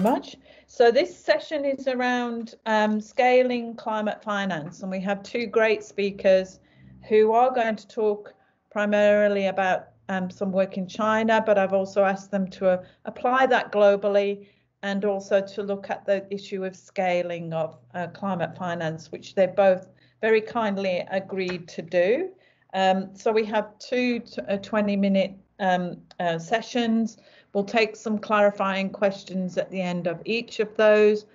much. So this session is around scaling climate finance, and we have two great speakers who are going to talk primarily about some work in China, but I've also asked them to apply that globally and also to look at the issue of scaling of climate finance, which they both very kindly agreed to do. So we have two 20-minute sessions. We'll take some clarifying questions at the end of each of those,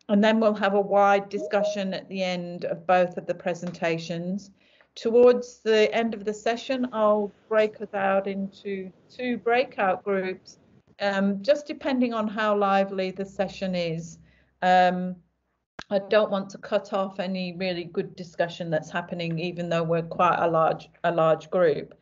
and then we'll have a wide discussion at the end of both of the presentations. Towards the end of the session, I'll break us out into two breakout groups, just depending on how lively the session is. I don't want to cut off any really good discussion that's happening, even though we're quite a large group.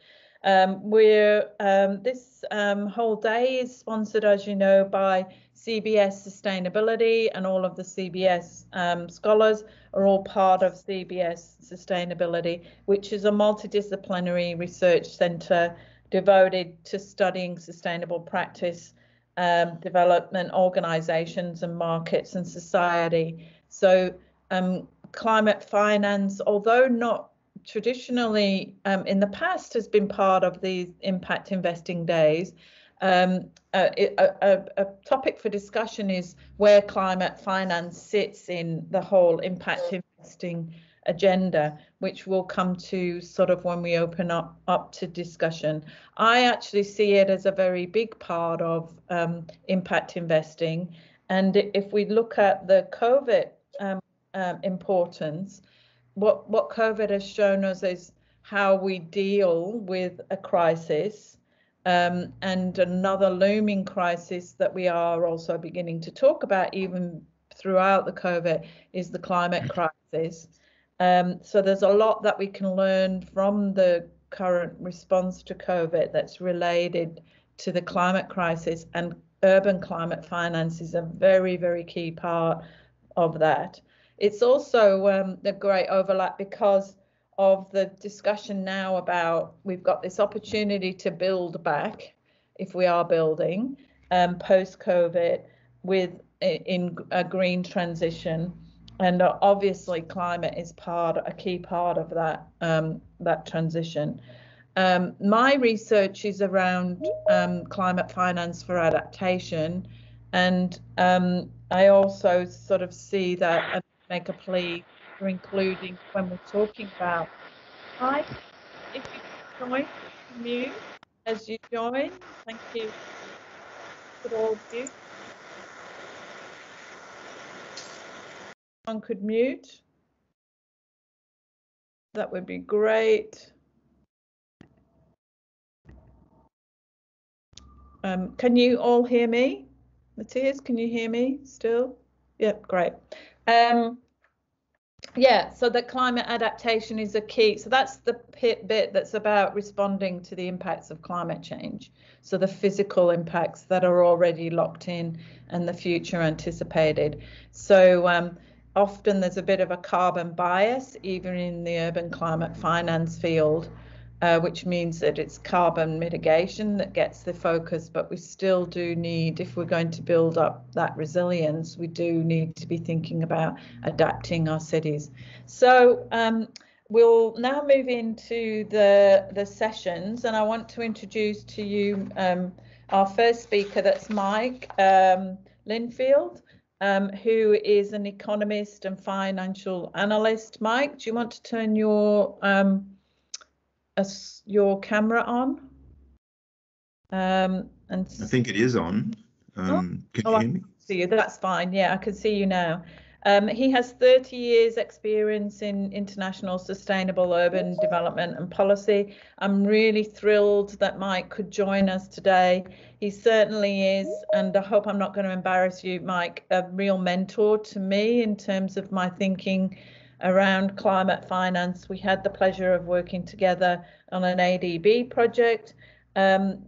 This whole day is sponsored, as you know, by CBS Sustainability, and all of the CBS scholars are all part of CBS Sustainability, which is a multidisciplinary research centre devoted to studying sustainable practice, development, organisations and markets and society. So climate finance, although not traditionally in the past has been part of these Impact Investing Days, a topic for discussion is where climate finance sits in the whole impact investing agenda, which we'll come to sort of when we open up to discussion. I actually see it as a very big part of impact investing. And if we look at the COVID importance, what COVID has shown us is how we deal with a crisis, and another looming crisis that we are also beginning to talk about even throughout the COVID is the climate crisis. So there's a lot that we can learn from the current response to COVID that's related to the climate crisis, and urban climate finance is a very, very key part of that. It's also a great overlap because of the discussion now about we've got this opportunity to build back, if we are building, post-COVID in a green transition. And obviously climate is a key part of that transition. My research is around climate finance for adaptation, and I also sort of see that and make a plea for including when we're talking about. Hi, if you join, mute as you join. Thank you to all of you. One could mute. That would be great. Can you all hear me? Mathias, can you hear me still? Yep, great. Yeah, so the climate adaptation is a key. So that's the bit that's about responding to the impacts of climate change. So the physical impacts that are already locked in and the future anticipated. So often there's a bit of a carbon bias, even in the urban climate finance field, which means that it's carbon mitigation that gets the focus, but we still do need, if we're going to build up that resilience, we do need to be thinking about adapting our cities. So we'll now move into the sessions, and I want to introduce to you our first speaker, that's Mike Linfield, who is an economist and financial analyst. Mike, do you want to turn your camera on? And I think it is on. Can you hear me? See you. That's fine. Yeah, I can see you now. He has 30 years experience in international sustainable urban development and policy. I'm really thrilled that Mike could join us today. He certainly is, and I hope I'm not going to embarrass you, Mike, a real mentor to me in terms of my thinking around climate finance. We had the pleasure of working together on an ADB project.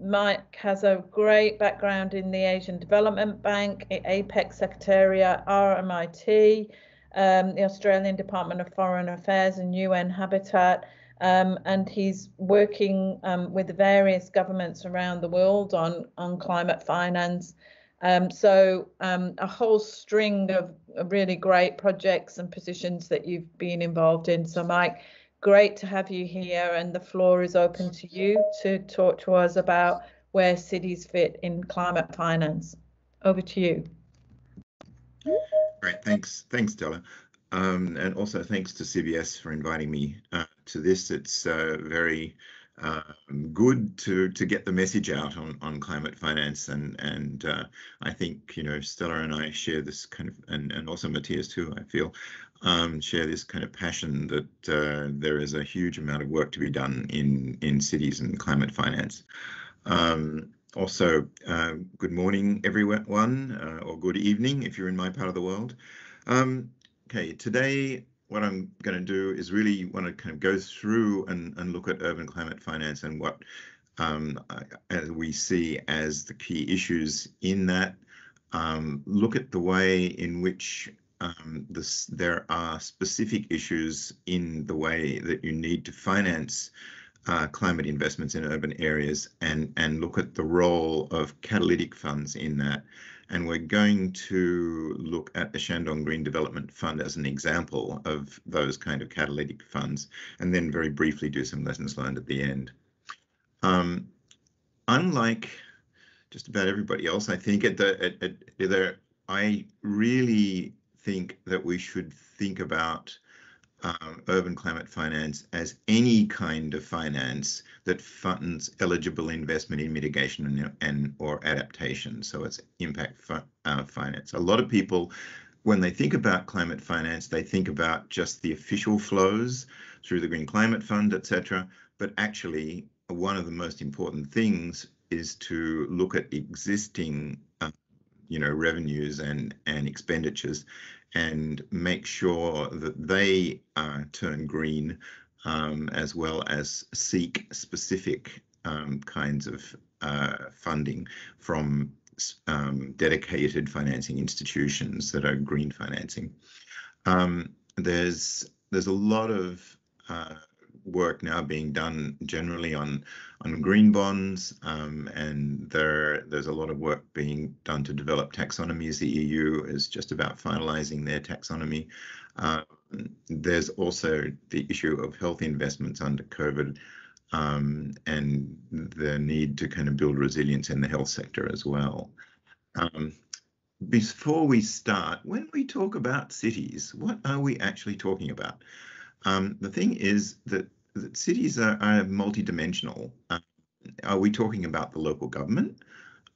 Mike has a great background in the Asian Development Bank, APEC Secretariat, RMIT, the Australian Department of Foreign Affairs and UN Habitat, and he's working with various governments around the world on climate finance. A whole string of really great projects and positions that you've been involved in. So Mike, great to have you here, and the floor is open to you to talk to us about where cities fit in climate finance. Over to you. Great, thanks, Stella. And also thanks to CBS for inviting me to this. It's very good to get the message out on climate finance, and I think, you know, Stella and I share this kind of, and also Mathias too, I feel, share this kind of passion that there is a huge amount of work to be done in cities and climate finance. Also, good morning, everyone, or good evening if you're in my part of the world. Okay, today what I'm going to do is really want to kind of go through and look at urban climate finance and what as we see as the key issues in that. Look at the way in which there are specific issues in the way that you need to finance climate investments in urban areas, and look at the role of catalytic funds in that. And we're going to look at the Shandong Green Development Fund as an example of those kind of catalytic funds, and then very briefly do some lessons learned at the end. Unlike just about everybody else, I think I really think that we should think about urban climate finance as any kind of finance that funds eligible investment in mitigation and or adaptation. So it's impact finance. A lot of people, when they think about climate finance, they think about just the official flows through the Green Climate Fund, etc. But actually, one of the most important things is to look at existing revenues and expenditures, and make sure that they turn green, as well as seek specific kinds of funding from dedicated financing institutions that are green financing. There's a lot of work now being done generally on green bonds, and there's a lot of work being done to develop taxonomies. The EU is just about finalizing their taxonomy. There's also the issue of health investments under COVID, and the need to kind of build resilience in the health sector as well. Before we start, when we talk about cities, what are we actually talking about? The thing is that cities are multidimensional. Are we talking about the local government?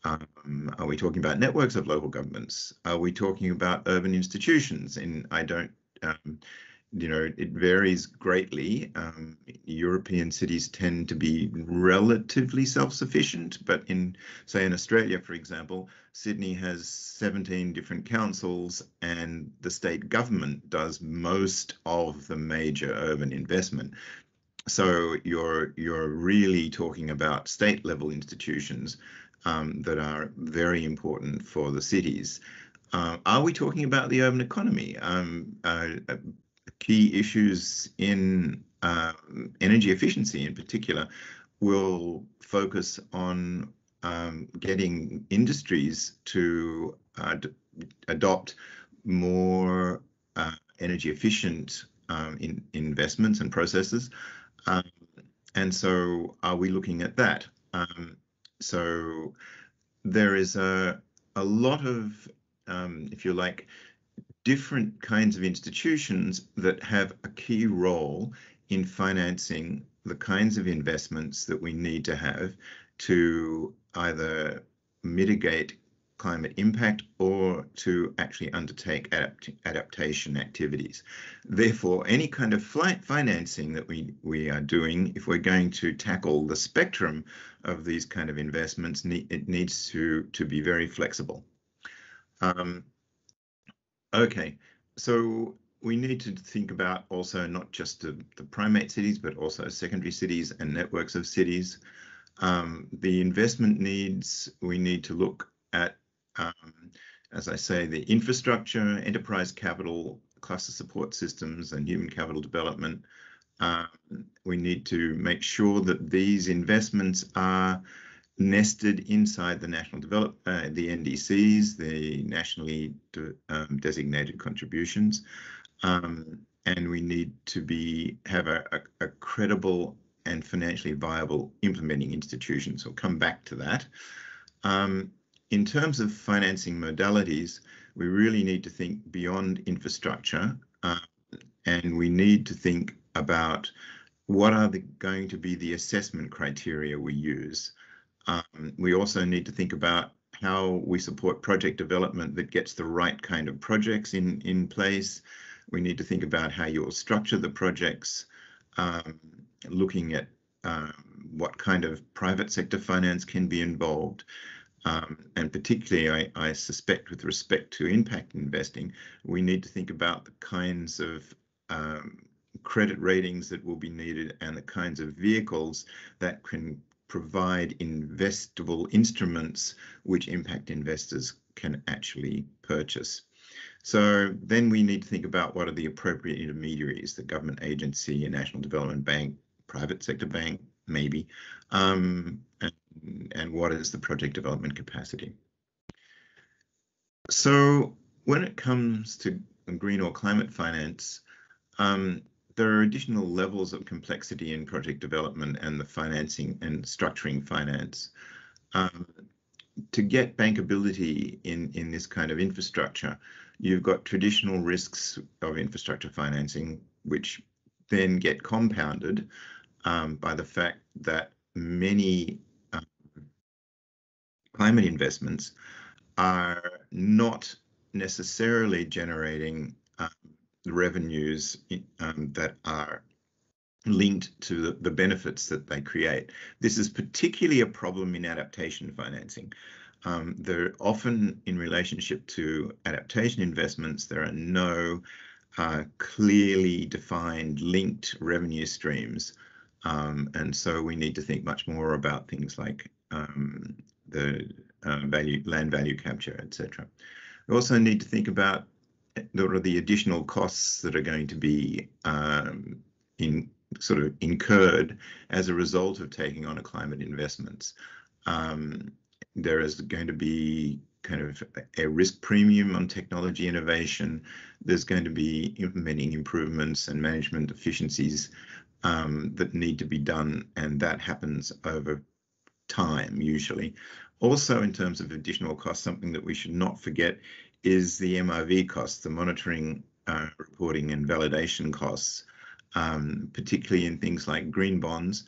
Are we talking about networks of local governments? Are we talking about urban institutions? And I don't, it varies greatly. European cities tend to be relatively self-sufficient, but say in Australia, for example, Sydney has 17 different councils, and the state government does most of the major urban investment. So you're really talking about state level institutions that are very important for the cities. Are we talking about the urban economy? Key issues in energy efficiency in particular will focus on getting industries to adopt more energy efficient investments and processes. And so are we looking at that? So there is a lot of, if you like, different kinds of institutions that have a key role in financing the kinds of investments that we need to have to either mitigate climate impact or to actually undertake adaptation activities. Therefore, any kind of financing that we are doing, if we're going to tackle the spectrum of these kind of investments, it needs to be very flexible. Okay, so we need to think about also not just the primate cities, but also secondary cities and networks of cities. The investment needs, we need to look at, as I say, the infrastructure, enterprise capital, cluster support systems, and human capital development. We need to make sure that these investments are nested inside the the NDCs, the nationally designated contributions, and we need to have a credible and financially viable implementing institution. So I'll come back to that. In terms of financing modalities, we really need to think beyond infrastructure, and we need to think about what are going to be the assessment criteria we use. We also need to think about how we support project development that gets the right kind of projects in place. We need to think about how you'll structure the projects, looking at what kind of private sector finance can be involved. And particularly, I suspect with respect to impact investing, we need to think about the kinds of credit ratings that will be needed and the kinds of vehicles that can provide investable instruments which impact investors can actually purchase. So then we need to think about what are the appropriate intermediaries, the government agency, a national development bank, private sector bank, maybe, and what is the project development capacity. So when it comes to green or climate finance, there are additional levels of complexity in project development and the financing and structuring finance. To get bankability in this kind of infrastructure, you've got traditional risks of infrastructure financing, which then get compounded by the fact that many climate investments are not necessarily generating the revenues that are linked to the benefits that they create. This is particularly a problem in adaptation financing. They're often in relationship to adaptation investments. There are no clearly defined linked revenue streams. And so we need to think much more about things like the land value capture, etc. We also need to think about the additional costs that are going to be incurred as a result of taking on a climate investments. There is going to be kind of a risk premium on technology innovation. There's going to be implementing improvements and management efficiencies that need to be done, and that happens over time usually. Also, in terms of additional costs, something that we should not forget is the MRV costs, the monitoring, reporting and validation costs, particularly in things like green bonds.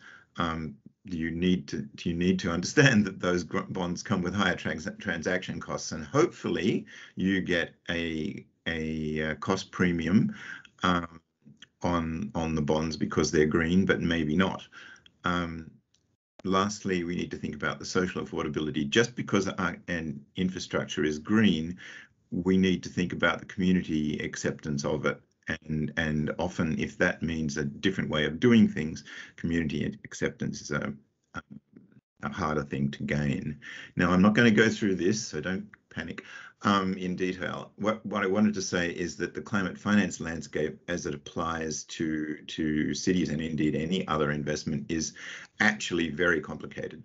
You need to understand that those bonds come with higher transaction costs, and hopefully you get a cost premium on the bonds because they're green, but maybe not. Lastly, we need to think about the social affordability. Just because an infrastructure is green, we need to think about the community acceptance of it. And often, if that means a different way of doing things, community acceptance is a harder thing to gain. Now, I'm not going to go through this, so don't panic in detail. What I wanted to say is that the climate finance landscape, as it applies to cities and indeed any other investment, is actually very complicated.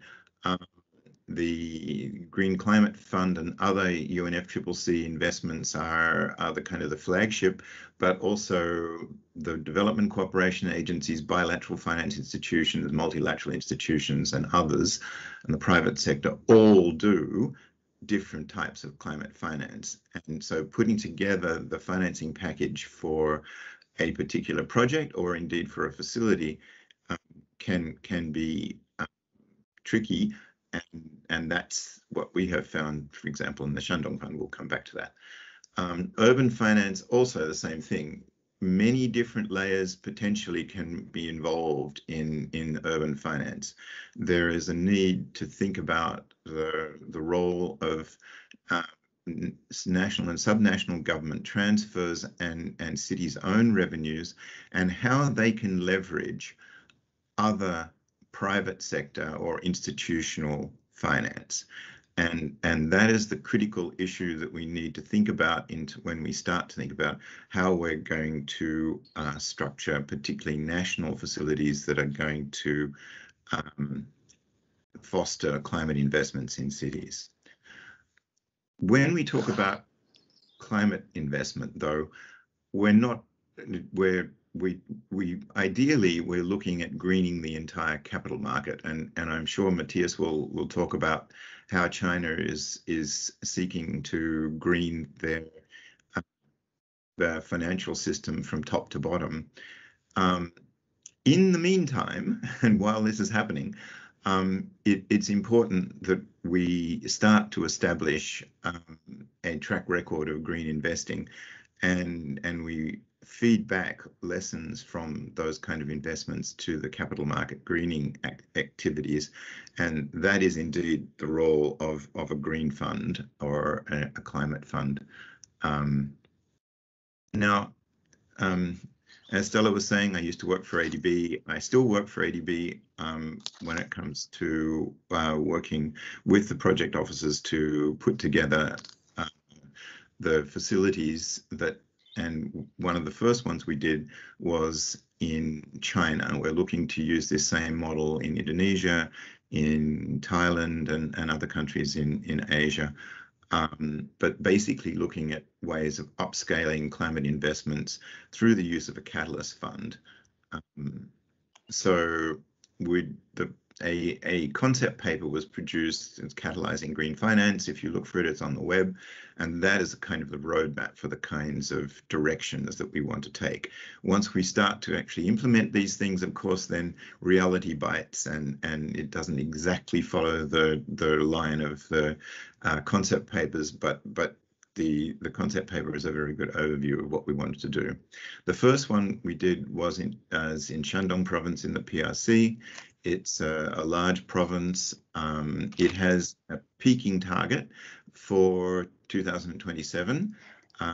The Green Climate Fund and other UNFCCC investments are the kind of the flagship, but also the development cooperation agencies, bilateral finance institutions, multilateral institutions and others, and the private sector all do different types of climate finance. And so putting together the financing package for a particular project or indeed for a facility can be tricky. And that's what we have found, for example, in the Shandong Fund. We'll come back to that. Urban finance, also the same thing. Many different layers potentially can be involved in urban finance. There is a need to think about the role of national and subnational government transfers and cities' own revenues and how they can leverage other private sector or institutional finance. And that is the critical issue that we need to think about when we start to think about how we're going to structure particularly national facilities that are going to foster climate investments in cities. When we talk about climate investment, though, ideally we're looking at greening the entire capital market, and I'm sure Mathias will talk about how China is seeking to green their financial system from top to bottom. In the meantime, and while this is happening, it's important that we start to establish a track record of green investing, and we feed back lessons from those kind of investments to the capital market greening activities, and that is indeed the role of a green fund or a climate fund. Now, as Stella was saying, I used to work for ADB. I still work for ADB when it comes to working with the project officers to put together the facilities and one of the first ones we did was in China. We're looking to use this same model in Indonesia, in Thailand, and other countries in Asia. But basically looking at ways of upscaling climate investments through the use of a catalyst fund. So a concept paper was produced. It's Catalyzing Green Finance. If you look for it, it's on the web. And that is kind of the roadmap for the kinds of directions that we want to take. Once we start to actually implement these things, of course, then reality bites, and it doesn't exactly follow the line of the concept papers, but the concept paper is a very good overview of what we wanted to do. The first one we did was in Shandong province in the PRC. It's a large province. It has a peaking target for 2027,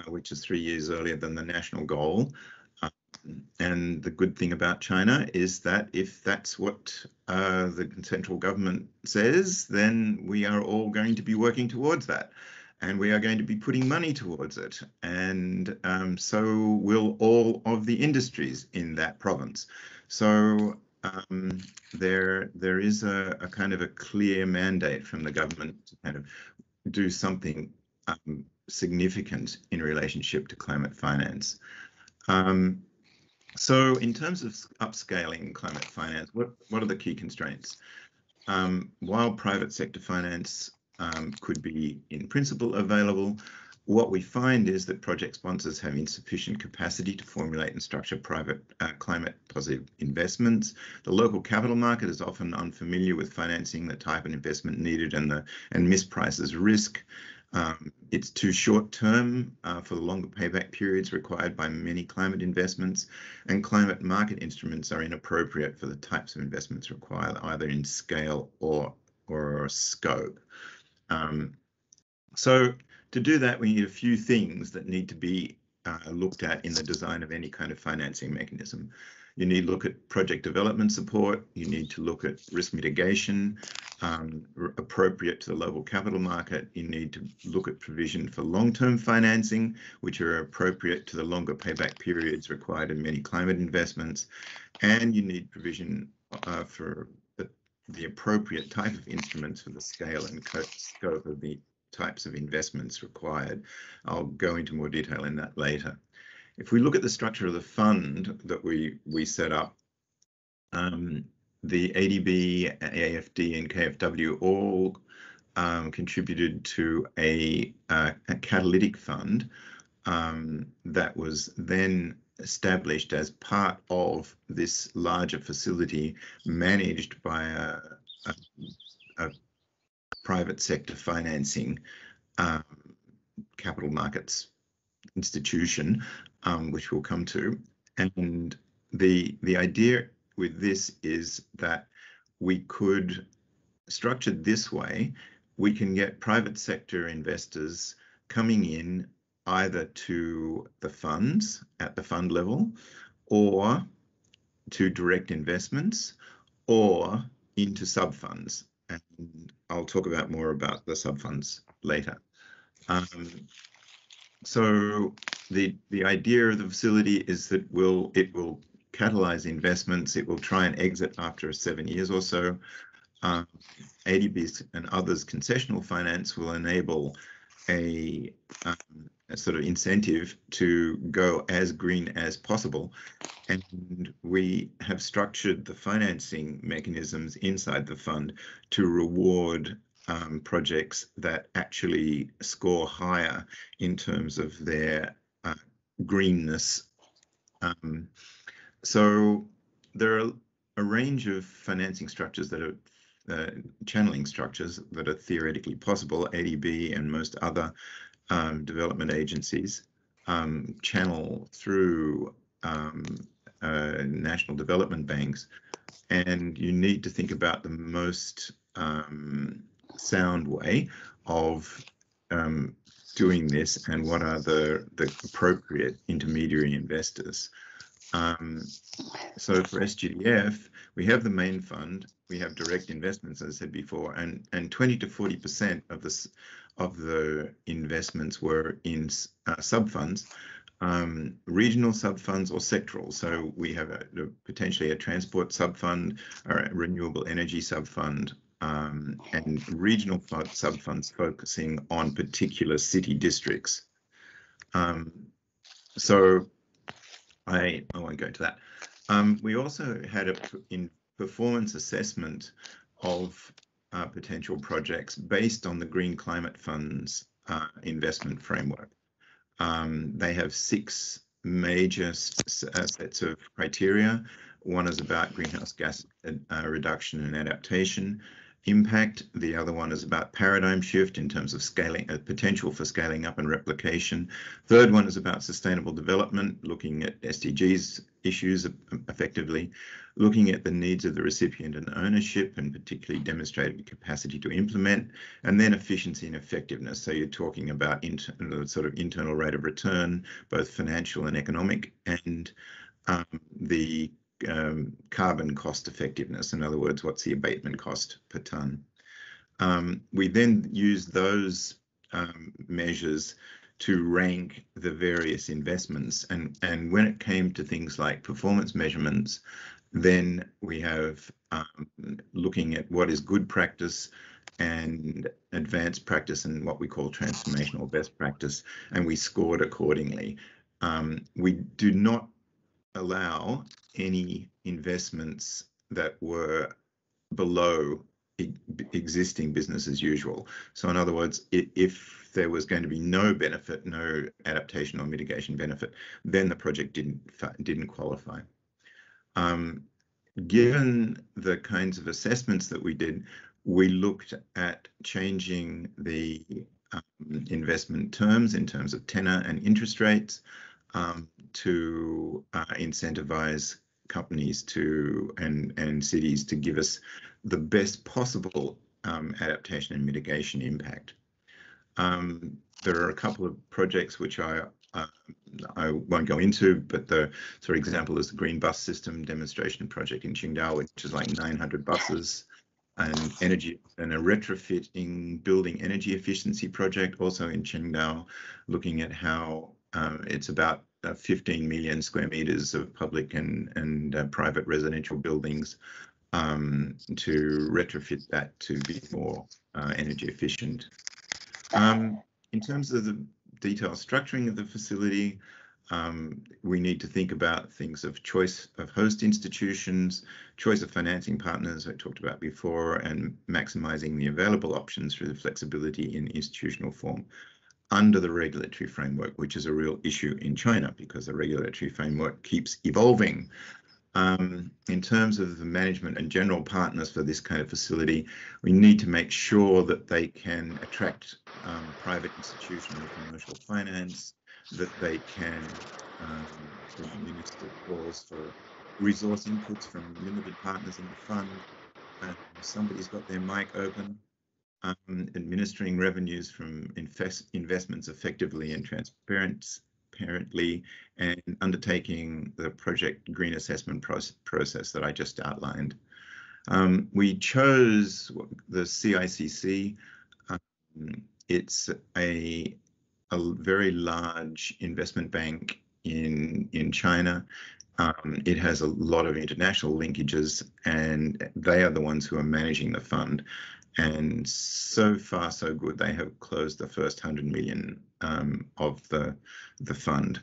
which is 3 years earlier than the national goal. And the good thing about China is that if that's what the central government says, then we are all going to be working towards that. And we are going to be putting money towards it. And so will all of the industries in that province. So there is a kind of a clear mandate from the government to kind of do something significant in relationship to climate finance. So in terms of upscaling climate finance, what are the key constraints? While private sector finance could be in principle available, what we find is that project sponsors have insufficient capacity to formulate and structure private climate positive investments. The local capital market is often unfamiliar with financing the type of investment needed and misprices risk. It's too short term for the longer payback periods required by many climate investments, and climate market instruments are inappropriate for the types of investments required, either in scale or scope. So to do that, we need a few things that need to be looked at in the design of any kind of financing mechanism. You need to look at project development support. You need to look at risk mitigation appropriate to the local capital market. You need to look at provision for long-term financing, which are appropriate to the longer payback periods required in many climate investments. And you need provision for the appropriate type of instruments for the scale and scope of the types of investments required. I'll go into more detail in that later. If we look at the structure of the fund that we set up, the ADB, AFD, and KfW all contributed to a catalytic fund that was then established as part of this larger facility managed by a private sector financing capital markets institution, which we'll come to. And the idea with this is that we could structure this way, we can get private sector investors coming in either to the funds at the fund level, or to direct investments, or into sub-funds. And I'll talk about more about the sub-funds later. So the idea of the facility is that it will catalyze investments. It will try and exit after 7 years or so. ADBs and others concessional finance will enable a sort of incentive to go as green as possible. And we have structured the financing mechanisms inside the fund to reward projects that actually score higher in terms of their greenness. So there are a range of financing structures that are channeling structures that are theoretically possible. ADB and most other development agencies channel through national development banks, and you need to think about the most sound way of doing this and what are the appropriate intermediary investors. So for SGDF, we have the main fund, we have direct investments, as I said before, and 20 to 40% of the investments were in sub-funds, regional sub-funds or sectoral. So we have potentially a transport sub-fund or a renewable energy sub-fund, and regional sub-funds focusing on particular city districts. So I won't go into that. We also had a performance assessment of potential projects based on the Green Climate Fund's investment framework. They have 6 major sets of criteria. One is about greenhouse gas reduction and adaptation impact. The other one is about paradigm shift in terms of scaling, potential for scaling up and replication. Third one is about sustainable development, looking at SDGs issues effectively, looking at the needs of the recipient and ownership, and particularly demonstrated capacity to implement, and then efficiency and effectiveness. So you're talking about sort of internal rate of return, both financial and economic, and the carbon cost effectiveness. In other words, what's the abatement cost per tonne? We then use those measures to rank the various investments, and when it came to things like performance measurements, then we have looking at what is good practice and advanced practice and what we call transformational best practice, and we scored accordingly. We do not allow any investments that were below existing business as usual. So in other words, if there was going to be no benefit, no adaptation or mitigation benefit, then the project didn't qualify. Given the kinds of assessments that we did, we looked at changing the investment terms in terms of tenor and interest rates to incentivize companies and cities to give us the best possible adaptation and mitigation impact. There are a couple of projects which I won't go into, but for example, is the Green Bus System Demonstration Project in Qingdao, which is like 900 buses, and a retrofitting building energy efficiency project also in Qingdao, looking at how it's about 15 million square meters of public and private residential buildings to retrofit that to be more energy efficient. In terms of the detailed structuring of the facility, we need to think about things of choice of host institutions, choice of financing partners I talked about before, and maximizing the available options through the flexibility in institutional form under the regulatory framework, which is a real issue in China because the regulatory framework keeps evolving. In terms of the management and general partners for this kind of facility, we need to make sure that they can attract private institutional and commercial finance, that they can administer calls for resource inputs from limited partners in the fund. Somebody's got their mic open. Administering revenues from investments effectively and transparently, and undertaking the project green assessment process that I just outlined. We chose the CICC. It's a very large investment bank in China. It has a lot of international linkages, and they are the ones who are managing the fund. And so far, so good. They have closed the first 100 million of the fund.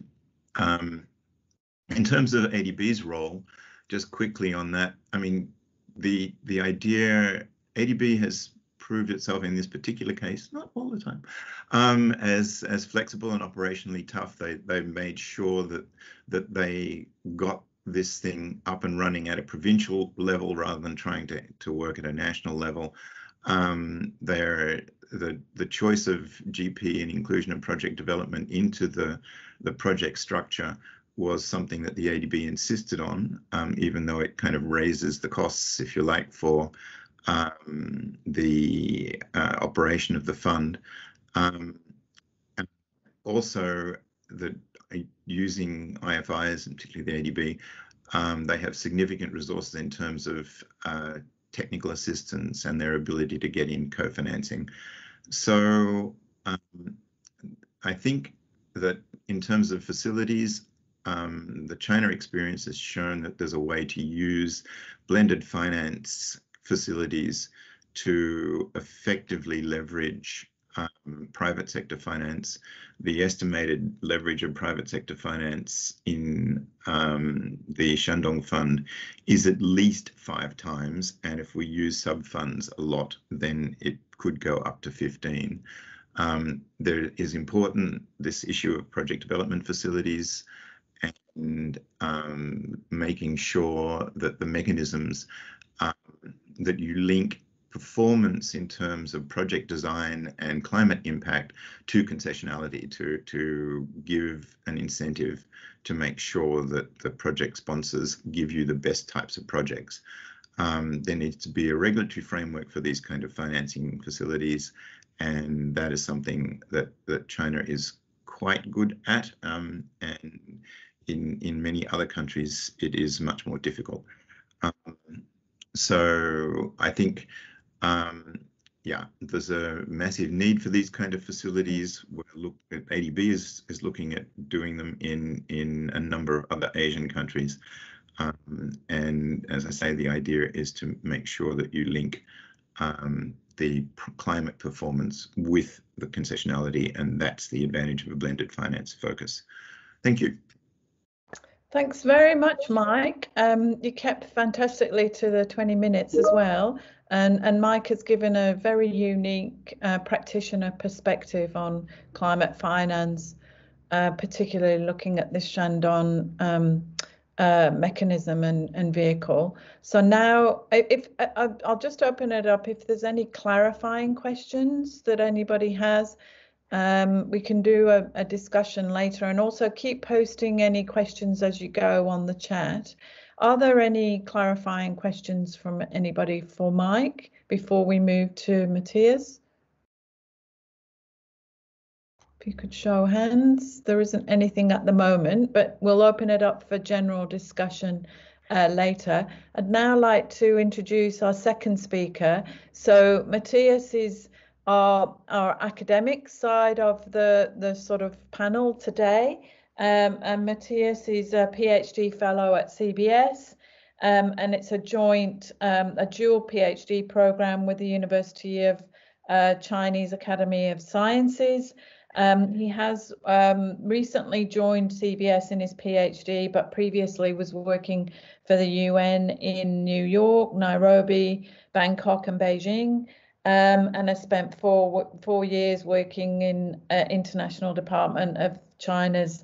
In terms of ADB's role, just quickly on that, I mean, the idea, ADB has proved itself in this particular case, not all the time, as flexible and operationally tough. They made sure that they got this thing up and running at a provincial level rather than trying to work at a national level. The choice of GP and inclusion of project development into the project structure was something that the ADB insisted on, even though it kind of raises the costs, if you like, for the operation of the fund. And also, using IFIs, and particularly the ADB, they have significant resources in terms of technical assistance and their ability to get in co-financing. So I think that in terms of facilities, the China experience has shown that there's a way to use blended finance facilities to effectively leverage private sector finance. The estimated leverage of private sector finance in the Shandong Fund is at least 5 times, and if we use sub-funds a lot, then it could go up to 15. There is important, this issue of project development facilities and making sure that the mechanisms that you link performance in terms of project design and climate impact to concessionality, to give an incentive to make sure that the project sponsors give you the best types of projects. There needs to be a regulatory framework for these kind of financing facilities, and that is something that China is quite good at, and in many other countries it is much more difficult. So I think yeah, there's a massive need for these kind of facilities. ADB is looking at doing them in a number of other Asian countries. And as I say, the idea is to make sure that you link the climate performance with the concessionality, and that's the advantage of a blended finance focus. Thank you. Thanks very much, Mike. You kept fantastically to the 20 minutes as well. And Mike has given a very unique practitioner perspective on climate finance, particularly looking at this Shandong mechanism and vehicle. So now, I'll just open it up. If there's any clarifying questions that anybody has, we can do a discussion later, and also keep posting any questions as you go on the chat. Are there any clarifying questions from anybody for Mike before we move to Mathias? If you could show hands. There isn't anything at the moment, but we'll open it up for general discussion later. I'd now like to introduce our second speaker. So Mathias is our academic side of the sort of panel today. And Mathias is a PhD fellow at CBS, and it's a joint, a dual PhD program with the University of Chinese Academy of Sciences. He has recently joined CBS in his PhD, but previously was working for the UN in New York, Nairobi, Bangkok, and Beijing. And has spent four years working in International Department of China's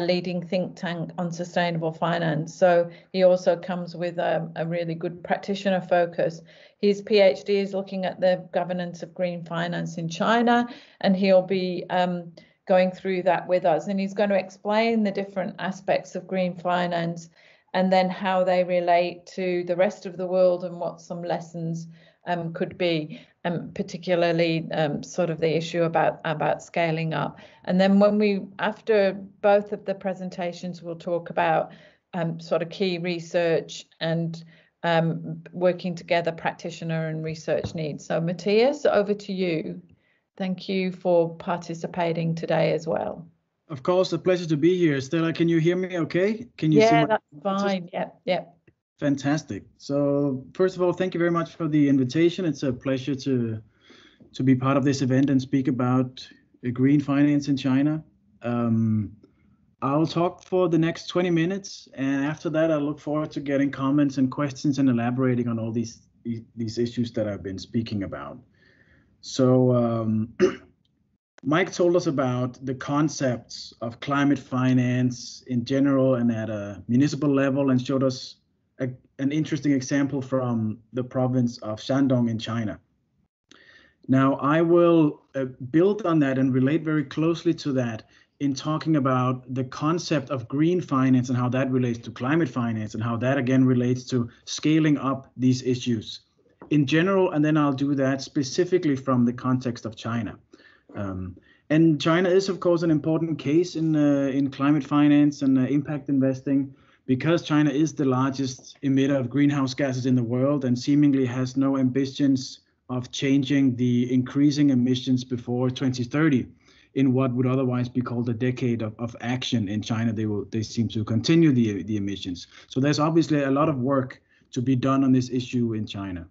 leading think tank on sustainable finance. So he also comes with a really good practitioner focus. His PhD is looking at the governance of green finance in China, and he'll be going through that with us. And he's going to explain the different aspects of green finance and then how they relate to the rest of the world and what some lessons could be, particularly sort of the issue about scaling up. And then after both of the presentations, we'll talk about sort of key research and working together practitioner and research needs. So Mathias, over to you. Thank you for participating today as well. Of course, a pleasure to be here. Stella, can you hear me okay? Can you see my... that's fine. Yeah. Fantastic. So first of all, thank you very much for the invitation. It's a pleasure to be part of this event and speak about green finance in China. I'll talk for the next 20 minutes, and after that, I look forward to getting comments and questions and elaborating on all these issues that I've been speaking about. So Mike told us about the concepts of climate finance in general and at a municipal level, and showed us an interesting example from the province of Shandong in China. Now, I will build on that and relate very closely to that in talking about the concept of green finance and how that relates to climate finance and how that again relates to scaling up these issues in general, and then I'll do that specifically from the context of China. And China is, of course, an important case in climate finance and impact investing, because China is the largest emitter of greenhouse gases in the world and seemingly has no ambitions of changing the increasing emissions before 2030 in what would otherwise be called a decade of action in China. They seem to continue the emissions. So there's obviously a lot of work to be done on this issue in China.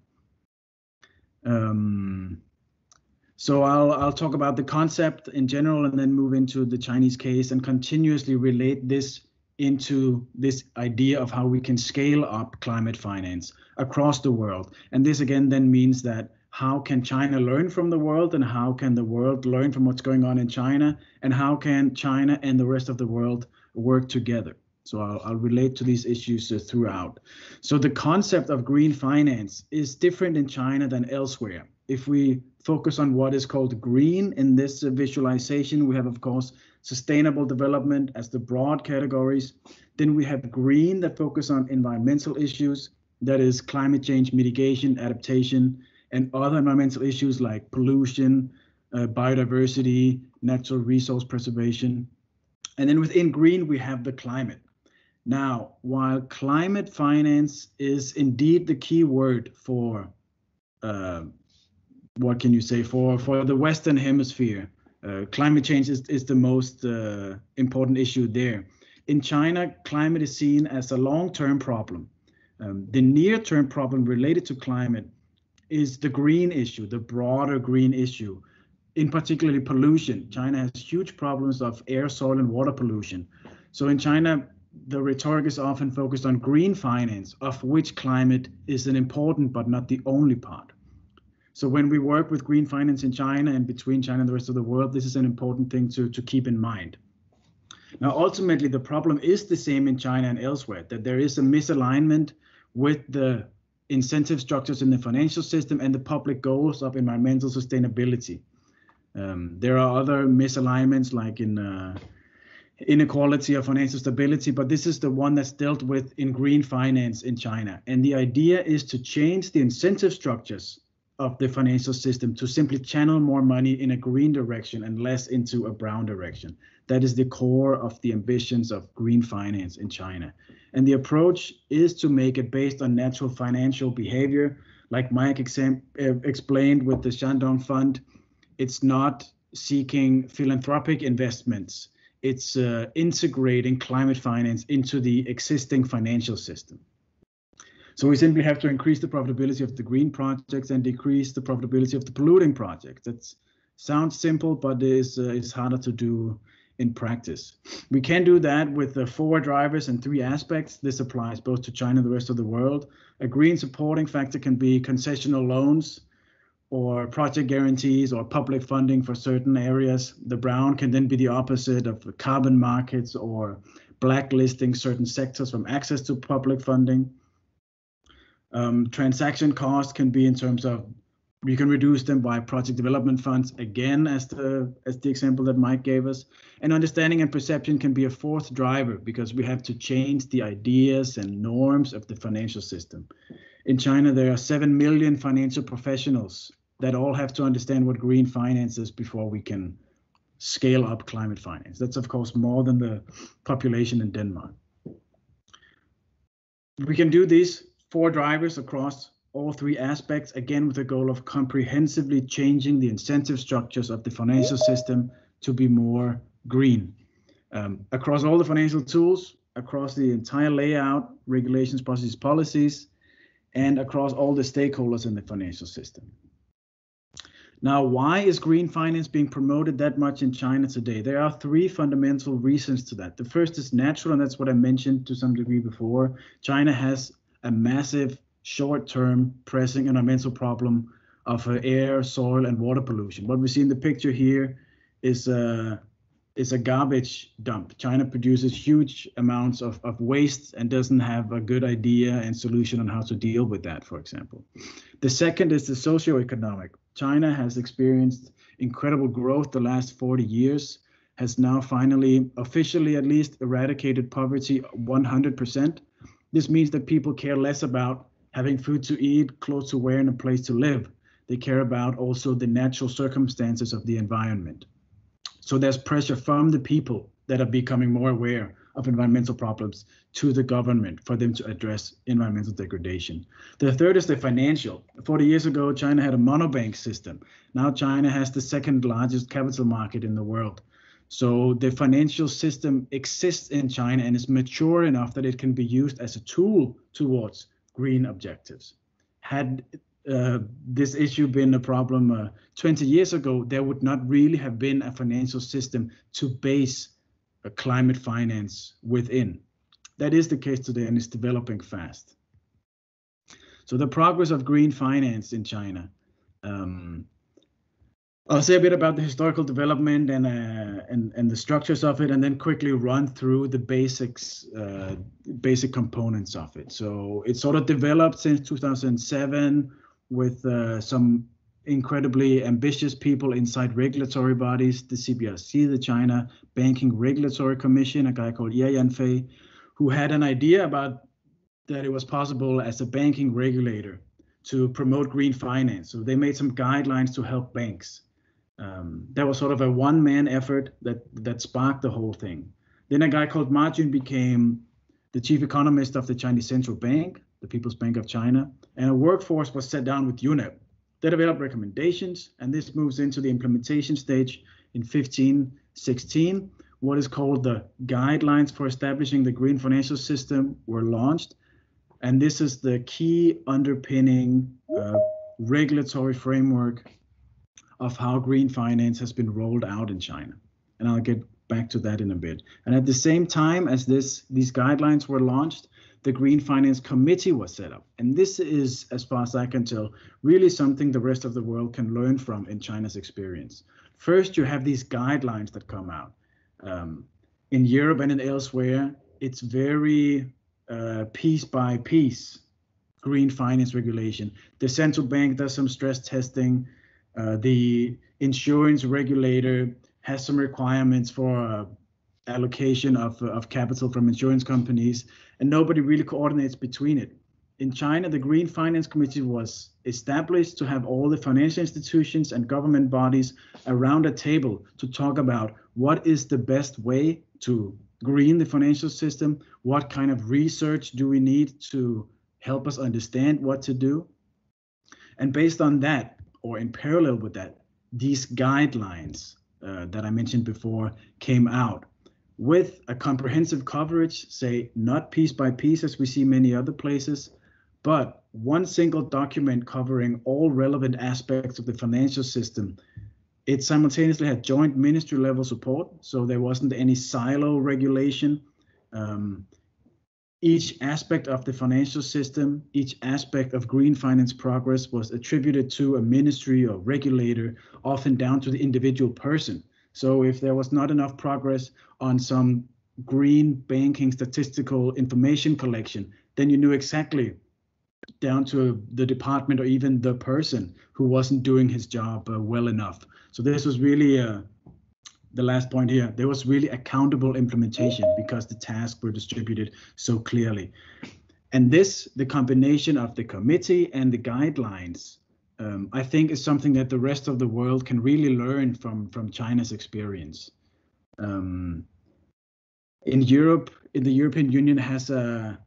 So I'll talk about the concept in general and then move into the Chinese case and continuously relate this into this idea of how we can scale up climate finance across the world. And this again then means that how can China learn from the world, and how can the world learn from what's going on in China, and how can China and the rest of the world work together? So I'll relate to these issues throughout. So the concept of green finance is different in China than elsewhere. If we focus on what is called green in this visualization, we have, of course, sustainable development as the broad categories. Then we have green that focus on environmental issues, that is climate change mitigation, adaptation, and other environmental issues like pollution, biodiversity, natural resource preservation. And then within green, we have the climate. Now, while climate finance is indeed the key word for, what can you say, for the Western Hemisphere, climate change is the most important issue there. In China, climate is seen as a long-term problem. The near-term problem related to climate is the green issue, the broader green issue, in particularly pollution. China has huge problems of air, soil, and water pollution. So in China, the rhetoric is often focused on green finance, of which climate is an important but not the only part. So when we work with green finance in China and between China and the rest of the world, this is an important thing to keep in mind. Now, ultimately, the problem is the same in China and elsewhere, that there is a misalignment with the incentive structures in the financial system and the public goals of environmental sustainability. There are other misalignments like in inequality of financial stability, but this is the one that's dealt with in green finance in China. And the idea is to change the incentive structures of the financial system to simply channel more money in a green direction and less into a brown direction. That is the core of the ambitions of green finance in China. And the approach is to make it based on natural financial behavior, like Mike explained with the Shandong Fund. It's not seeking philanthropic investments. It's integrating climate finance into the existing financial system. So we simply have to increase the profitability of the green projects and decrease the profitability of the polluting projects. That sounds simple, but it's harder to do in practice. We can do that with the 4 drivers and 3 aspects. This applies both to China and the rest of the world. A green supporting factor can be concessional loans or project guarantees or public funding for certain areas. The brown can then be the opposite of carbon markets or blacklisting certain sectors from access to public funding. Transaction costs can be in terms of, you can reduce them by project development funds, again, as the example that Mike gave us. And understanding and perception can be a 4th driver, because we have to change the ideas and norms of the financial system. In China, there are 7 million financial professionals that all have to understand what green finance is before we can scale up climate finance. That's, of course, more than the population in Denmark. We can do these 4 drivers across all 3 aspects, again, with the goal of comprehensively changing the incentive structures of the financial system to be more green. Across all the financial tools, across the entire layout, regulations, processes, policies, and across all the stakeholders in the financial system. Now, why is green finance being promoted that much in China today? There are three fundamental reasons to that. The first is natural, and that's what I mentioned to some degree before. China has a massive short-term pressing environmental problem of air, soil, and water pollution. What we see in the picture here is a garbage dump. China produces huge amounts of waste and doesn't have a good idea and solution on how to deal with that, for example. The second is the socio-economic. China has experienced incredible growth the last 40 years, has now finally, officially at least, eradicated poverty 100%. This means that people care less about having food to eat, clothes to wear, and a place to live. They care about also the natural circumstances of the environment. So there's pressure from the people that are becoming more aware of environmental problems to the government for them to address environmental degradation. The third is the financial. 40 years ago, China had a monobank system. Now China has the second largest capital market in the world. So the financial system exists in China and is mature enough that it can be used as a tool towards green objectives. Had this issue been a problem 20 years ago, there would not really have been a financial system to base a climate finance within. That is the case today, and it's developing fast. So the progress of green finance in China. I'll say a bit about the historical development and the structures of it, and then quickly run through the basics, basic components of it. So it sort of developed since 2007 with some incredibly ambitious people inside regulatory bodies, the CBRC, the China Banking Regulatory Commission, a guy called Ye Yanfei, who had an idea about that it was possible as a banking regulator to promote green finance. So they made some guidelines to help banks. That was sort of a one-man effort that sparked the whole thing. Then a guy called Ma Jun became the chief economist of the Chinese Central Bank, the People's Bank of China, and a workforce was set down with UNEP. They developed recommendations, and this moves into the implementation stage in 15-16. What is called the guidelines for establishing the green financial system were launched. And this is the key underpinning regulatory framework of how green finance has been rolled out in China. And I'll get back to that in a bit. And at the same time as these guidelines were launched, the Green Finance Committee was set up. And this is, as far as I can tell, really something the rest of the world can learn from in China's experience. First, you have these guidelines that come out. In Europe and in elsewhere, it's very piece by piece green finance regulation. The central bank does some stress testing. The insurance regulator has some requirements for allocation of capital from insurance companies, and nobody really coordinates between it. In China, the Green Finance Committee was established to have all the financial institutions and government bodies around a table to talk about what is the best way to green the financial system, what kind of research do we need to help us understand what to do. And based on that, or in parallel with that, these guidelines that I mentioned before came out with a comprehensive coverage, say not piece by piece as we see many other places, but one single document covering all relevant aspects of the financial system. It simultaneously had joint ministry level support, so there wasn't any silo regulation. Each aspect of the financial system, each aspect of green finance progress was attributed to a ministry or regulator, often down to the individual person. So if there was not enough progress on some green banking statistical information collection, then you knew exactly down to the department or even the person who wasn't doing his job well enough. So this was really the last point here. There was really accountable implementation because the tasks were distributed so clearly. And this, the combination of the committee and the guidelines, I think is something that the rest of the world can really learn from China's experience. In Europe, the European Union has a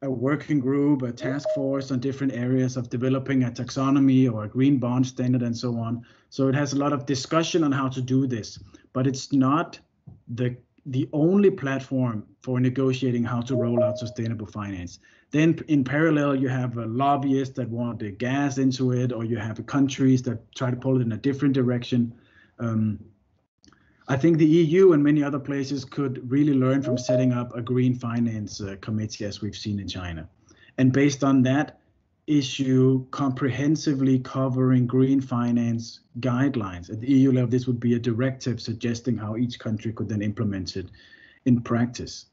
working group, a task force on different areas of developing a taxonomy or a green bond standard and so on. So it has a lot of discussion on how to do this, but it's not the the only platform for negotiating how to roll out sustainable finance. Then in parallel, you have lobbyists that want the gas into it, or you have countries that try to pull it in a different direction. I think the EU and many other places could really learn from setting up a green finance committee, as we've seen in China. And based on that, issue comprehensively covering green finance guidelines. At the EU level, this would be a directive suggesting how each country could then implement it in practice.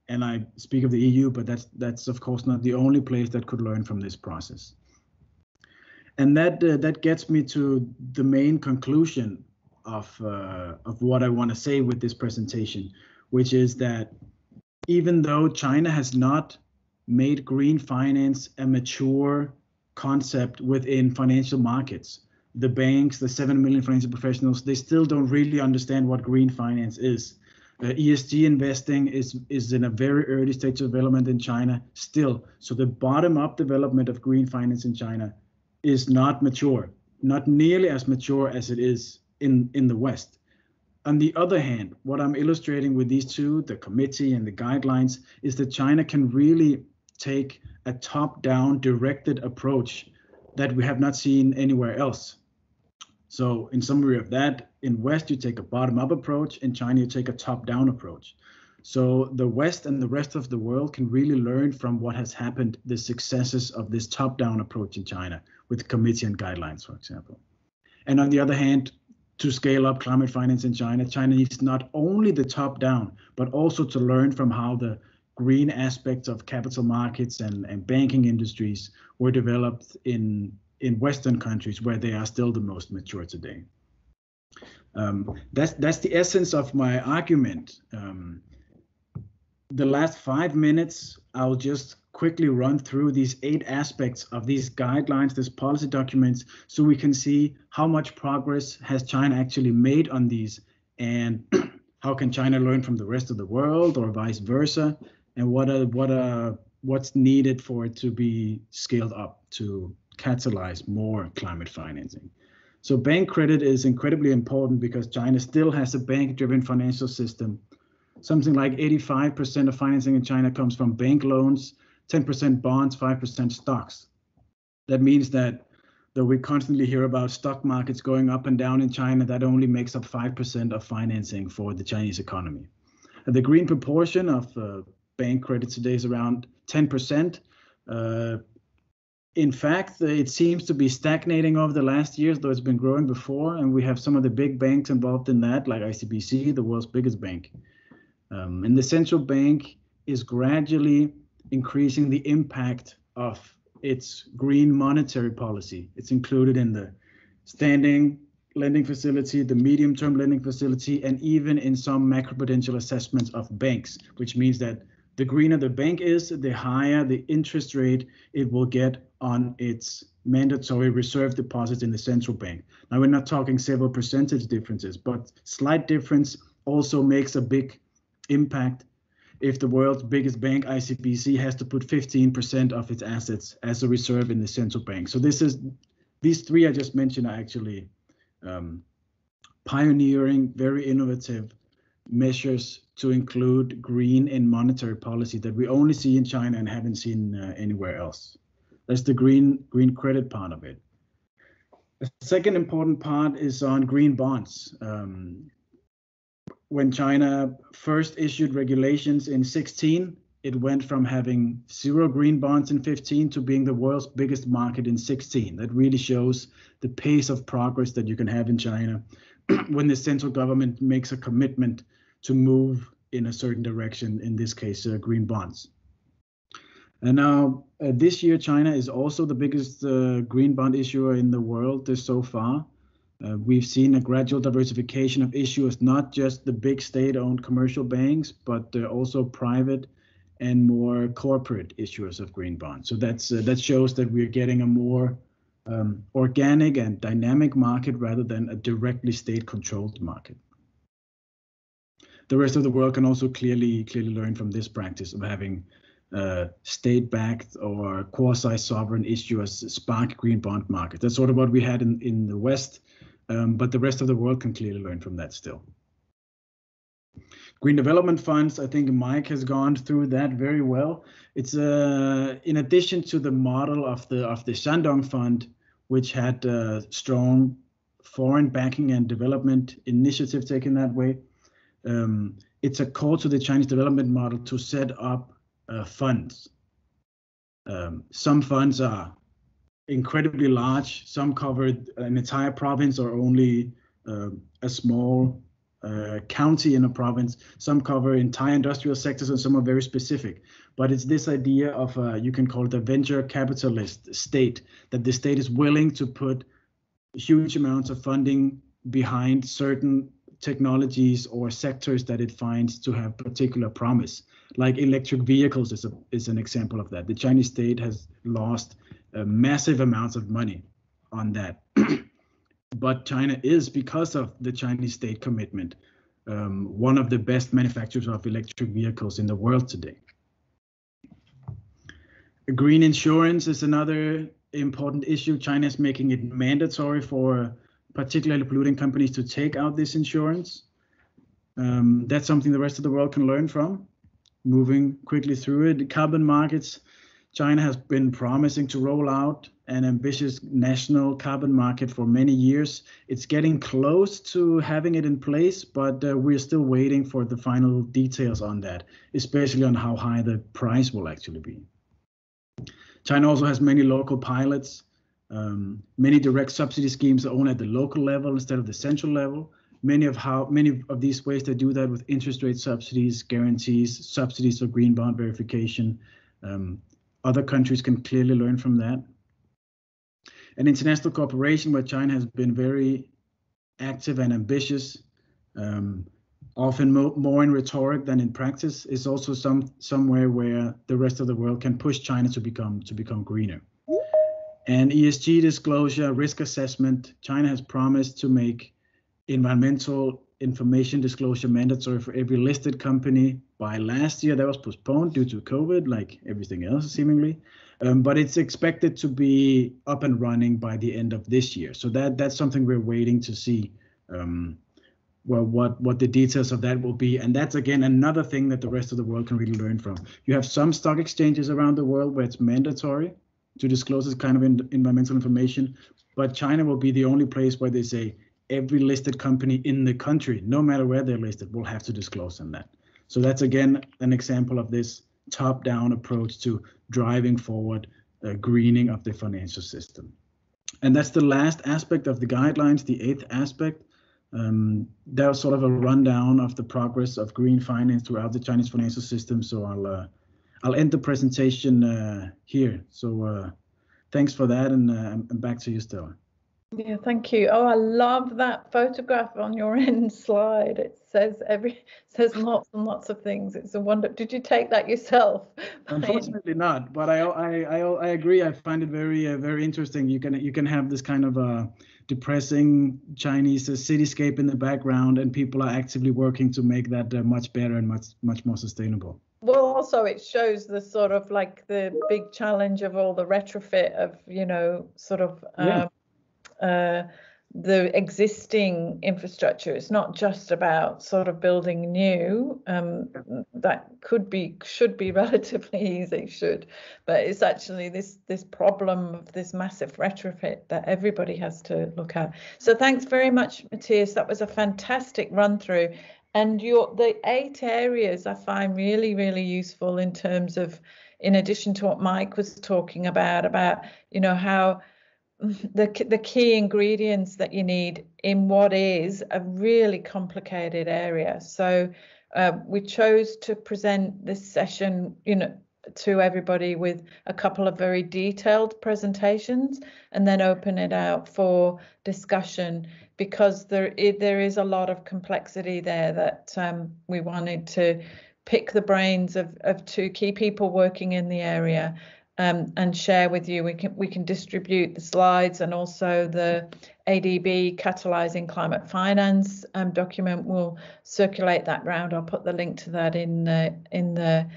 And I speak of the EU, but that's of course not the only place that could learn from this process. And that gets me to the main conclusion of what I want to say with this presentation, which is that even though China has not made green finance a mature concept within financial markets, the banks, the 7 million financial professionals, they still don't really understand what green finance is. ESG investing is in a very early stage of development in China still. So the bottom-up development of green finance in China is not mature, not nearly as mature as it is in the West. On the other hand, what I'm illustrating with these two, the committee and the guidelines, is that China can really take a top-down directed approach that we have not seen anywhere else. So in summary of that, in West, you take a bottom-up approach. In China, you take a top-down approach. So the West and the rest of the world can really learn from what has happened, the successes of this top-down approach in China with committee and guidelines, for example. And on the other hand, to scale up climate finance in China, China needs not only the top-down, but also to learn from how the green aspects of capital markets and banking industries were developed in Western countries where they are still the most mature today. That's the essence of my argument. The last 5 minutes, I'll just quickly run through these 8 aspects of these guidelines, these policy documents, so we can see how much progress has China actually made on these, and how can China learn from the rest of the world, or vice versa, and what's needed for it to be scaled up to catalyze more climate financing. So bank credit is incredibly important because China still has a bank-driven financial system. Something like 85% of financing in China comes from bank loans, 10% bonds, 5% stocks. That means that though we constantly hear about stock markets going up and down in China, that only makes up 5% of financing for the Chinese economy. The green proportion of bank credit today is around 10%. In fact, it seems to be stagnating over the last years, though it's been growing before, and we have some of the big banks involved in that, like ICBC, the world's biggest bank. And the central bank is gradually increasing the impact of its green monetary policy. It's included in the standing lending facility, the medium-term lending facility, and even in some macroprudential assessments of banks, which means that the greener the bank is, the higher the interest rate it will get on its mandatory reserve deposits in the central bank. Now, we're not talking several percentage differences, but slight difference also makes a big impact if the world's biggest bank, ICBC, has to put 15% of its assets as a reserve in the central bank. So these 3 I just mentioned are actually pioneering, very innovative measures to include green in monetary policy that we only see in China and haven't seen anywhere else. That's the green credit part of it. The second important part is on green bonds. When China first issued regulations in 2016, it went from having 0 green bonds in 2015 to being the world's biggest market in 2016. That really shows the pace of progress that you can have in China when the central government makes a commitment to move in a certain direction, in this case, green bonds. And now, this year, China is also the biggest green bond issuer in the world so far. We've seen a gradual diversification of issuers, not just the big state-owned commercial banks, but also private and more corporate issuers of green bonds. So that shows that we're getting a more organic and dynamic market rather than a directly state-controlled market. The rest of the world can also clearly learn from this practice of having state-backed or quasi-sovereign issuers spark green bond market. That's sort of what we had in the West, but the rest of the world can clearly learn from that still. Green development funds, I think Mike has gone through that very well. It's in addition to the model of the Shandong Fund, which had strong foreign backing and development initiative taken that way. It's a call to the Chinese development model to set up funds. Some funds are incredibly large. Some cover an entire province or only a small county in a province. Some cover entire industrial sectors, and some are very specific. But it's this idea of you can call it a venture capitalist state, that the state is willing to put huge amounts of funding behind certain technologies or sectors that it finds to have particular promise. Like electric vehicles is an example of that. The Chinese state has lost massive amounts of money on that. But China is, because of the Chinese state commitment, one of the best manufacturers of electric vehicles in the world today. Green insurance is another important issue. China is making it mandatory for particularly polluting companies to take out this insurance. That's something the rest of the world can learn from. Moving quickly through it, carbon markets. China has been promising to roll out an ambitious national carbon market for many years. It's getting close to having it in place, but we're still waiting for the final details on that, especially on how high the price will actually be. China also has many local pilots. Many direct subsidy schemes are owned at the local level instead of the central level. Many of these ways they do that with interest rate subsidies, guarantees, subsidies for green bond verification. Other countries can clearly learn from that. And international cooperation, where China has been very active and ambitious, often more in rhetoric than in practice, is also somewhere where the rest of the world can push China to become greener. And ESG disclosure, risk assessment. China has promised to make environmental information disclosure mandatory for every listed company by last year. That was postponed due to COVID, like everything else seemingly. But it's expected to be up and running by the end of this year. So that's something we're waiting to see. Well, what the details of that will be. And that's, again, another thing that the rest of the world can really learn from. You have some stock exchanges around the world where it's mandatory to disclose this kind of environmental information, but China will be the only place where they say every listed company in the country, no matter where they're listed, will have to disclose on that. So that's, again, an example of this top-down approach to driving forward greening of the financial system. And that's the last aspect of the guidelines, the 8th aspect. That was sort of a rundown of the progress of green finance throughout the Chinese financial system. So I'll end the presentation here. So thanks for that, and back to you, Stella. Yeah, thank you. Oh, I love that photograph on your end slide. It says lots and lots of things. It's a wonder. Did you take that yourself? Unfortunately not, but I agree. I find it very interesting. You can have this kind of depressing Chinese cityscape in the background, and people are actively working to make that much better and much more sustainable. Well, also it shows the sort of like the big challenge of all the retrofit of, sort of the existing infrastructure. It's not just about sort of building new. That should be relatively easy, but it's actually this problem of this massive retrofit that everybody has to look at. So thanks very much, Mathias. That was a fantastic run through. And the 8 areas I find really, really useful in terms of, in addition to what Mike was talking about how the key ingredients that you need in what is a really complicated area. So we chose to present this session, to everybody with a couple of very detailed presentations, and then open it out for discussion, because there is a lot of complexity there that we wanted to pick the brains of 2 key people working in the area and share with you. We can distribute the slides, and also the ADB Catalyzing Climate Finance document. We'll circulate that round. I'll put the link to that in the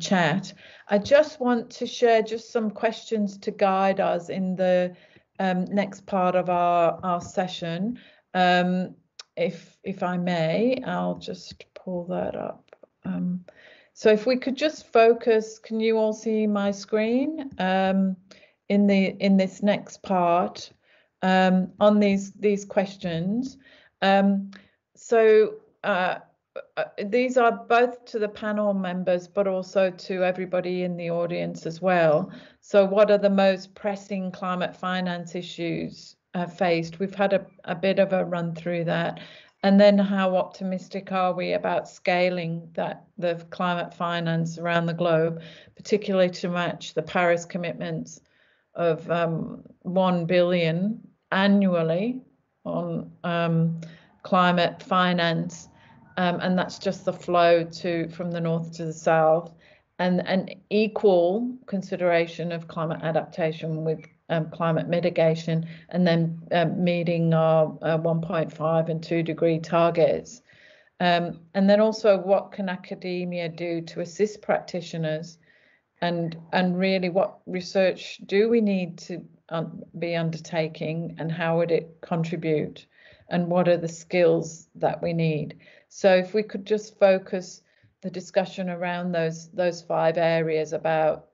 chat. I just want to share just some questions to guide us in the next part of our session. If I may, I'll just pull that up. So if we could just focus, can you all see my screen in this next part on these questions? These are both to the panel members, but also to everybody in the audience as well. So what are the most pressing climate finance issues faced? We've had a bit of a run through that. And then how optimistic are we about scaling the climate finance around the globe, particularly to match the Paris commitments of 1 billion annually on climate finance, and that's just the flow from the north to the south, and an equal consideration of climate adaptation with climate mitigation, and then meeting our 1.5 and 2 degree targets. And then also, what can academia do to assist practitioners, and really what research do we need to be undertaking, and how would it contribute, and what are the skills that we need? So if we could just focus the discussion around those 5 areas about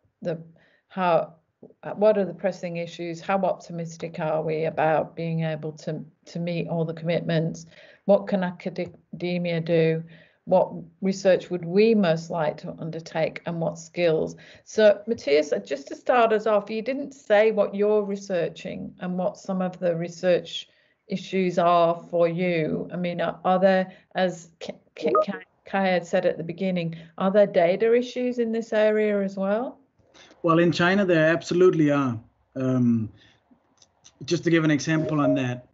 what are the pressing issues, how optimistic are we about being able to meet all the commitments, what can academia do, what research would we most like to undertake, and what skills. So Mathias, just to start us off, you didn't say what you're researching and what some of the research issues are for you. I mean, are there, as Kai had said at the beginning, are there data issues in this area as well? Well, in China, there absolutely are. Just to give an example on that,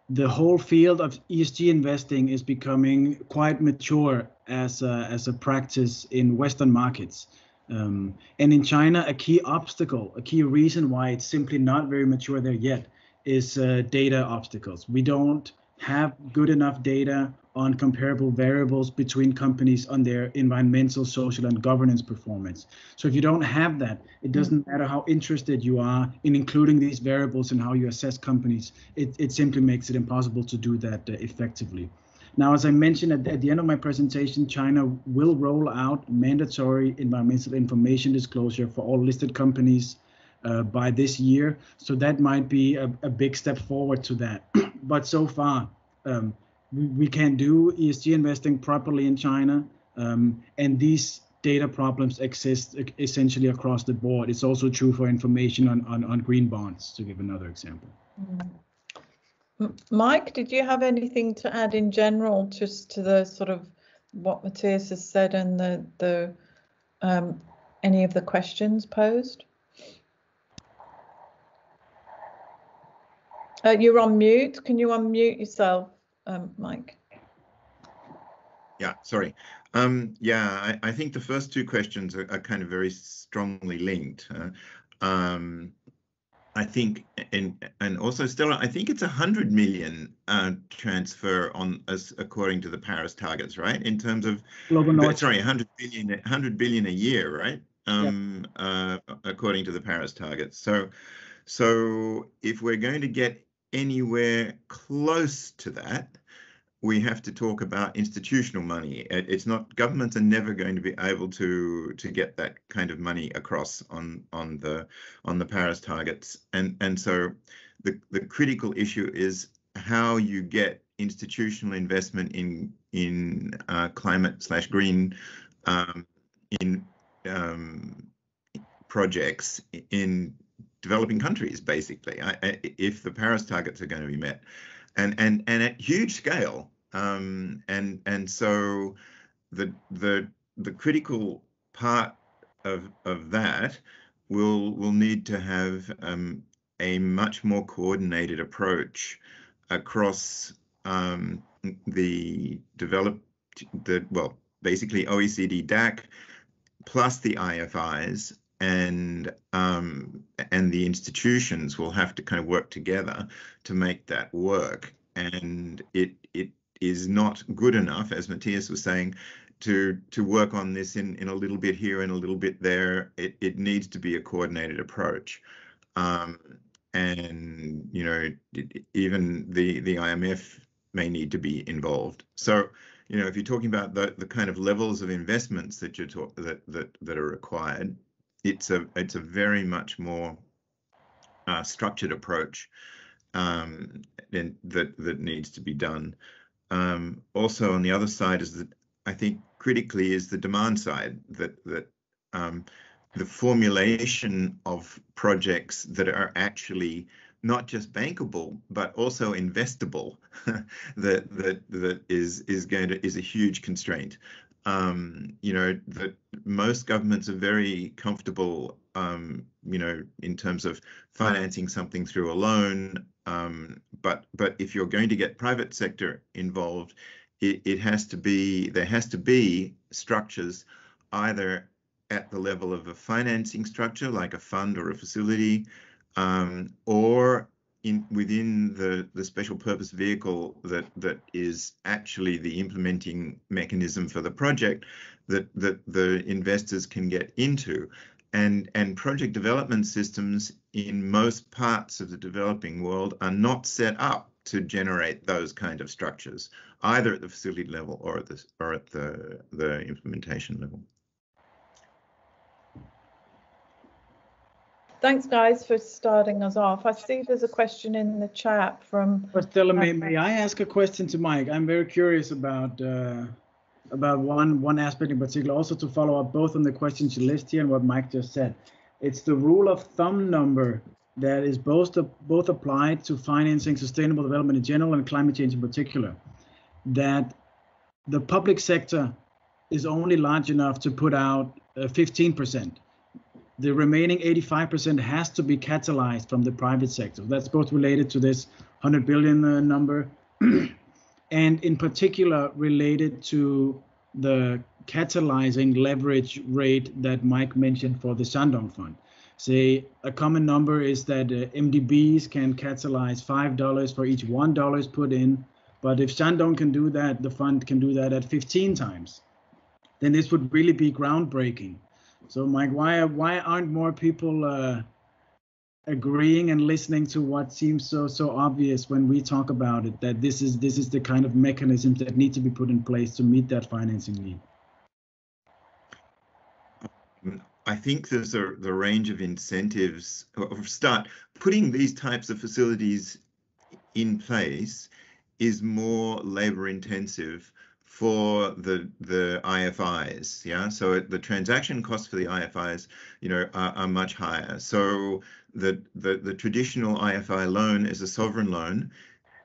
the whole field of ESG investing is becoming quite mature as a practice in Western markets. And in China, a key obstacle, a key reason why it's simply not very mature there yet is data obstacles. We don't have good enough data on comparable variables between companies on their environmental, social, and governance performance. So if you don't have that, it doesn't matter how interested you are in including these variables in how you assess companies. It simply makes it impossible to do that effectively. Now, as I mentioned at the end of my presentation, China will roll out mandatory environmental information disclosure for all listed companies by this year. So that might be a big step forward to that. But so far, we can't do ESG investing properly in China, and these data problems exist essentially across the board. It's also true for information on green bonds, to give another example. Mike, did you have anything to add in general, just to the sort of what Mathias has said and the any of the questions posed? You're on mute. Can you unmute yourself, Mike? Yeah, sorry. Yeah, I think the first 2 questions are kind of very strongly linked. I think, and also Stella, I think it's 100 million transfer according to the Paris targets, right? In terms of, sorry, 100 billion a year, right? According to the Paris targets. So if we're going to get anywhere close to that, we have to talk about institutional money. It's not, governments are never going to be able to get that kind of money across on the Paris targets. And so the critical issue is how you get institutional investment in climate/green in projects in developing countries, basically, if the Paris targets are going to be met, and at huge scale. And so the critical part of that will need to have a much more coordinated approach across basically OECD DAC plus the IFIs, and the institutions will have to kind of work together to make that work. And it is not good enough, as Mathias was saying, to work on this in a little bit here and a little bit there. It needs to be a coordinated approach. And, you know, even the IMF may need to be involved. So you know, if you're talking about the kind of levels of investments that that are required, it's a very much more structured approach that needs to be done. Also, on the other side is that I think critically is the demand side, that the formulation of projects that are actually not just bankable but also investable that is a huge constraint. You know, that most governments are very comfortable, you know, in terms of financing something through a loan. But if you're going to get private sector involved, there has to be structures either at the level of a financing structure like a fund or a facility, or within the special purpose vehicle that is actually the implementing mechanism for the project that the investors can get into. And project development systems in most parts of the developing world are not set up to generate those kind of structures, either at the facility level or at the implementation level. Thanks, guys, for starting us off. I see there's a question in the chat from... Stella, may I ask a question to Mike? I'm very curious about one aspect in particular, also to follow up both on the questions you list here and what Mike just said. It's the rule of thumb number that is both applied to financing sustainable development in general and climate change in particular, that the public sector is only large enough to put out 15%. The remaining 85% has to be catalyzed from the private sector. That's both related to this 100 billion number and in particular related to the catalyzing leverage rate that Mike mentioned for the Shandong Fund. Say a common number is that MDBs can catalyze $5 for each $1 put in, but if Shandong can do that, the fund can do that at 15 times. Then this would really be groundbreaking. So Mike, why aren't more people agreeing and listening to what seems so obvious when we talk about it, that this is the kind of mechanisms that need to be put in place to meet that financing need? I think there's the range of incentives. Start putting these types of facilities in place is more labor intensive for the IFIs, yeah. So the transaction costs for the IFIs, you know, are much higher. So the traditional IFI loan is a sovereign loan.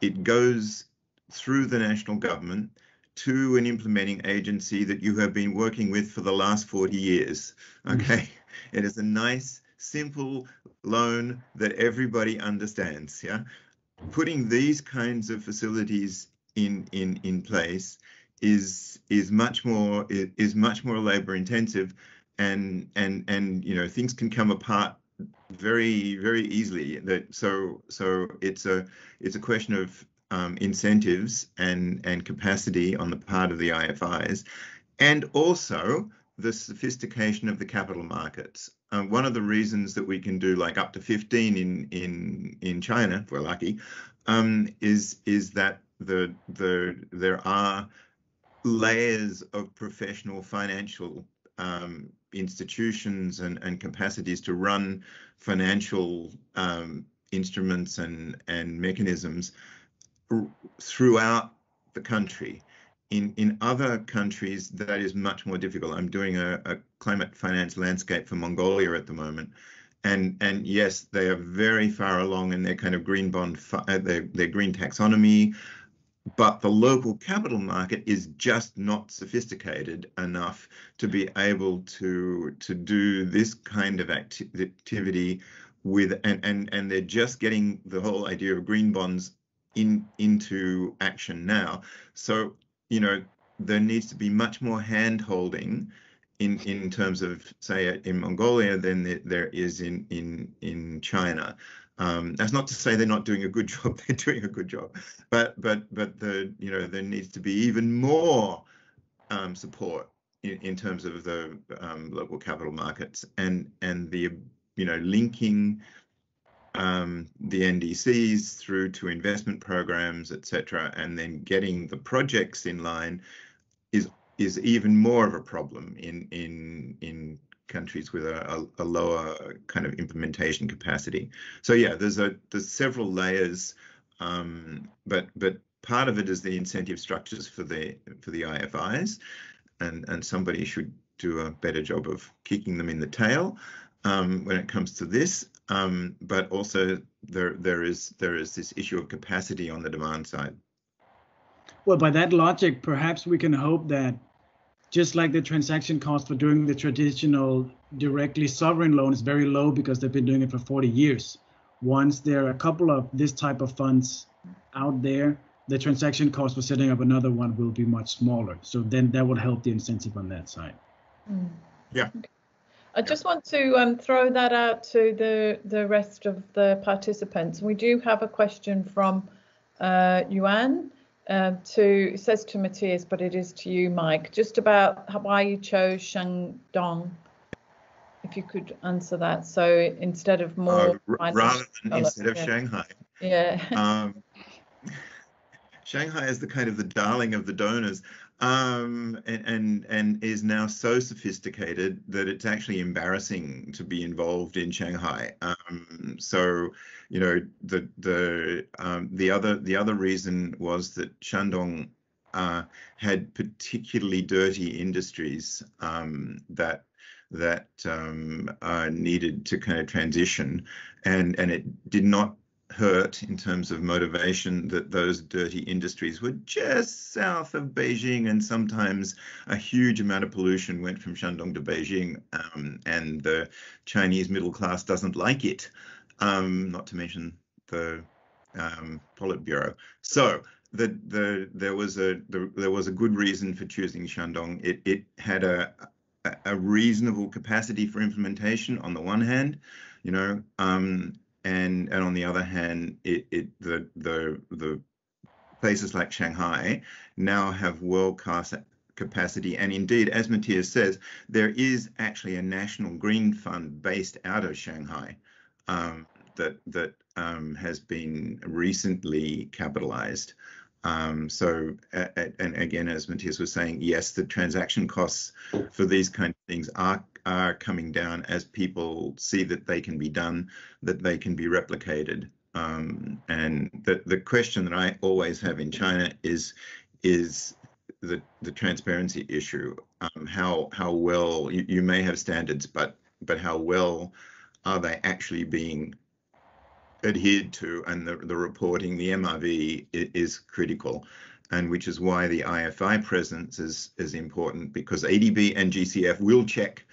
It goes through the national government to an implementing agency that you have been working with for the last 40 years. Okay, it is a nice, simple loan that everybody understands. Yeah, putting these kinds of facilities in place is much more labor intensive, and you know, things can come apart very easily. So it's a question of incentives and capacity on the part of the IFIs, and also the sophistication of the capital markets. One of the reasons that we can do like up to 15 in China, if we're lucky, is that there are layers of professional financial institutions and capacities to run financial instruments and mechanisms throughout the country. In other countries, that is much more difficult. I'm doing a climate finance landscape for Mongolia at the moment, and yes, they are very far along in their kind of green bond, their green taxonomy. But the local capital market is just not sophisticated enough to be able to do this kind of activity with, and they're just getting the whole idea of green bonds into action now. So, you know, there needs to be much more hand-holding in terms of, say, in Mongolia than there is in China. That's not to say they're not doing a good job. They're doing a good job, but you know, there needs to be even more support in terms of the local capital markets and the, you know, linking the NDCs through to investment programs, etc., and then getting the projects in line is even more of a problem in countries with a lower kind of implementation capacity. So yeah, there's several layers, but part of it is the incentive structures for the IFIs, and somebody should do a better job of kicking them in the tail when it comes to this. But also there is this issue of capacity on the demand side. Well, by that logic, perhaps we can hope that just like the transaction cost for doing the traditional directly sovereign loan is very low because they've been doing it for 40 years. Once there are a couple of this type of funds out there, the transaction cost for setting up another one will be much smaller. So then that will help the incentive on that side. Yeah. I just want to throw that out to the rest of the participants. We do have a question from Yuan. It says to Mathias, but it is to you, Mike, just about why you chose Shandong. If you could answer that. So instead of more rather than instead of Shanghai. Yeah. Shanghai is the kind of the darling of the donors, and is now so sophisticated that it's actually embarrassing to be involved in Shanghai. So, you know, the other reason was that Shandong had particularly dirty industries that needed to kind of transition, and it did not hurt in terms of motivation that those dirty industries were just south of Beijing, and sometimes a huge amount of pollution went from Shandong to Beijing, and the Chinese middle class doesn't like it, not to mention the Politburo. So there was a good reason for choosing Shandong. It had a reasonable capacity for implementation on the one hand, you know, and on the other hand, the places like Shanghai now have world-class capacity, and indeed, as Mathias says, there is actually a national green fund based out of Shanghai that has been recently capitalized. So, and again, as Mathias was saying, yes, the transaction costs for these kind of things are coming down as people see that they can be done, that they can be replicated. And the question that I always have in China is the transparency issue. How well you may have standards, but how well are they actually being adhered to? And the reporting, the MRV is critical, and which is why the IFI presence is important, because ADB and GCF will check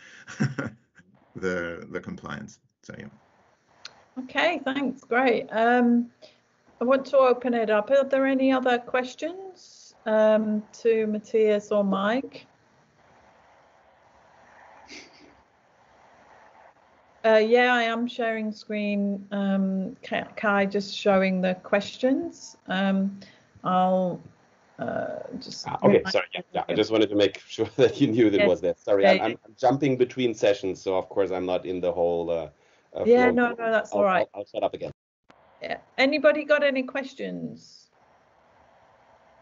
the compliance. So yeah. Okay, thanks. Great. I want to open it up. Are there any other questions to Mathias or Mike? Yeah, I am sharing screen. Kai just showing the questions. I'll just. Okay, sorry. Yeah. I just wanted to make sure that you knew that it was there. Sorry, I'm jumping between sessions, so of course I'm not in the whole. Yeah, no, that's all right. I'll shut up again. Yeah. Anybody got any questions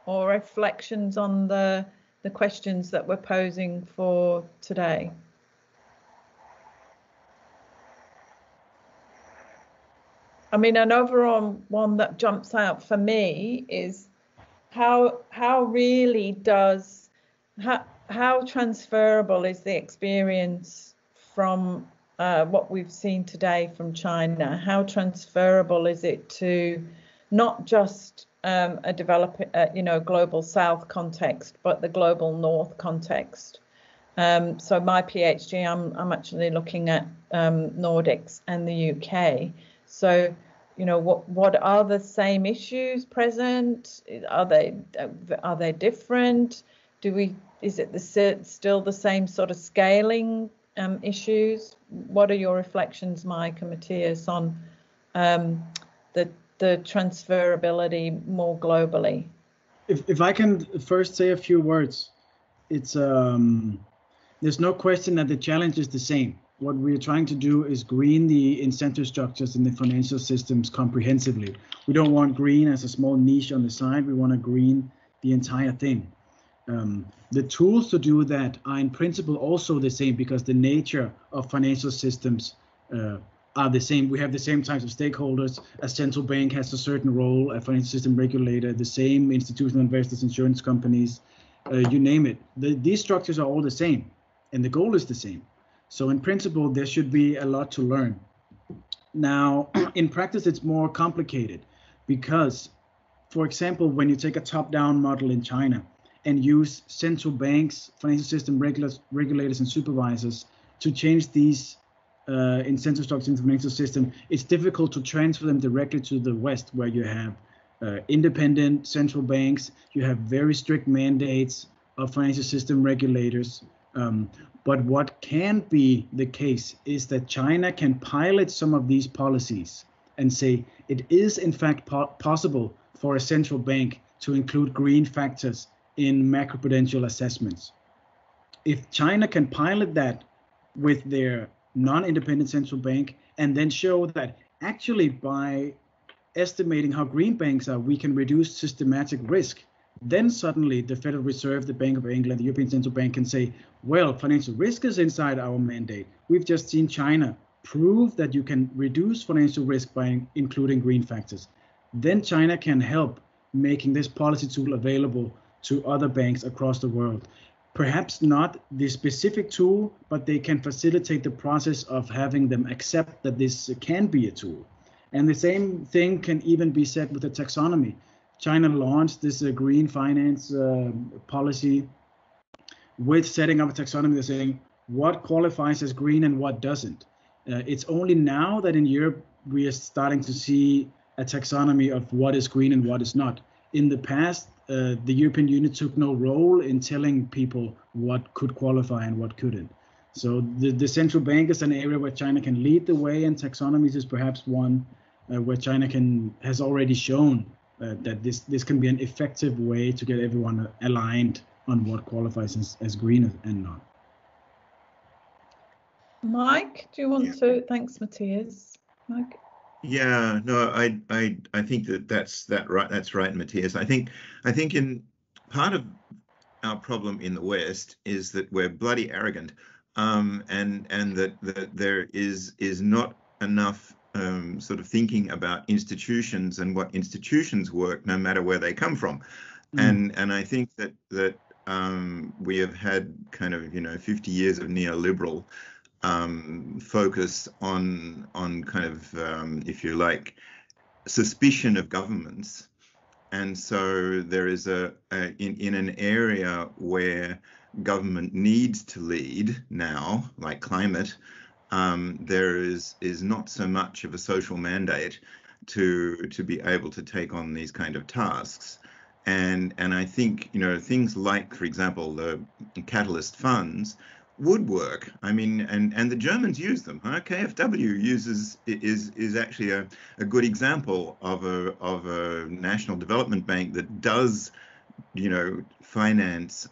or reflections on the questions that we're posing for today? I mean, an overall one that jumps out for me is how transferable is the experience from what we've seen today from China? How transferable is it to not just a global South context, but the global North context? So my PhD, I'm actually looking at Nordics and the UK. So, you know, what are the same issues present? Are they different? Is it still the same sort of scaling issues? What are your reflections, Mike and Mathias, on the transferability more globally? If I can first say a few words, it's there's no question that the challenge is the same. What we're trying to do is green the incentive structures in the financial systems comprehensively. We don't want green as a small niche on the side. We want to green the entire thing. The tools to do that are in principle also the same, because the nature of financial systems are the same. We have the same types of stakeholders. A central bank has a certain role, a financial system regulator, the same institutional investors, insurance companies, you name it. These structures are all the same, and the goal is the same. So in principle, there should be a lot to learn. Now, in practice, it's more complicated because, for example, when you take a top-down model in China and use central banks, financial system regulators, and supervisors to change these incentive structures in the financial system, it's difficult to transfer them directly to the West, where you have independent central banks, you have very strict mandates of financial system regulators. But what can be the case is that China can pilot some of these policies and say it is in fact possible for a central bank to include green factors in macroprudential assessments. If China can pilot that with their non-independent central bank and then show that actually by estimating how green banks are, we can reduce systematic risk, then suddenly the Federal Reserve, the Bank of England, the European Central Bank can say, well, financial risk is inside our mandate. We've just seen China prove that you can reduce financial risk by including green factors. Then China can help making this policy tool available to other banks across the world. Perhaps not the specific tool, but they can facilitate the process of having them accept that this can be a tool. And the same thing can even be said with the taxonomy. China launched this green finance policy with setting up a taxonomy that's saying what qualifies as green and what doesn't. It's only now that in Europe we are starting to see a taxonomy of what is green and what is not. In the past, the European Union took no role in telling people what could qualify and what couldn't. So the central bank is an area where China can lead the way, and taxonomies is perhaps one where China has already shown that this can be an effective way to get everyone aligned on what qualifies as green and not. Mike, do you want to? Thanks, Mathias. Mike. Yeah, no, I think that's right. That's right, Mathias. I think in part of our problem in the West is that we're bloody arrogant, and that there is not enough sort of thinking about institutions and what institutions work, no matter where they come from. And I think that we have had kind of 50 years of neoliberal focus on kind of if you like suspicion of governments, and so there is in an area where government needs to lead now, like climate, there is not so much of a social mandate to be able to take on these kind of tasks. And I think things like, for example, the catalyst funds would work. I mean, and the Germans use them. KfW is actually a good example of a national development bank that does finance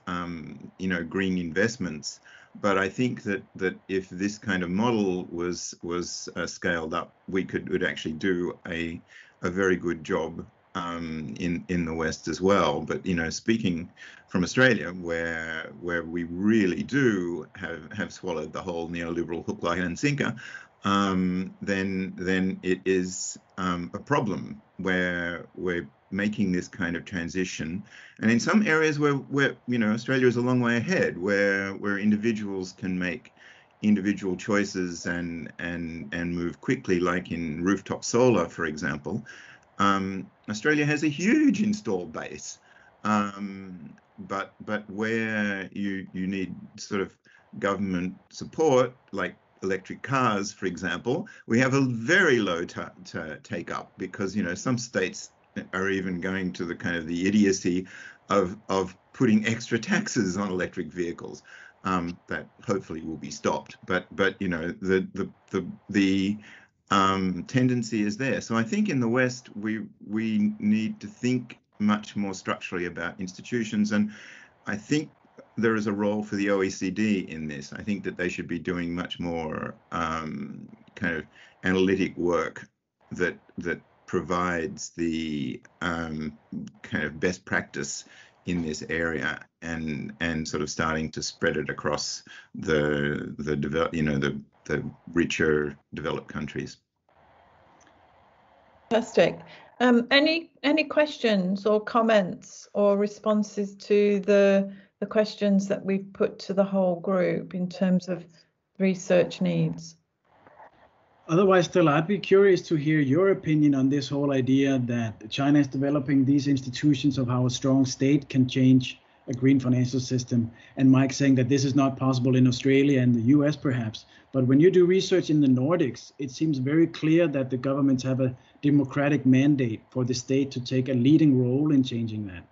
green investments. But I think that if this kind of model was scaled up, we would actually do a very good job in the West as well. But speaking from Australia, where we really do have swallowed the whole neoliberal hook, line and sinker, then it is a problem where we're making this kind of transition, and in some areas where Australia is a long way ahead, where individuals can make individual choices and move quickly, like in rooftop solar, for example. Australia has a huge installed base, but where you need sort of government support, like electric cars, for example, we have a very low take up, because some states are even going to the kind of the idiocy of putting extra taxes on electric vehicles. That hopefully will be stopped, but the tendency is there. So I think in the West we need to think much more structurally about institutions, and I think there is a role for the OECD in this. I think that they should be doing much more kind of analytic work that provides the kind of best practice in this area, and sort of starting to spread it across the richer developed countries. Fantastic. Any questions or comments or responses to the questions that we've put to the whole group in terms of research needs? Otherwise, Stella, I'd be curious to hear your opinion on this whole idea that China is developing these institutions of how a strong state can change a green financial system. And Mike saying that this is not possible in Australia and the US perhaps. But when you do research in the Nordics, it seems very clear that the governments have a democratic mandate for the state to take a leading role in changing that.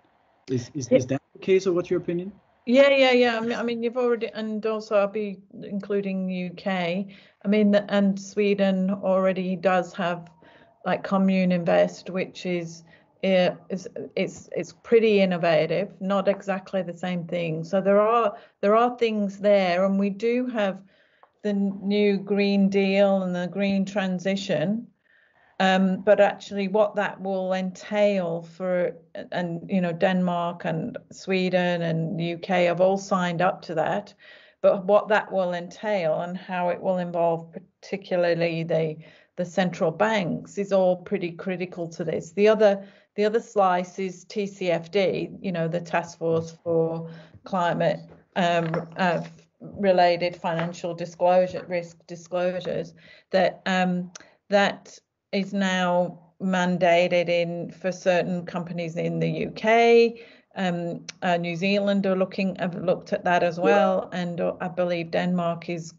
Is that the case, or what's your opinion? Yeah. I mean, you've already, and also I'll be including UK. I mean, and Sweden already does have like Commune Invest, which is it's pretty innovative, not exactly the same thing. So there are things there, and we do have the new Green Deal and the green transition. But actually what that will entail for, and Denmark and Sweden and UK have all signed up to that, but what that will entail and how it will involve particularly the central banks is all pretty critical to this. The other slice is TCFD, the Task Force for Climate related financial risk disclosures, that is now mandated for certain companies in the UK. New Zealand have looked at that as well, and I believe Denmark is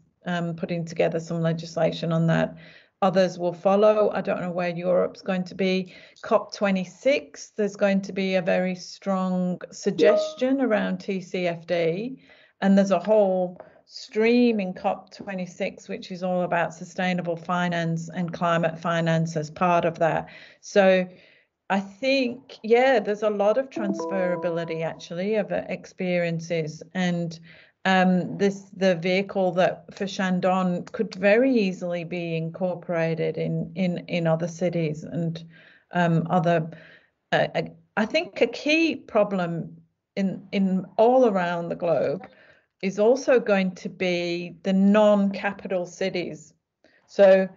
putting together some legislation on that. Others will follow. I don't know where Europe's going to be. COP26, there's going to be a very strong suggestion around TCFD, and there's a whole stream in COP26 which is all about sustainable finance and climate finance as part of that. So I think, there's a lot of transferability actually of experiences, and the vehicle that for Shandong could very easily be incorporated in other cities and other. I think a key problem in all around the globe is also going to be the non-capital cities. So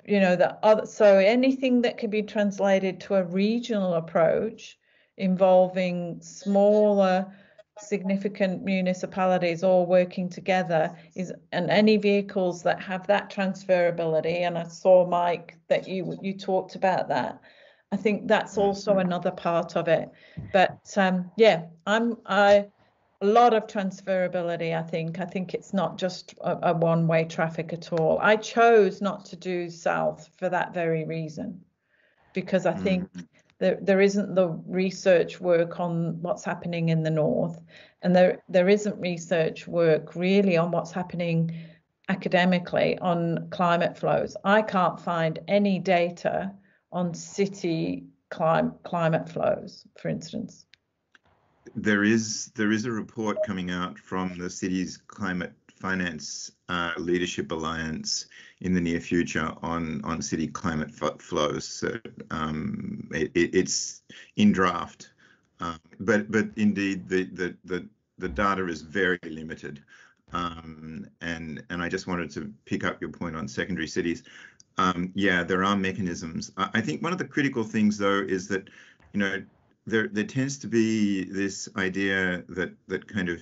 so anything that can be translated to a regional approach involving smaller significant municipalities all working together and any vehicles that have that transferability, and I saw, Mike, that you talked about that. I think that's also another part of it. But a lot of transferability, I think it's not just a one-way traffic at all. I chose not to do South for that very reason, because I think there isn't the research work on what's happening in the North, and there isn't research work really on what's happening academically on climate flows. I can't find any data on city climate flows, for instance. There is a report coming out from the Cities Climate Finance Leadership Alliance in the near future on city climate flows. So, it's in draft, but indeed the data is very limited, and I just wanted to pick up your point on secondary cities. There are mechanisms. I think one of the critical things though is that there tends to be this idea that kind of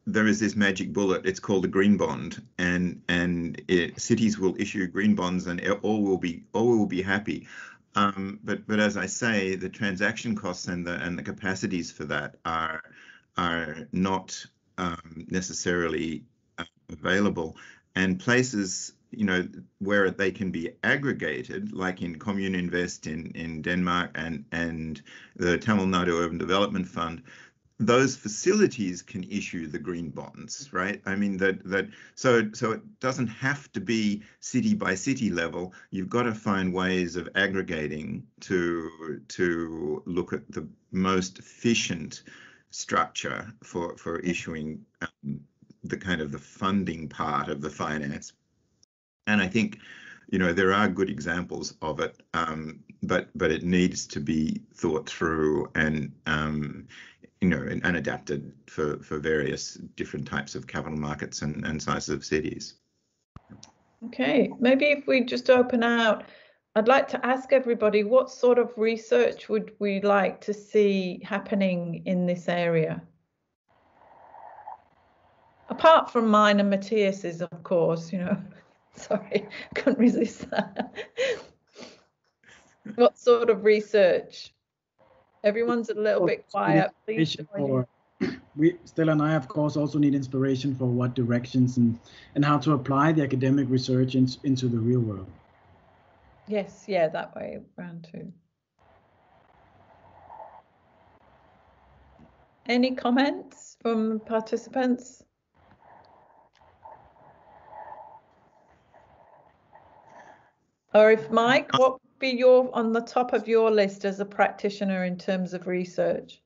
there is this magic bullet. It's called a green bond, and cities will issue green bonds, and all will be happy. But as I say, the transaction costs and the capacities for that are not necessarily available, and places where they can be aggregated, like in Commune Invest in Denmark and the Tamil Nadu Urban Development Fund, those facilities can issue the green bonds, right? I mean so it doesn't have to be city by city level. You've got to find ways of aggregating to look at the most efficient structure for issuing the kind of the funding part of the finance. And I think you know, there are good examples of it, but it needs to be thought through and you know, and adapted for various different types of capital markets and sizes of cities. Okay, maybe if we just open out, I'd like to ask everybody, what sort of research would we like to see happening in this area? Apart from mine and Mathias's, of course, you know. Sorry, couldn't resist that. What sort of research? Everyone's a little bit quiet. Please join in. Stella and I, of course, also need inspiration for what directions and how to apply the academic research into the real world. Yes, yeah, that way around too. Any comments from participants? Or if Mike, what would be on the top of your list as a practitioner in terms of research?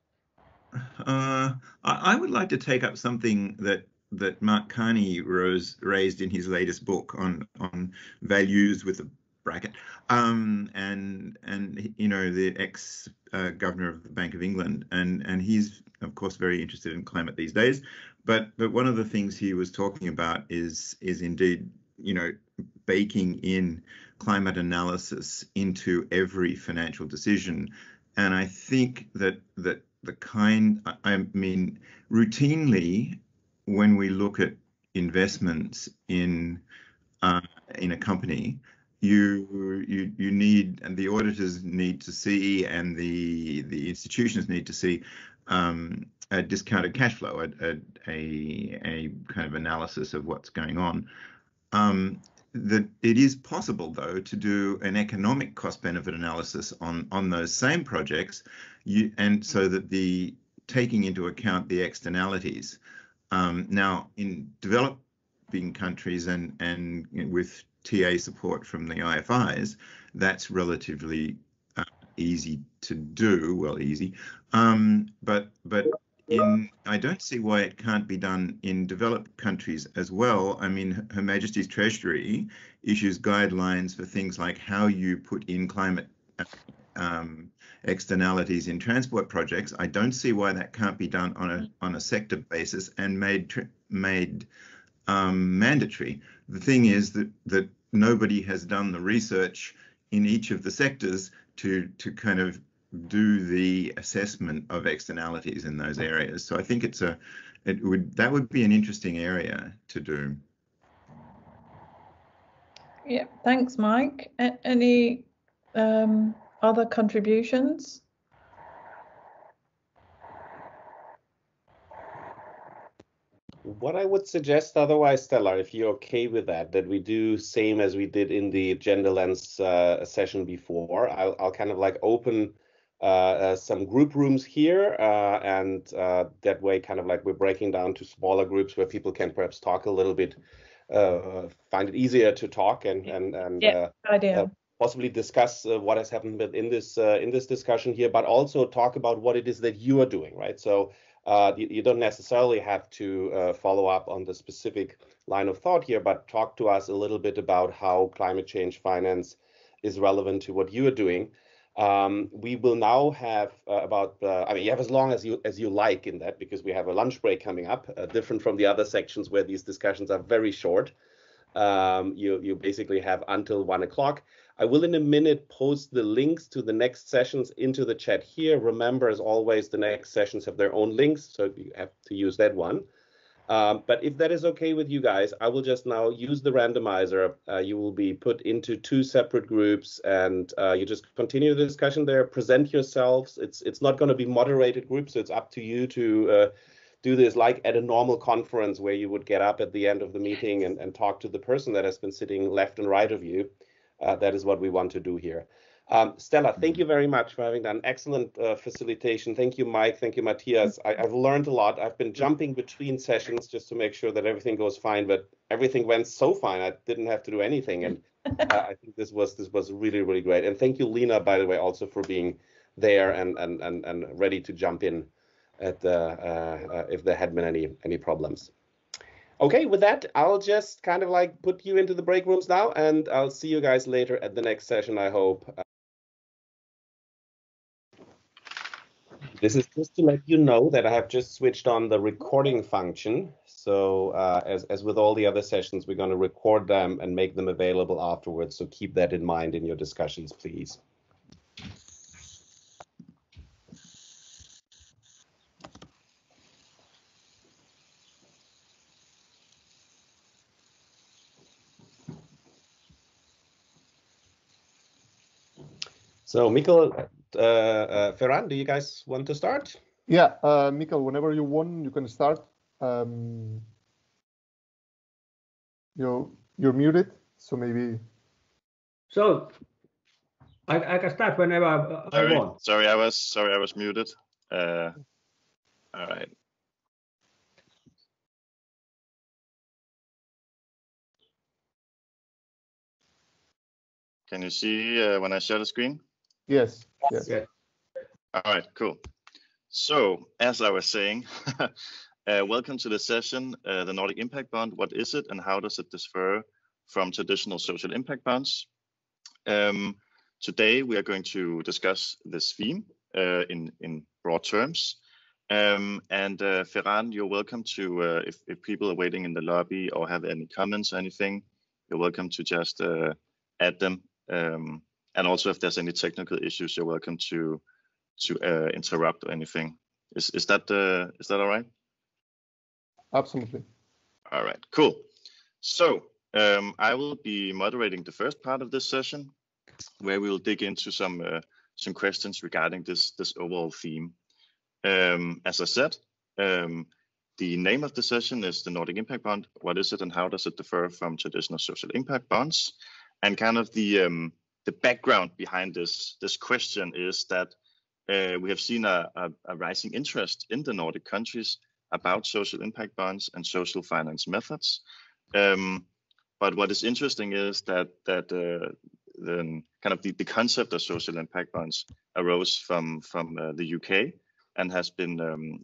I would like to take up something that Mark Carney raised in his latest book on values with a bracket, and you know, the ex-governor of the Bank of England, and he's of course very interested in climate these days. But one of the things he was talking about is indeed, you know, baking in climate analysis into every financial decision. And I think that I mean, routinely when we look at investments in a company, you need, and the auditors need to see, and the institutions need to see a discounted cash flow, a kind of analysis of what's going on. That it is possible, though, to do an economic cost-benefit analysis on those same projects, and so that the taking into account the externalities. Now, in developing countries and with TA support from the IFIs, that's relatively easy to do. Well, easy, but I don't see why it can't be done in developed countries as well. I mean, Her Majesty's Treasury issues guidelines for things like how you put in climate externalities in transport projects. I don't see why that can't be done on a sector basis and made mandatory. The thing is that nobody has done the research in each of the sectors to kind of do the assessment of externalities in those areas. So I think that would be an interesting area to do. Yeah, thanks, Mike. Any other contributions? What I would suggest otherwise, Stella, if you're okay with that we do same as we did in the Gender Lens session before. I'll kind of like open some group rooms here, and that way kind of like we're breaking down to smaller groups where people can perhaps talk a little bit, find it easier to talk and possibly discuss what has happened in this discussion here, but also talk about what it is that you are doing, right? So you don't necessarily have to follow up on the specific line of thought here, but talk to us a little bit about how climate change finance is relevant to what you are doing. We will now have I mean, you have as long as you like in that, because we have a lunch break coming up, different from the other sections where these discussions are very short. You basically have until 1 o'clock. I will in a minute post the links to the next sessions into the chat here. Remember, as always, the next sessions have their own links, so you have to use that one. But if that is okay with you guys, I will just now use the randomizer. You will be put into 2 separate groups, and you just continue the discussion there. Present yourselves. It's not going to be moderated groups, so it's up to you to do this like at a normal conference where you would get up at the end of the meeting and talk to the person that has been sitting left and right of you. That is what we want to do here. Stella, thank you very much for having done excellent facilitation. Thank you, Mike. Thank you, Mathias. I've learned a lot. I've been jumping between sessions just to make sure that everything goes fine, but everything went so fine. I didn't have to do anything, and I think this was really, really great. And thank you, Lena, by the way, also for being there and ready to jump in at if there had been any problems. Okay, with that, I'll just kind of like put you into the break rooms now, and I'll see you guys later at the next session, I hope. This is just to let you know that I have just switched on the recording function. So as with all the other sessions, we're going to record them and make them available afterwards. So keep that in mind in your discussions, please. So Mikkel, Ferran, do you guys want to start? Yeah, Mikkel, whenever you want, you can start. You're muted, so maybe. So I can start whenever I want. Sorry, I was muted. All right. Can you see when I share the screen? Yes. Yes. Yeah. All right, cool. So as I was saying, welcome to the session, the Nordic Impact Bond. What is it and how does it differ from traditional social impact bonds? Today we are going to discuss this theme in broad terms. Ferran, you're welcome to, if people are waiting in the lobby or have any comments or anything, you're welcome to just add them. And also if there's any technical issues, you're welcome to interrupt or anything. Is that all right? Absolutely. All right, cool. So I will be moderating the first part of this session, where we will dig into some questions regarding this overall theme. As I said, the name of the session is the Nordic Impact Bond. What is it and how does it differ from traditional social impact bonds? And kind of the background behind this question is that we have seen a rising interest in the Nordic countries about social impact bonds and social finance methods. But what is interesting is that the concept of social impact bonds arose from the UK and has been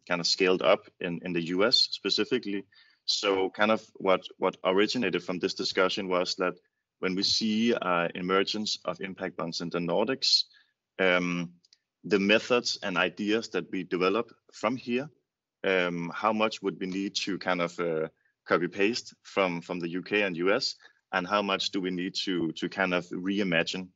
kind of scaled up in the US specifically. So kind of what originated from this discussion was that when we see emergence of impact bonds in the Nordics, the methods and ideas that we develop from here, how much would we need to kind of copy paste from the UK and US, and how much do we need to kind of reimagine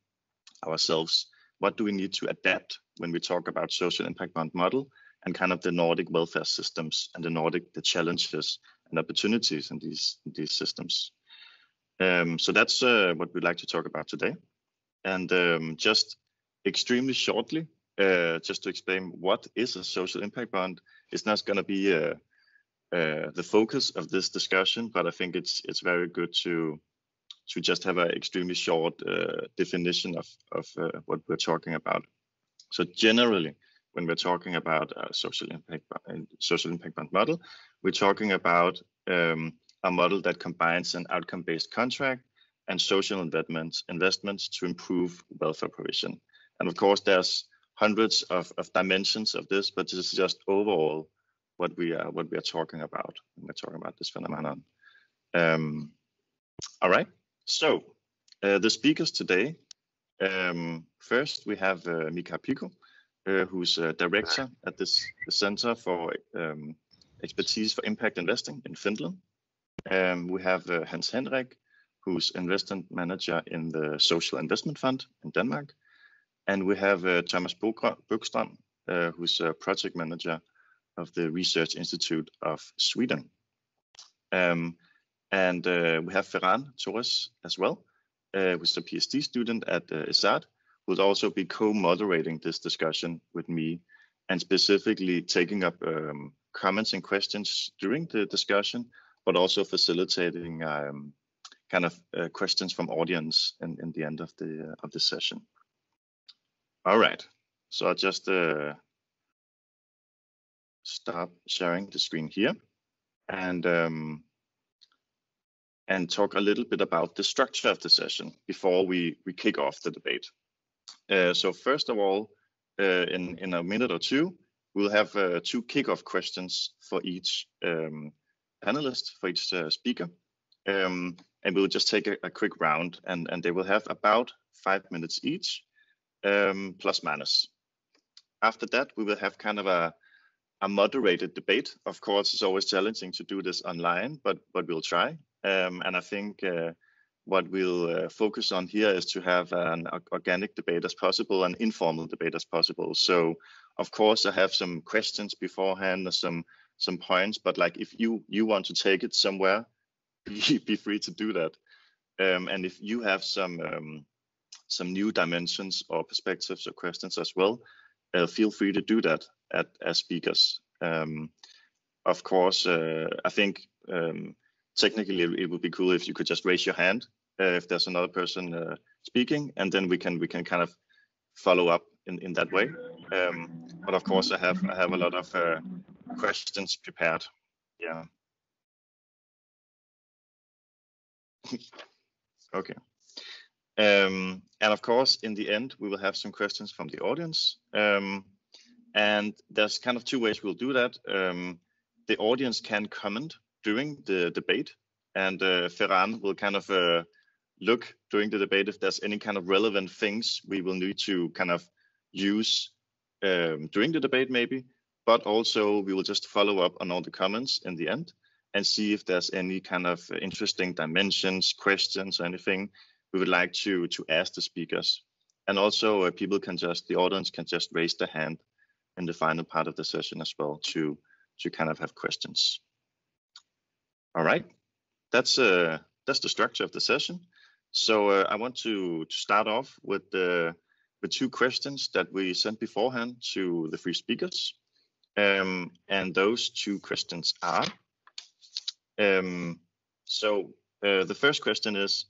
ourselves? What do we need to adapt when we talk about social impact bond model and kind of the Nordic welfare systems and the challenges and opportunities in these systems? So that's what we'd like to talk about today. And just extremely shortly, just to explain what is a social impact bond, it's not going to be the focus of this discussion, but I think it's very good to just have an extremely short definition of what we're talking about. So generally, when we're talking about a social impact bond model, we're talking about a model that combines an outcome-based contract and social investments to improve welfare provision. And of course, there's hundreds of dimensions of this, but this is just overall what we are talking about when we're talking about this phenomenon. All right. So the speakers today. First, we have Mika Pyykkö, who's a director at the Center for Expertise for Impact Investing in Finland. We have Henrik, who's investment manager in the Social Investment Fund in Denmark. And we have Tomas Bokström, who's a project manager of the Research Institute of Sweden. And we have Ferran Torres as well, who's a PhD student at ESAD, who will also be co-moderating this discussion with me and specifically taking up comments and questions during the discussion, but also facilitating kind of questions from audience in the end of the session. All right, so I'll just stop sharing the screen here and talk a little bit about the structure of the session before we kick off the debate. So first of all, in a minute or two, we'll have two kickoff questions for each panelists, for each speaker. And we'll just take a quick round, and they will have about 5 minutes each, plus minus. After that, we will have kind of a moderated debate. Of course, it's always challenging to do this online, but we'll try. And I think what we'll focus on here is to have an organic debate as possible, an informal debate as possible. So, of course, I have some questions beforehand, some points, but like if you want to take it somewhere, be free to do that. And if you have some new dimensions or perspectives or questions as well, feel free to do that as speakers. Of course, I think technically it would be cool if you could just raise your hand if there's another person speaking, and then we can kind of follow up in that way. But of course, I have a lot of questions prepared. Yeah. Okay. And of course, in the end, we will have some questions from the audience. And there's kind of 2 ways we'll do that. The audience can comment during the debate, and Ferran will kind of look during the debate if there's any kind of relevant things we will need to kind of use during the debate maybe, but also we will just follow up on all the comments in the end and see if there's any kind of interesting dimensions, questions, or anything we would like to ask the speakers. And also the audience can just raise their hand in the final part of the session as well to kind of have questions. All right, that's the structure of the session. So I want to start off with 2 questions that we sent beforehand to the 3 speakers. And those 2 questions are, the first question is,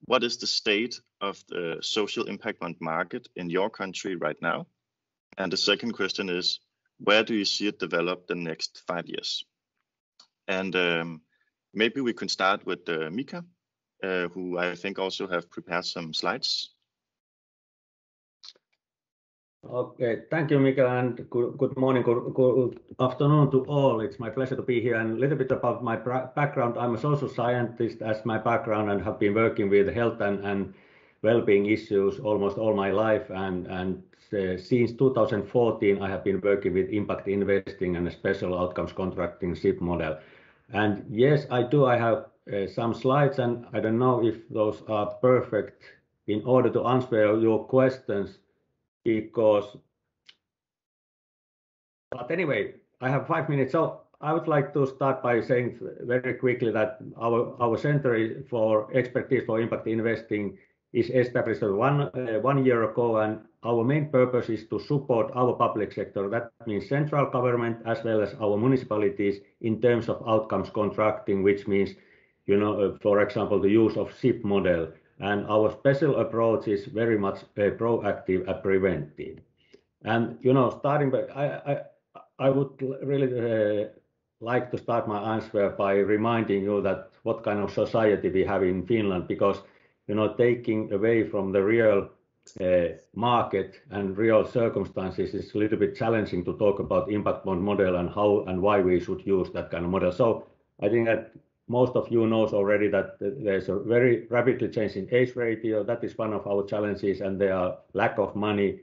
what is the state of the social impact bond market in your country right now? And the second question is, where do you see it develop the next 5 years? And maybe we can start with Mika, who I think also have prepared some slides. Okay, thank you, Mikkel, and good morning, good afternoon to all. It's my pleasure to be here. And a little bit about my background. I'm a social scientist as my background and have been working with health and well-being issues almost all my life. And since 2014, I have been working with impact investing and special outcomes contracting SIB model. And yes, I do. I have some slides, and I don't know if those are perfect in order to answer your questions. But anyway, I have 5 minutes. So I would like to start by saying very quickly that our Center for Expertise for Impact Investing is established 1 year ago, and our main purpose is to support our public sector. That means central government as well as our municipalities in terms of outcomes contracting, which means, for example, the use of SIB model. And our special approach is very much proactive and preventive. And starting by, I would really like to start my answer by reminding you that what kind of society we have in Finland, because taking away from the real market and real circumstances is a little bit challenging to talk about impact bond model and how and why we should use that kind of model. So I think that most of you knows already that there's a very rapidly changing age ratio. That is one of our challenges, and there are lack of money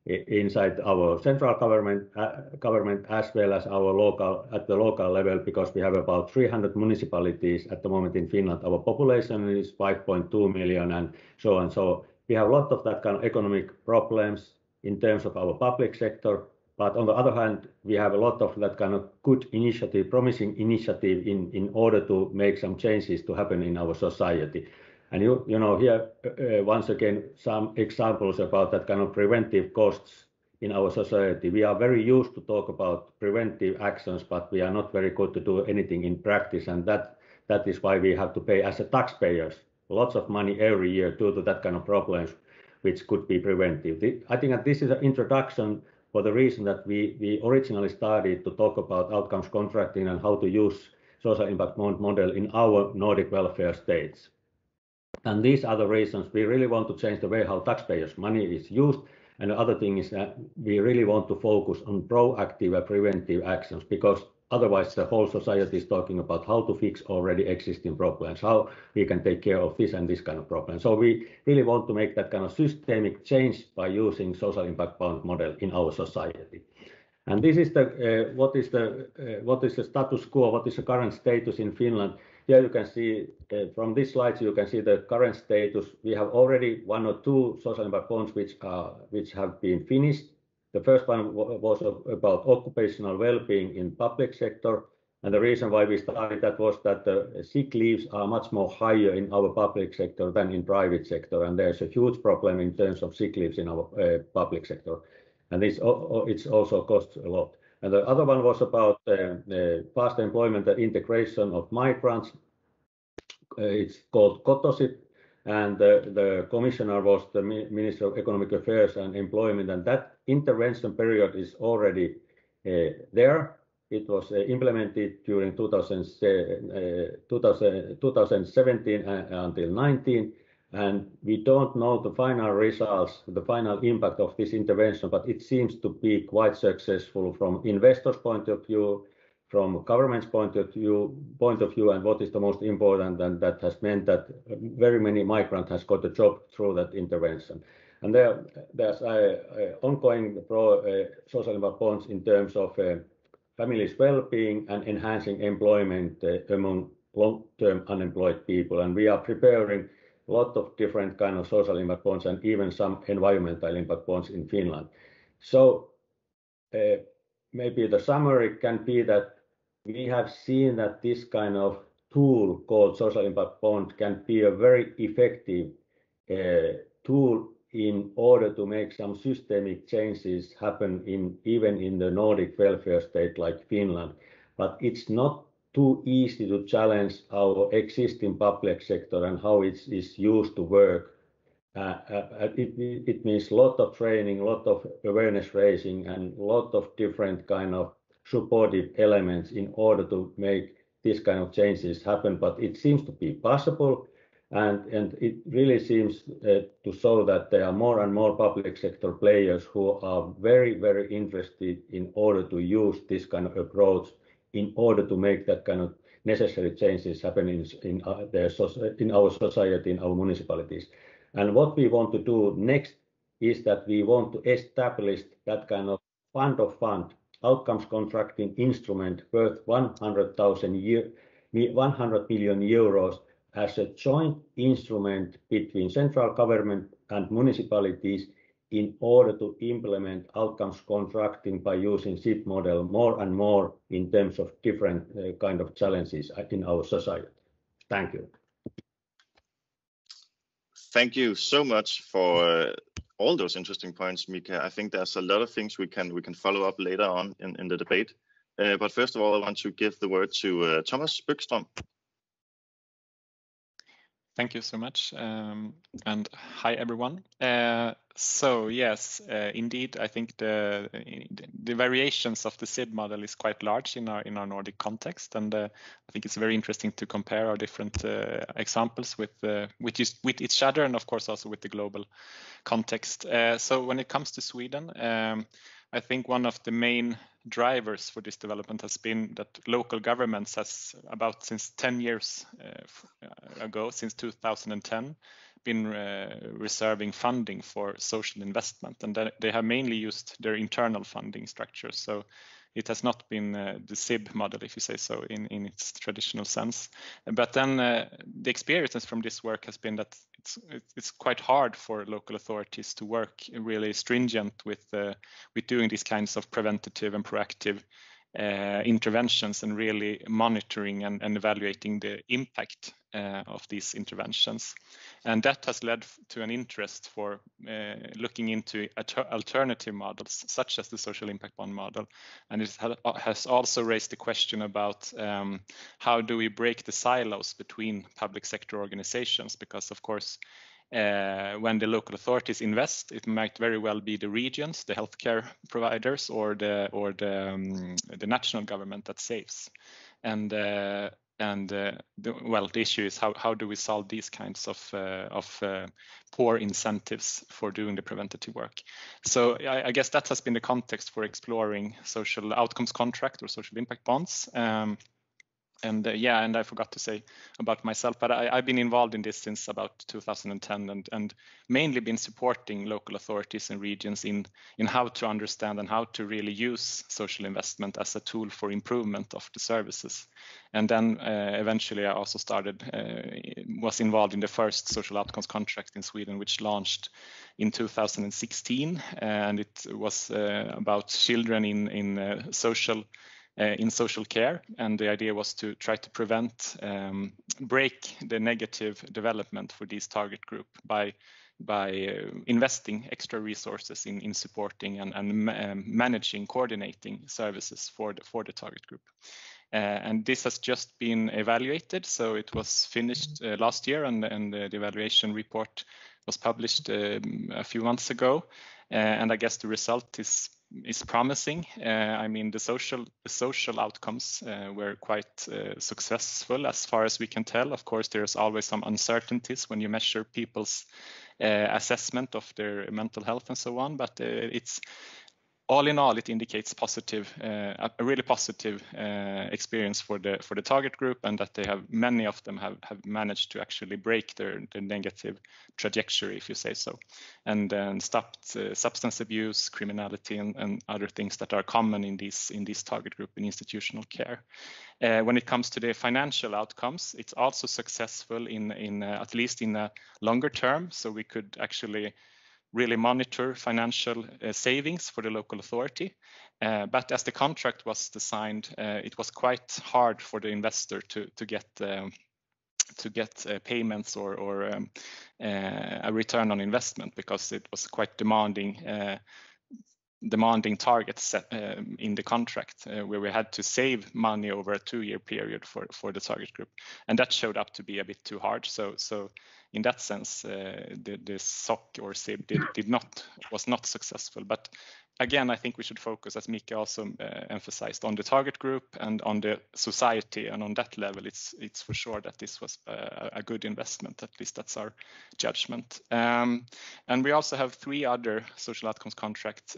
inside our central government as well as at the local level, because we have about 300 municipalities at the moment in Finland. Our population is 5.2 million and so on. So we have a lot of that kind of economic problems in terms of our public sector. But on the other hand, we have a lot of that kind of good initiative, promising initiative in order to make some changes to happen in our society. And here, once again, some examples about that kind of preventive costs in our society. We are very used to talk about preventive actions, but we are not very good to do anything in practice. And that is why we have to pay as a taxpayers lots of money every year due to that kind of problems, which could be preventive. I think that this is an introduction for the reason that we originally started to talk about outcomes contracting and how to use social impact bond model in our Nordic welfare states. And these are the reasons we really want to change the way how taxpayers' money is used. And the other thing is that we really want to focus on proactive and preventive actions, because otherwise the whole society is talking about how to fix already existing problems, how we can take care of this and this kind of problem. So we really want to make that kind of systemic change by using social impact bond model in our society. And this is the what is the status quo, what is the current status in Finland. Here you can see from this slide, you can see the current status. We have already 1 or 2 social impact bonds which have been finished. The first one was about occupational well-being in public sector, and the reason why we started that was that the sick leaves are much more higher in our public sector than in private sector, and there's a huge problem in terms of sick leaves in our public sector, and it's also costs a lot. And the other one was about fast employment and integration of migrants. It's called Kotosit, and the commissioner was the Minister of Economic Affairs and Employment, and that intervention period is already there. It was implemented during 2017 until 19, and we don't know the final results, the final impact of this intervention, but it seems to be quite successful from investors' point of view, from government's point of view, and what is the most important, and that has meant that very many migrants has got a job through that intervention. And there's ongoing social impact bonds in terms of families' well-being and enhancing employment among long-term unemployed people. And we are preparing a lot of different kind of social impact bonds and even some environmental impact bonds in Finland. So maybe the summary can be that we have seen that this kind of tool called social impact bond can be a very effective tool in order to make some systemic changes happen even in the Nordic welfare state like Finland. But it's not too easy to challenge our existing public sector and how it is used to work. It means a lot of training, a lot of awareness raising, and a lot of different kind of supportive elements in order to make this kind of changes happen. But it seems to be possible, and it really seems to show that there are more and more public sector players who are very, very interested in order to use this kind of approach in order to make that kind of necessary changes happen in our society, in our municipalities. And what we want to do next is that we want to establish that kind of fund of fund outcomes contracting instrument worth 100 million euros as a joint instrument between central government and municipalities in order to implement outcomes contracting by using SIB model more and more in terms of different kind of challenges in our society. Thank you. Thank you so much for all those interesting points, Mika. I think there's a lot of things we can follow up later on in the debate. But first of all, I want to give the word to Tomas Bokström. Thank you so much, and hi everyone. So yes, indeed, I think the variations of the SIB model is quite large in our Nordic context, and I think it's very interesting to compare our different examples with each other, and of course also with the global context. So when it comes to Sweden, I think one of the main drivers for this development has been that local governments has about since 10 years ago, since 2010, been reserving funding for social investment, and they have mainly used their internal funding structures. So it has not been the SIB model, if you say so, in its traditional sense. But then the experiences from this work has been that it's quite hard for local authorities to work really stringent with doing these kinds of preventative and proactive interventions and really monitoring and evaluating the impact of these interventions. And that has led to an interest for looking into alternative models, such as the social impact bond model. And it has also raised the question about how do we break the silos between public sector organizations? Because of course, when the local authorities invest, it might very well be the regions, the healthcare providers, or the national government that saves. And the issue is how do we solve these kinds of poor incentives for doing the preventative work. So I guess that has been the context for exploring social outcomes contract or social impact bonds. And I forgot to say about myself, but I've been involved in this since about 2010 and mainly been supporting local authorities and regions in how to understand and how to really use social investment as a tool for improvement of the services. And then eventually I also was involved in the first social outcomes contract in Sweden, which launched in 2016. And it was about children in social care, and the idea was to try to break the negative development for this target group by investing extra resources in supporting and managing, coordinating services for the target group. And this has just been evaluated, so it was finished last year, and the evaluation report was published a few months ago, and I guess the result is promising. I mean, the social outcomes were quite successful as far as we can tell. Of course, there's always some uncertainties when you measure people's assessment of their mental health and so on, but it's all in all, it indicates a really positive experience for the target group, and that many of them have managed to actually break their negative trajectory, if you say so, and then stopped substance abuse, criminality, and other things that are common in this target group in institutional care. When it comes to the financial outcomes, it's also successful in at least in a longer term, so we could actually really monitor financial savings for the local authority. But as the contract was designed, it was quite hard for the investor to get payments or a return on investment, because it was quite demanding targets set in the contract, where we had to save money over a 2-year period for the target group, and that showed up to be a bit too hard. So in that sense, the SOC or SIB was not successful. But again, I think we should focus, as Mika also emphasized, on the target group and on the society, and on that level, it's for sure that this was a good investment. At least that's our judgment. And we also have 3 other social outcomes contracts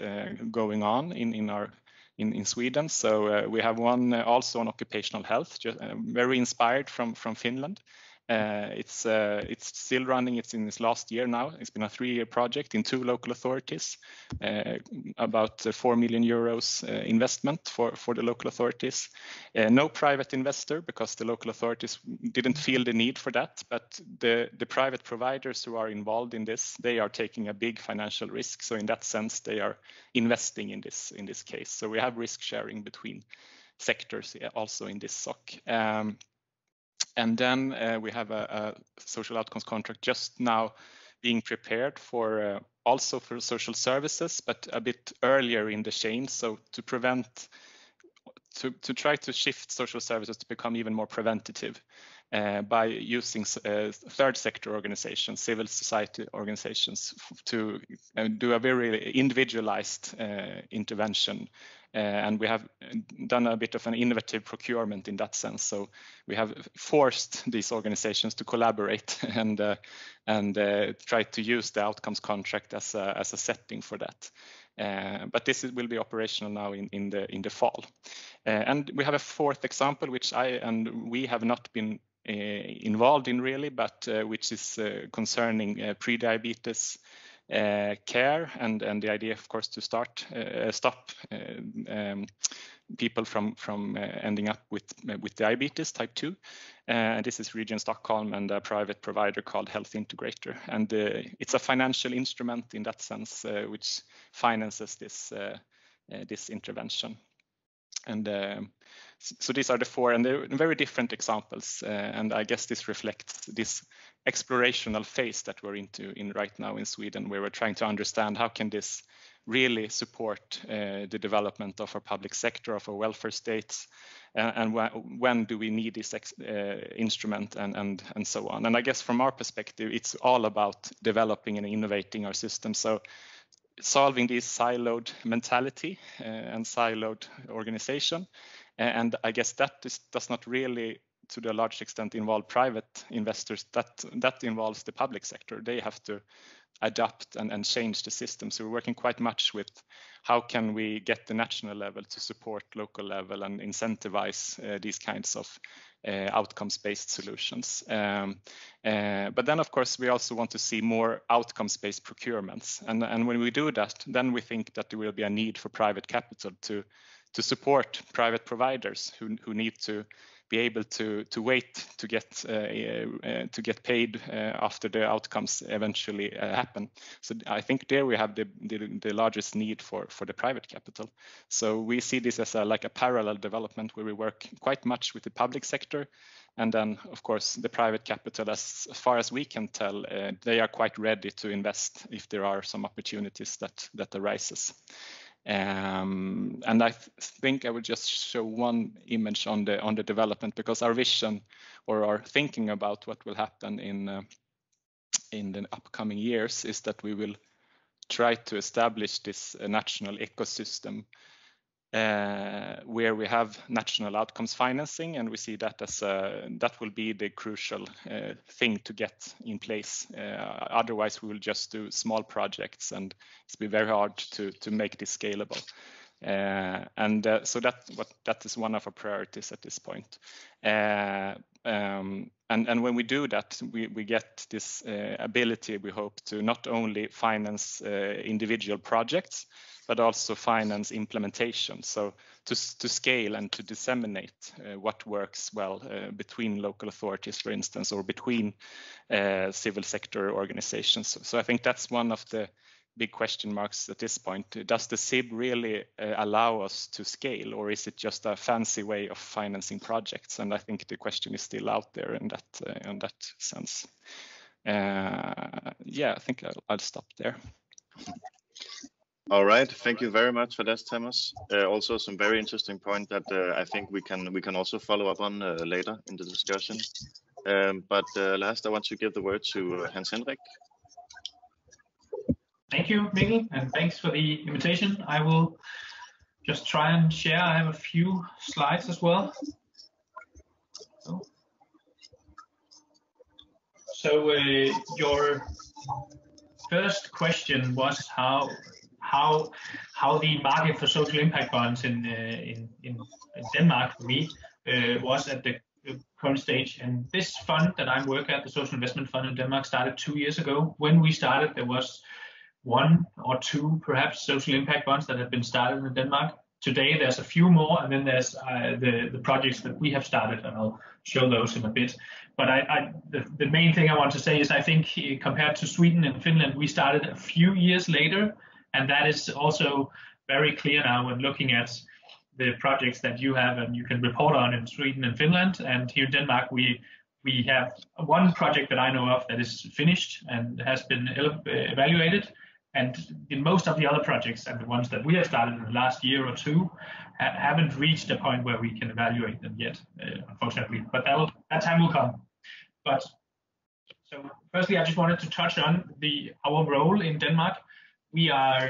going on in Sweden. So we have one also on occupational health, very inspired from Finland. It's still running. It's in its last year now. It's been a 3-year project in 2 local authorities, about 4 million euros investment for the local authorities. No private investor, because the local authorities didn't feel the need for that, but the private providers who are involved in this, they are taking a big financial risk. So in that sense, they are investing in this case. So we have risk sharing between sectors also in this SOC. And then we have a social outcomes contract just now being prepared for also for social services, but a bit earlier in the chain. So to try to shift social services to become even more preventative by using third sector organizations, civil society organizations, to do a very individualized intervention. And we have done a bit of an innovative procurement in that sense. So we have forced these organizations to collaborate and try to use the outcomes contract as a setting for that. But this will be operational now in the fall. And we have a 4th example, which we have not been involved in really, but which is concerning pre-diabetes care, and the idea, of course, to stop people from ending up with diabetes type 2. This is Region Stockholm and a private provider called Health Integrator, and it's a financial instrument in that sense, which finances this intervention. And so these are the 4, and they're very different examples. And I guess this reflects this explorational phase that we're in right now in Sweden, where we're trying to understand how can this really support the development of our public sector, of our welfare states, and when do we need this instrument, and so on. And I guess from our perspective, it's all about developing and innovating our system. So solving this siloed mentality and siloed organization. And I guess that does not really to the large extent involve private investors, that involves the public sector. They have to adapt and change the system. So we're working quite much with how can we get the national level to support local level and incentivize these kinds of outcomes-based solutions. But then, of course, we also want to see more outcomes-based procurements. And when we do that, then we think that there will be a need for private capital to support private providers who need to be able to wait to get paid after the outcomes eventually happen. So I think there we have the largest need for the private capital. So we see this as like a parallel development where we work quite much with the public sector, and then of course the private capital, as far as we can tell, they are quite ready to invest if there are some opportunities that arises. And I think I would just show one image on the development, because our vision or our thinking about what will happen in the upcoming years is that we will try to establish this national ecosystem where we have national outcomes financing, and we see that as that will be the crucial thing to get in place. Otherwise, we will just do small projects, and it's be very hard to make this scalable. So that is one of our priorities at this point. And when we do that, we get this ability, we hope, to not only finance individual projects, but also finance implementation. So to scale and to disseminate what works well between local authorities, for instance, or between civil sector organizations. So I think that's one of the big question marks at this point. Does the SIB really allow us to scale, or is it just a fancy way of financing projects? And I think the question is still out there in that sense. Yeah, I think I'll stop there. All right, thank you very much for that, Tomas. Also, some very interesting point that I think we can also follow up on later in the discussion. But last, I want to give the word to Hans Henrik. Thank you, Mikkel, and thanks for the invitation. I will just try and share. I have a few slides as well. So your first question was how the market for social impact bonds in Denmark for me was at the current stage. And this fund that I work at, the Social Investment Fund in Denmark, started 2 years ago. When we started, there was 1 or 2 perhaps social impact bonds that have been started in Denmark. Today there's a few more, and then there's the projects that we have started, and I'll show those in a bit. But the main thing I want to say is I think compared to Sweden and Finland, we started a few years later, and that is also very clear now when looking at the projects that you have and you can report on in Sweden and Finland. And here in Denmark, we have one project that I know of that is finished and has been evaluated. And in most of the other projects and the ones that we have started in the last year or 2 haven't reached a point where we can evaluate them yet, unfortunately. But that time will come. But so firstly, I just wanted to touch on our role in Denmark. We are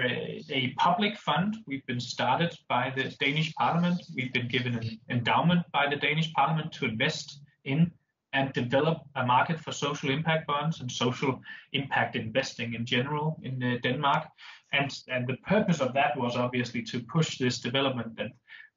a public fund. We've been started by the Danish Parliament. We've been given an endowment by the Danish Parliament to invest in and develop a market for social impact bonds and social impact investing in general in Denmark. And the purpose of that was obviously to push this development that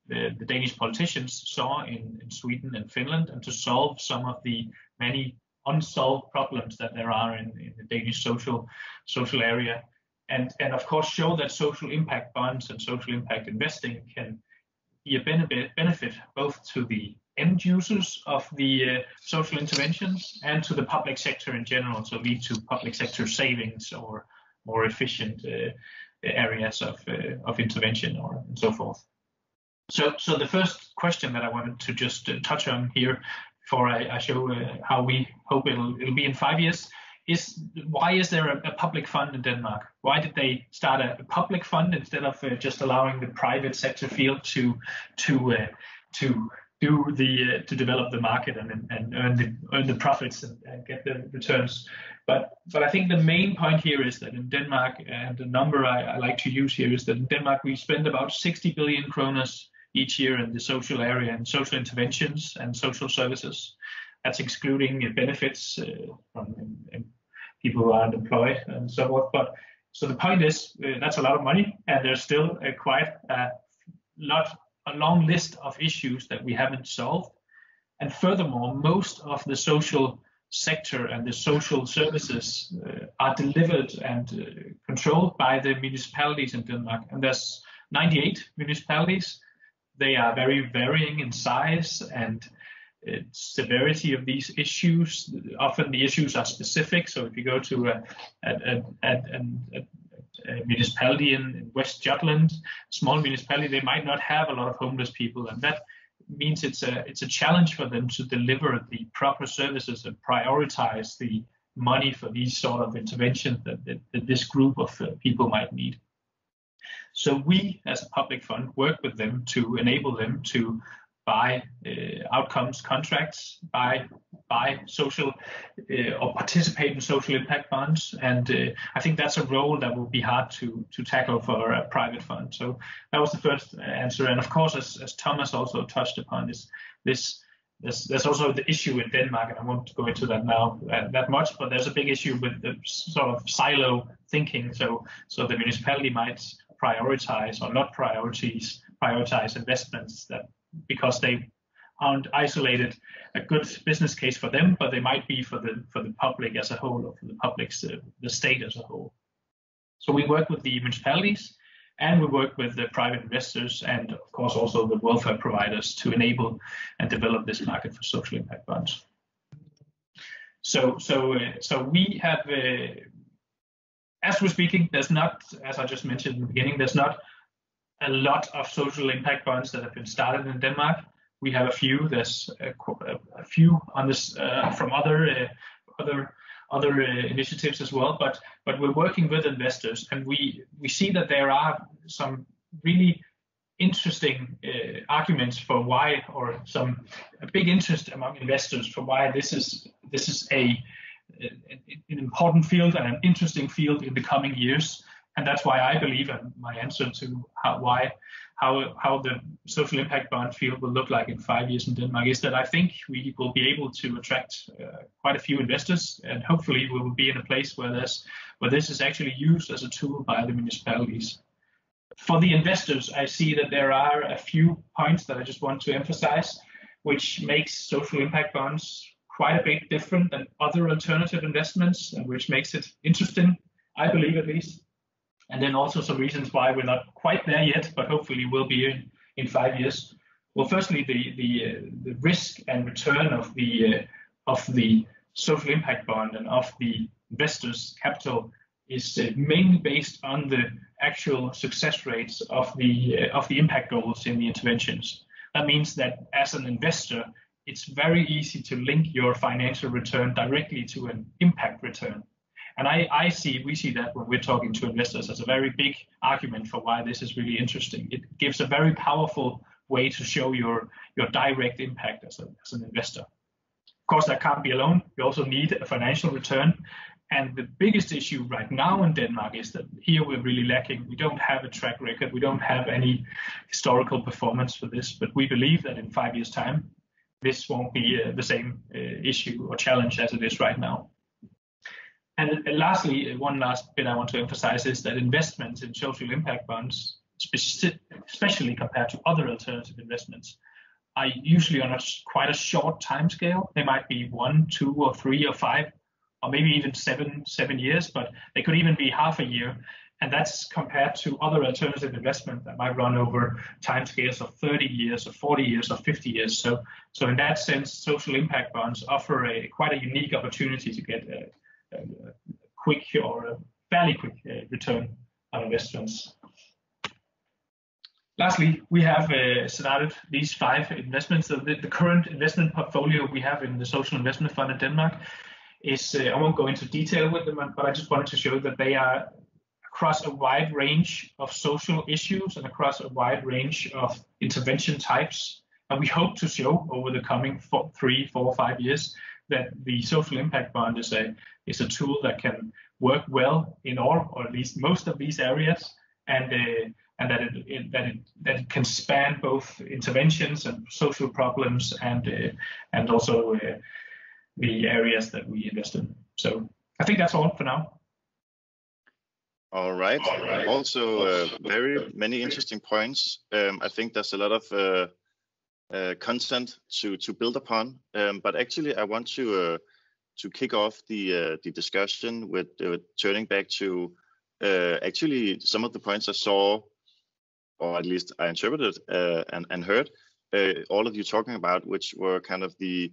the Danish politicians saw in Sweden and Finland, and to solve some of the many unsolved problems that there are in the Danish social area. And of course show that social impact bonds and social impact investing can be a benefit both to the end users of the social interventions and to the public sector in general, so lead to public sector savings or more efficient areas of intervention and so forth. So the first question that I wanted to just touch on here before I show how we hope it'll be in 5 years is why is there a public fund in Denmark? Why did they start a public fund instead of just allowing the private sector field to develop the market and earn the profits and get the returns? But I think the main point here is that in Denmark, and the number I like to use here is that in Denmark we spend about 60 billion kroners each year in the social area and social interventions and social services. That's excluding benefits from people who aren't employed and so forth. But so the point is that's a lot of money, and there's still a long list of issues that we haven't solved. And furthermore, most of the social sector and the social services are delivered and controlled by the municipalities in Denmark. And there's 98 municipalities. They are very varying in size and severity of these issues. Often the issues are specific. So if you go to a municipality in West Jutland, small municipality, they might not have a lot of homeless people, and that means it's a challenge for them to deliver the proper services and prioritize the money for these sort of interventions that this group of people might need. So we, as a public fund, work with them to enable them to buy outcomes contracts, buy social or participate in social impact bonds, and I think that's a role that will be hard to tackle for a private fund. So that was the first answer, and of course, as Thomas also touched upon, there's also the issue in Denmark, and I won't go into that now that much, but there's a big issue with the sort of silo thinking. So the municipality might prioritize or not prioritize investments that, because they aren't isolated, a good business case for them, but they might be for the public as a whole, or for the public's the state as a whole. So we work with the municipalities, and we work with the private investors, and of course also the welfare providers to enable and develop this market for social impact bonds. So we have, as we're speaking, there's not, as I just mentioned in the beginning, there's not a lot of social impact bonds that have been started in Denmark. We have a few. There's a few on this from other initiatives as well. But we're working with investors, and we see that there are some really interesting arguments for why, or a big interest among investors for why this is an important field and an interesting field in the coming years. And that's why I believe, and my answer to how the social impact bond field will look like in 5 years in Denmark is that I think we will be able to attract quite a few investors, and hopefully we will be in a place where this is actually used as a tool by the municipalities. For the investors, I see that there are a few points that I just want to emphasize, which makes social impact bonds quite a bit different than other alternative investments, and which makes it interesting, I believe at least. And then also some reasons why we're not quite there yet, but hopefully we'll be in 5 years. Well, firstly, the risk and return of the social impact bond and of the investors' capital is mainly based on the actual success rates of the impact goals in the interventions. That means that as an investor, it's very easy to link your financial return directly to an impact return. And we see that when we're talking to investors as a very big argument for why this is really interesting. It gives a very powerful way to show your direct impact as an investor. Of course, that can't be alone. You also need a financial return. And the biggest issue right now in Denmark is that here we're really lacking. We don't have a track record. We don't have any historical performance for this. But we believe that in 5 years' time, this won't be the same issue or challenge as it is right now. And lastly, one last bit I want to emphasize is that investments in social impact bonds, especially compared to other alternative investments, are usually on quite a short time scale. They might be 1, 2, or 3, or 5, or maybe even 7 years, but they could even be half a year. And that's compared to other alternative investment that might run over time scales of 30 years, or 40 years, or 50 years. So in that sense, social impact bonds offer quite a unique opportunity to get a quick or a fairly quick return on investments. Lastly, we have started these 5 investments. So the current investment portfolio we have in the Social Investment Fund in Denmark is, I won't go into detail with them, but I just wanted to show that they are across a wide range of social issues and across a wide range of intervention types. And we hope to show over the coming 3, 4, 5 years that the social impact bond is a tool that can work well in all, or at least most of these areas, and and that it can span both interventions and social problems and also the areas that we invest in. So I think that's all for now. All right. Also, very many interesting points. I think there's a lot of content to build upon. But actually, I want to kick off the discussion with turning back to actually some of the points I saw, or at least I interpreted and heard all of you talking about, which were kind of the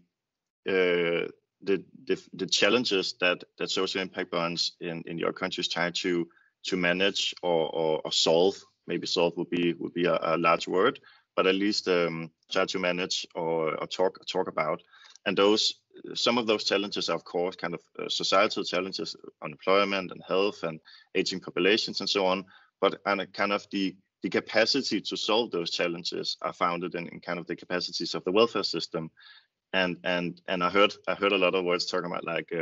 challenges that social impact bonds in your countries try to manage or solve. Maybe solve would be a large word, but at least try to manage or talk about. And some of those challenges are, of course, kind of societal challenges, unemployment and health and aging populations and so on. But kind of the capacity to solve those challenges are founded in kind of the capacities of the welfare system. And I heard a lot of words talking about like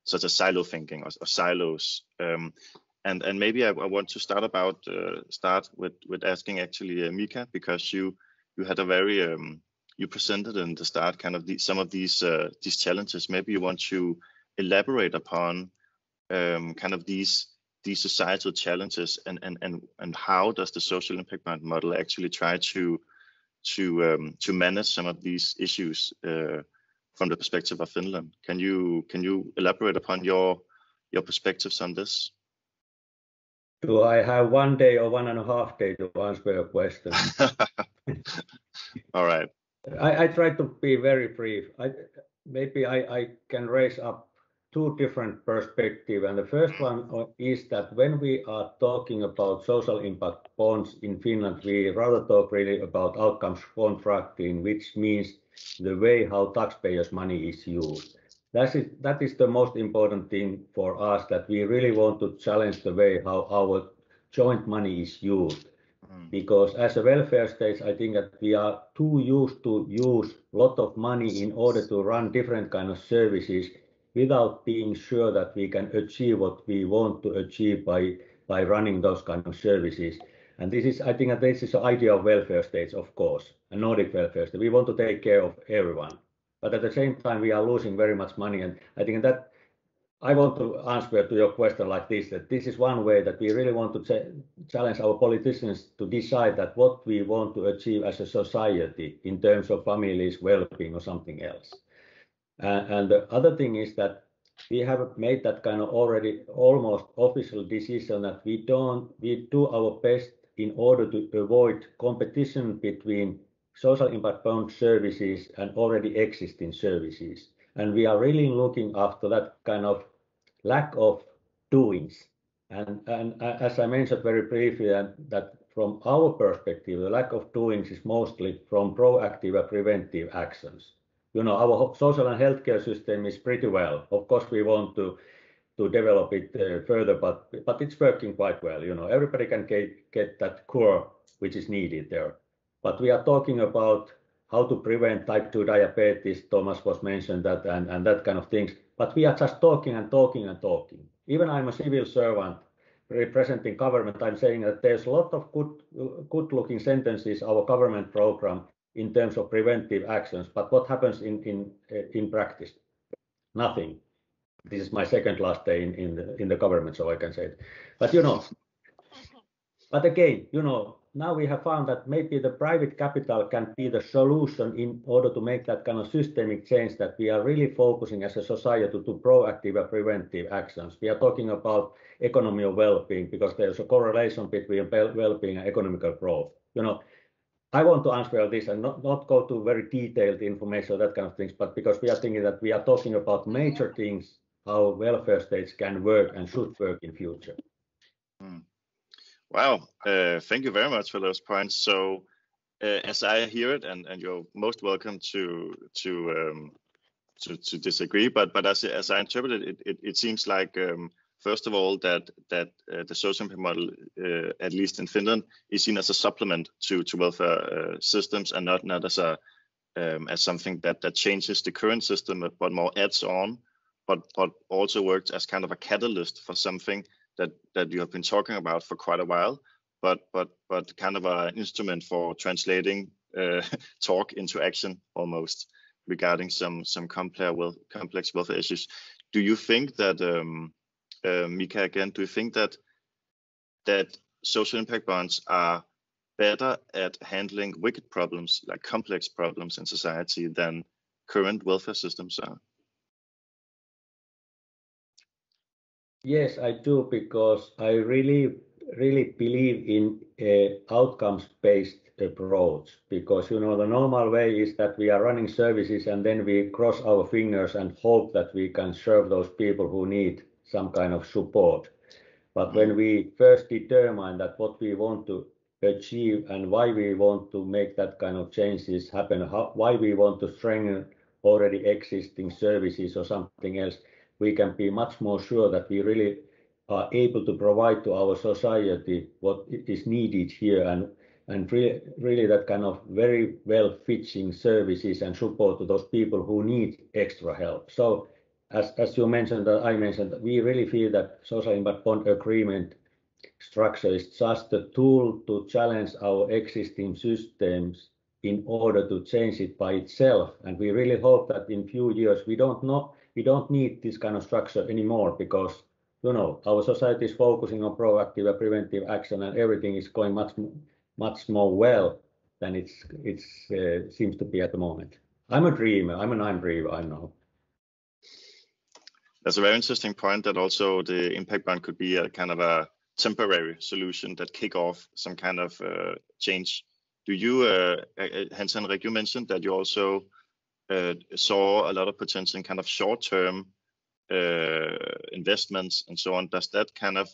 such as silo thinking or silos. And maybe I want to start with asking actually Mika, because you had a very you presented in the start kind of some of these challenges. Maybe you want to elaborate upon kind of these societal challenges and how does the social impact bond model actually try to manage some of these issues from the perspective of Finland. Can you elaborate upon your perspectives on this? Do I have 1 day or 1.5 days to answer your question? All right. I try to be very brief. Maybe I can raise up two different perspectives. And the first one is that when we are talking about social impact bonds in Finland, we rather talk really about outcomes contracting, which means the way how taxpayers' money is used. That is the most important thing for us, that we really want to challenge the way how our joint money is used. Because as a welfare state, I think that we are too used to use a lot of money in order to run different kind of services without being sure that we can achieve what we want to achieve by running those kind of services. And this is, I think that this is the idea of welfare states, of course, a Nordic welfare state. We want to take care of everyone. But at the same time, we are losing very much money. And I think that I want to answer to your question like this, that this is one way that we really want to challenge our politicians to decide that what we want to achieve as a society in terms of families' well-being or something else. And the other thing is that we have made that kind of already almost official decision that we do our best in order to avoid competition between social impact bond services and already existing services. And we are really looking after that kind of lack of doings. And as I mentioned very briefly, that from our perspective, the lack of doings is mostly from proactive and preventive actions. You know, our social and healthcare system is pretty well. Of course, we want to develop it further, but it's working quite well. You know, everybody can get that cure which is needed there. But we are talking about how to prevent type 2 diabetes. Thomas was mentioned that and that kind of things. But we are just talking and talking and talking. Even I'm a civil servant representing government. I'm saying that there's a lot of good-looking sentences our government program in terms of preventive actions. But what happens in practice? Nothing. This is my second last day in the government, so I can say it. But you know, but again, you know, now we have found that maybe the private capital can be the solution in order to make that kind of systemic change, that we are really focusing as a society to proactive and preventive actions. We are talking about economy of well-being because there's a correlation between well-being and economical growth. You know, I want to answer this and not go to very detailed information, that kind of things, but because we are thinking that we are talking about major things, how welfare states can work and should work in future. Wow, thank you very much for those points. So as I hear it, and you're most welcome to disagree, but as I interpret it, it seems like first of all that the social impact model, at least in Finland, is seen as a supplement to welfare systems and not as as something that changes the current system, but more adds on, but also works as kind of a catalyst for something that you have been talking about for quite a while, but kind of an instrument for translating talk into action almost regarding some complex welfare issues. Do you think that, Mika, again, do you think that social impact bonds are better at handling wicked problems, like complex problems in society, than current welfare systems are? Yes, I do, because I really believe in a outcomes-based approach, because the normal way is that we are running services and then we cross our fingers and hope that we can serve those people who need some kind of support. But when we first determine that what we want to achieve and why we want to make that kind of changes happen, why we want to strengthen already existing services or something else, we can be much more sure that we really are able to provide to our society what is needed here, and really that kind of very well fitting services and support to those people who need extra help. So as you mentioned, I mentioned, we really feel that social impact bond agreement structure is just a tool to challenge our existing systems in order to change it by itself. And we really hope that in few years we don't need this kind of structure anymore, because our society is focusing on proactive and preventive action, and everything is going much more well than it seems to be at the moment. I'm a dreamer. I'm a nine-dreamer, I know. That's a very interesting point, that also the impact bond could be a kind of a temporary solution that kick off some kind of change. Do you, Hans-Henrik, you mentioned that you also saw a lot of potential in kind of short-term investments and so on. Does that kind of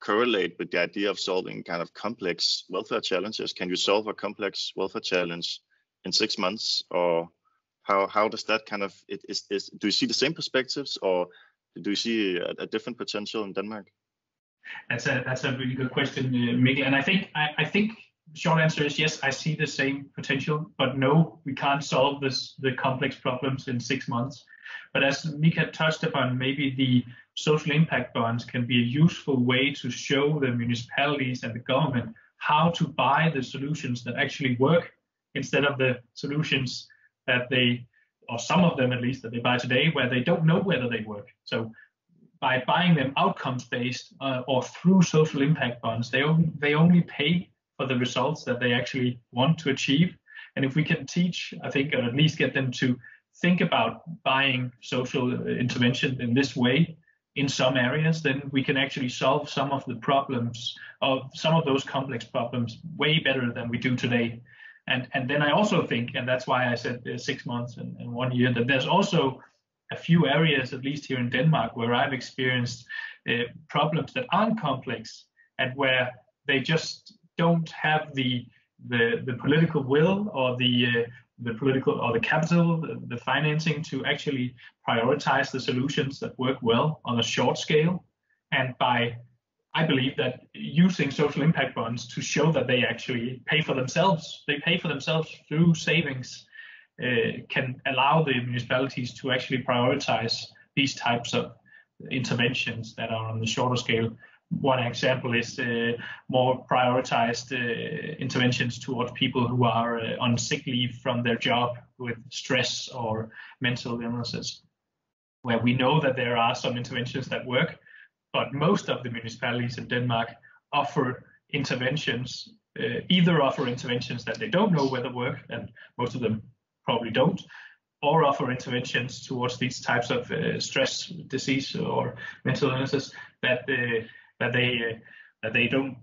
correlate with the idea of solving kind of complex welfare challenges? Can you solve a complex welfare challenge in 6 months, or how does that kind of, do you see the same perspectives, or do you see a different potential in Denmark? That's a really good question, Mikkel. And I think short answer is yes, I see the same potential, but no, we can't solve the complex problems in 6 months. But as Mika touched upon, maybe the social impact bonds can be a useful way to show the municipalities and the government how to buy the solutions that actually work, instead of the solutions that they, or some of them at least, that they buy today, where they don't know whether they work. So by buying them outcomes-based or through social impact bonds, they only pay for the results that they actually want to achieve. And if we can teach, I think, or at least get them to think about buying social intervention in this way in some areas, then we can actually solve some of the problems, of some of those complex problems, way better than we do today. And then I also think, and that's why I said 6 months and 1 year, that there's also a few areas, at least here in Denmark, where I've experienced problems that aren't complex, and where they just don't have the political will or the political or the capital, the financing to actually prioritize the solutions that work well on a short scale. And I believe that using social impact bonds to show that they actually pay for themselves, through savings, can allow the municipalities to actually prioritize these types of interventions that are on the shorter scale. One example is more prioritized interventions towards people who are on sick leave from their job with stress or mental illnesses, where we know that there are some interventions that work, but most of the municipalities in Denmark offer interventions, either offer interventions that they don't know whether work, and most of them probably don't, or offer interventions towards these types of stress disease or mental illnesses that they don't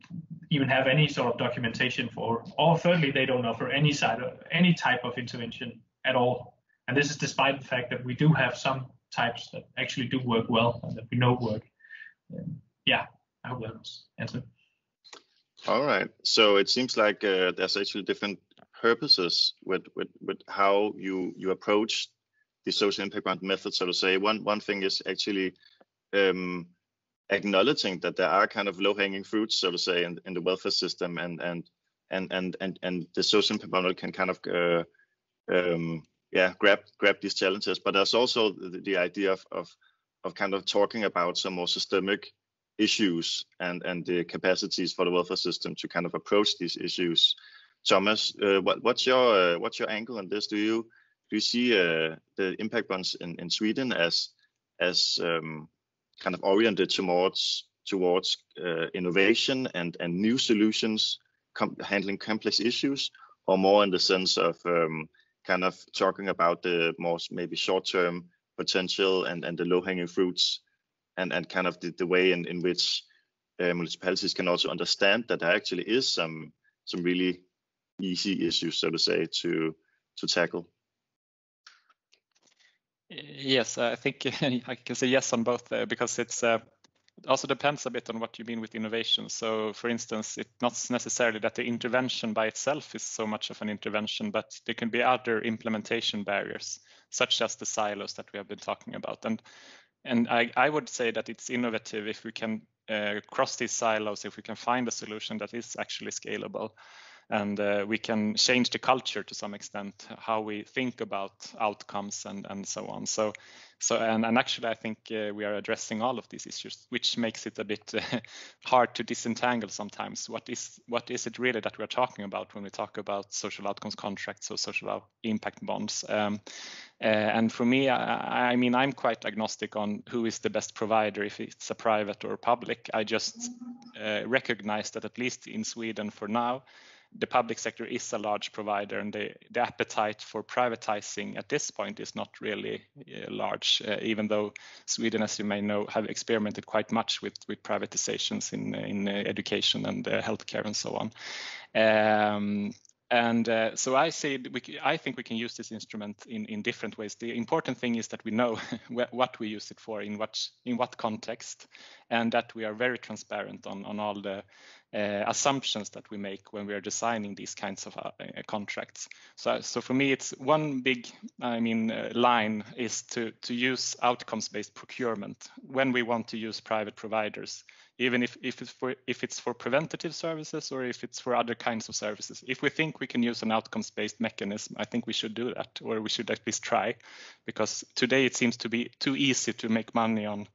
even have any sort of documentation for, or thirdly, they don't offer any type of intervention at all. And this is despite the fact that we do have some types that actually do work well and that we know work. Yeah, I hope that was answered. All right. So it seems like there's actually different purposes with how you approach the social impact bond method, so to say. One thing is actually acknowledging that there are kind of low-hanging fruits, so to say, in the welfare system, and the social impact bond can kind of grab these challenges. But there's also the idea of kind of talking about some more systemic issues and the capacities for the welfare system to kind of approach these issues. Thomas, what's your angle on this? Do you see the impact bonds in Sweden as kind of oriented towards innovation and new solutions handling complex issues, or more in the sense of kind of talking about the most maybe short-term potential and the low-hanging fruits, and kind of the way in which municipalities can also understand that there actually is some really easy issues, so to say, to tackle? Yes, I think I can say yes on both because it's it also depends a bit on what you mean with innovation. So, for instance, it's not necessarily that the intervention by itself is so much of an intervention, but there can be other implementation barriers, such as the silos that we have been talking about. And I would say that it's innovative if we can cross these silos, if we can find a solution that is actually scalable. And we can change the culture to some extent, how we think about outcomes and so on. So actually, I think we are addressing all of these issues, which makes it a bit hard to disentangle sometimes. What is it really that we are talking about when we talk about social outcomes contracts or social impact bonds? And for me, I mean, I'm quite agnostic on who is the best provider, if it's a private or public. I just recognize that at least in Sweden for now, the public sector is a large provider, and the appetite for privatizing at this point is not really large, even though Sweden, as you may know, have experimented quite much with privatizations in education and healthcare and so on. So I think we can use this instrument in different ways. The important thing is that we know what we use it for, in what context, and that we are very transparent on all the assumptions that we make when we are designing these kinds of contracts. So for me, it's one big, line is to use outcomes-based procurement when we want to use private providers, even if it's for preventative services or if it's for other kinds of services. If we think we can use an outcomes-based mechanism, I think we should do that, or we should at least try, because today it seems to be too easy to make money on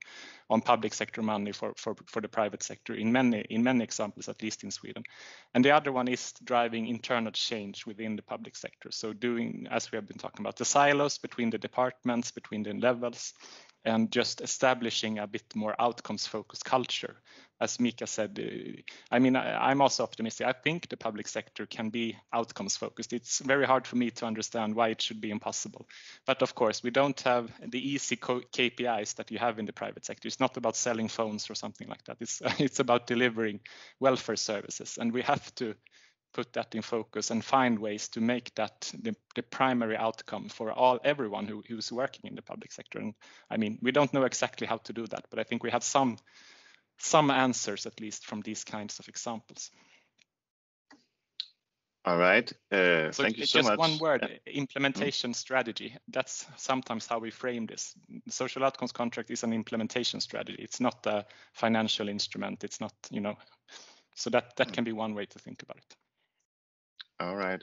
public sector money for the private sector in many examples, at least in Sweden. And the other one is driving internal change within the public sector. So doing, as we have been talking about, the silos between the departments, between the levels, and just establishing a bit more outcomes-focused culture. As Mika said, I'm also optimistic. I think the public sector can be outcomes-focused. It's very hard for me to understand why it should be impossible. But of course, we don't have the easy KPIs that you have in the private sector. It's not about selling phones or something like that. It's about delivering welfare services, and we have to put that in focus and find ways to make that the primary outcome for everyone who's working in the public sector. And I mean, we don't know exactly how to do that, but I think we have some answers, at least from these kinds of examples. All right. Thank you so much. Just one word, implementation strategy. That's sometimes how we frame this. The social outcomes contract is an implementation strategy. It's not a financial instrument. It's not, so that can be one way to think about it. All right.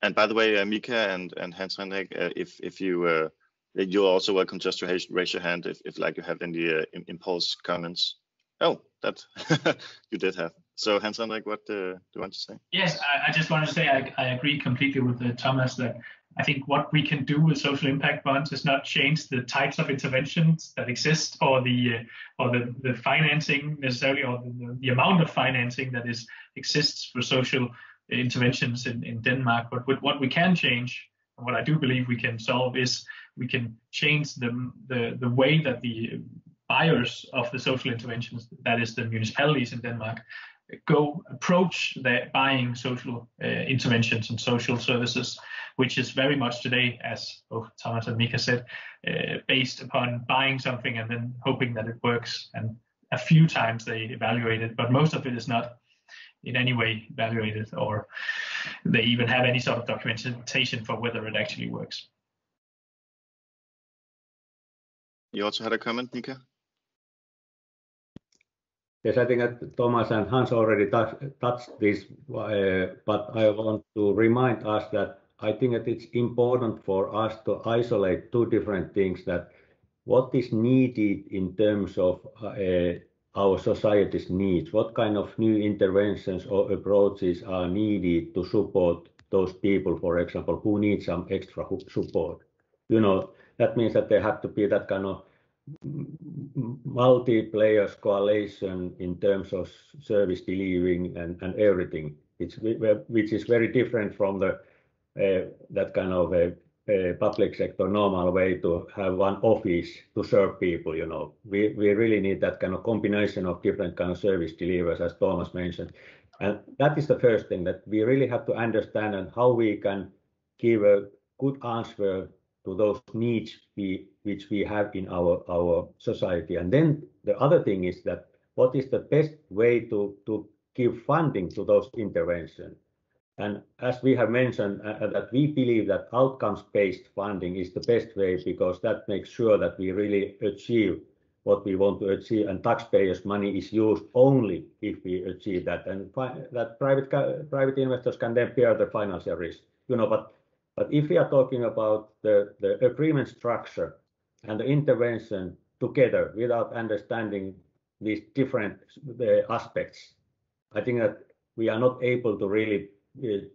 And by the way, Mika and Hans Henrik, if you're also welcome just to raise your hand if like you have any impulse comments. Oh, that you did have. So Hans Henrik, what do you want to say? Yes, I just wanted to say I agree completely with Thomas that I think what we can do with social impact bonds is not change the types of interventions that exist, or the financing necessarily, or the amount of financing that exists for social interventions in Denmark. But with what we can change, and what I do believe we can solve, is we can change the way that the buyers of the social interventions, that is the municipalities in Denmark, approach their buying social interventions and social services, which is very much today, as both Thomas and Mika said, based upon buying something and then hoping that it works. And a few times they evaluate it, but most of it is not in any way evaluated, or they even have any sort of documentation for whether it actually works. You also had a comment, Mika? Yes, I think that Thomas and Hans already touched this, but I want to remind us that I think that it's important for us to isolate two different things, that what is needed in terms of our society's needs? What kind of new interventions or approaches are needed to support those people, for example, who need some extra support? That means that there have to be that kind of multi-players coalition in terms of service delivering and everything, which is very different from the that kind of a public sector normal way to have one office to serve people. We really need that kind of combination of different kind of service delivers, as Tomas mentioned, and that is the first thing, that we really have to understand and how we can give a good answer to those needs which we have in our society. And then the other thing is that what is the best way to give funding to those interventions? And as we have mentioned, that we believe that outcomes-based funding is the best way, because that makes sure that we really achieve what we want to achieve, and taxpayers' money is used only if we achieve that, and that private investors can then bear the financial risk. But if we are talking about the agreement structure and the intervention together without understanding these different aspects, I think that we are not able to really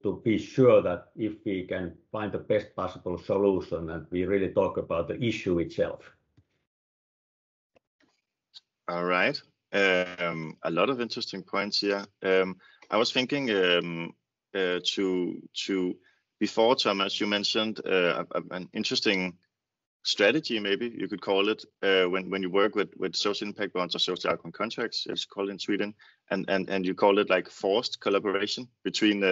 to be sure that if we can find the best possible solution, and we really talk about the issue itself. All right. A lot of interesting points here. I was thinking to before, Tomas, you mentioned an interesting strategy, maybe you could call it, when you work with social impact bonds or social outcome contracts, it's called in Sweden, and you call it like forced collaboration between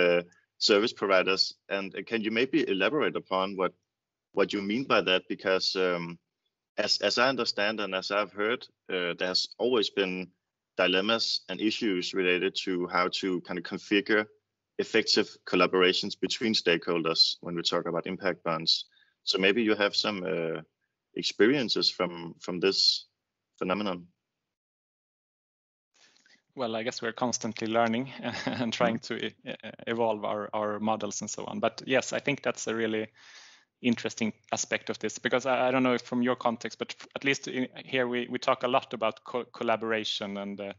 service providers. And can you maybe elaborate upon what you mean by that? Because as I understand and as I've heard, there's always been dilemmas and issues related to how to kind of configure effective collaborations between stakeholders when we talk about impact bonds. So maybe you have some experiences from this phenomenon. Well, I guess we're constantly learning and trying to evolve our models and so on. But yes, I think that's a really interesting aspect of this, because I don't know if from your context, but at least here we talk a lot about collaboration, and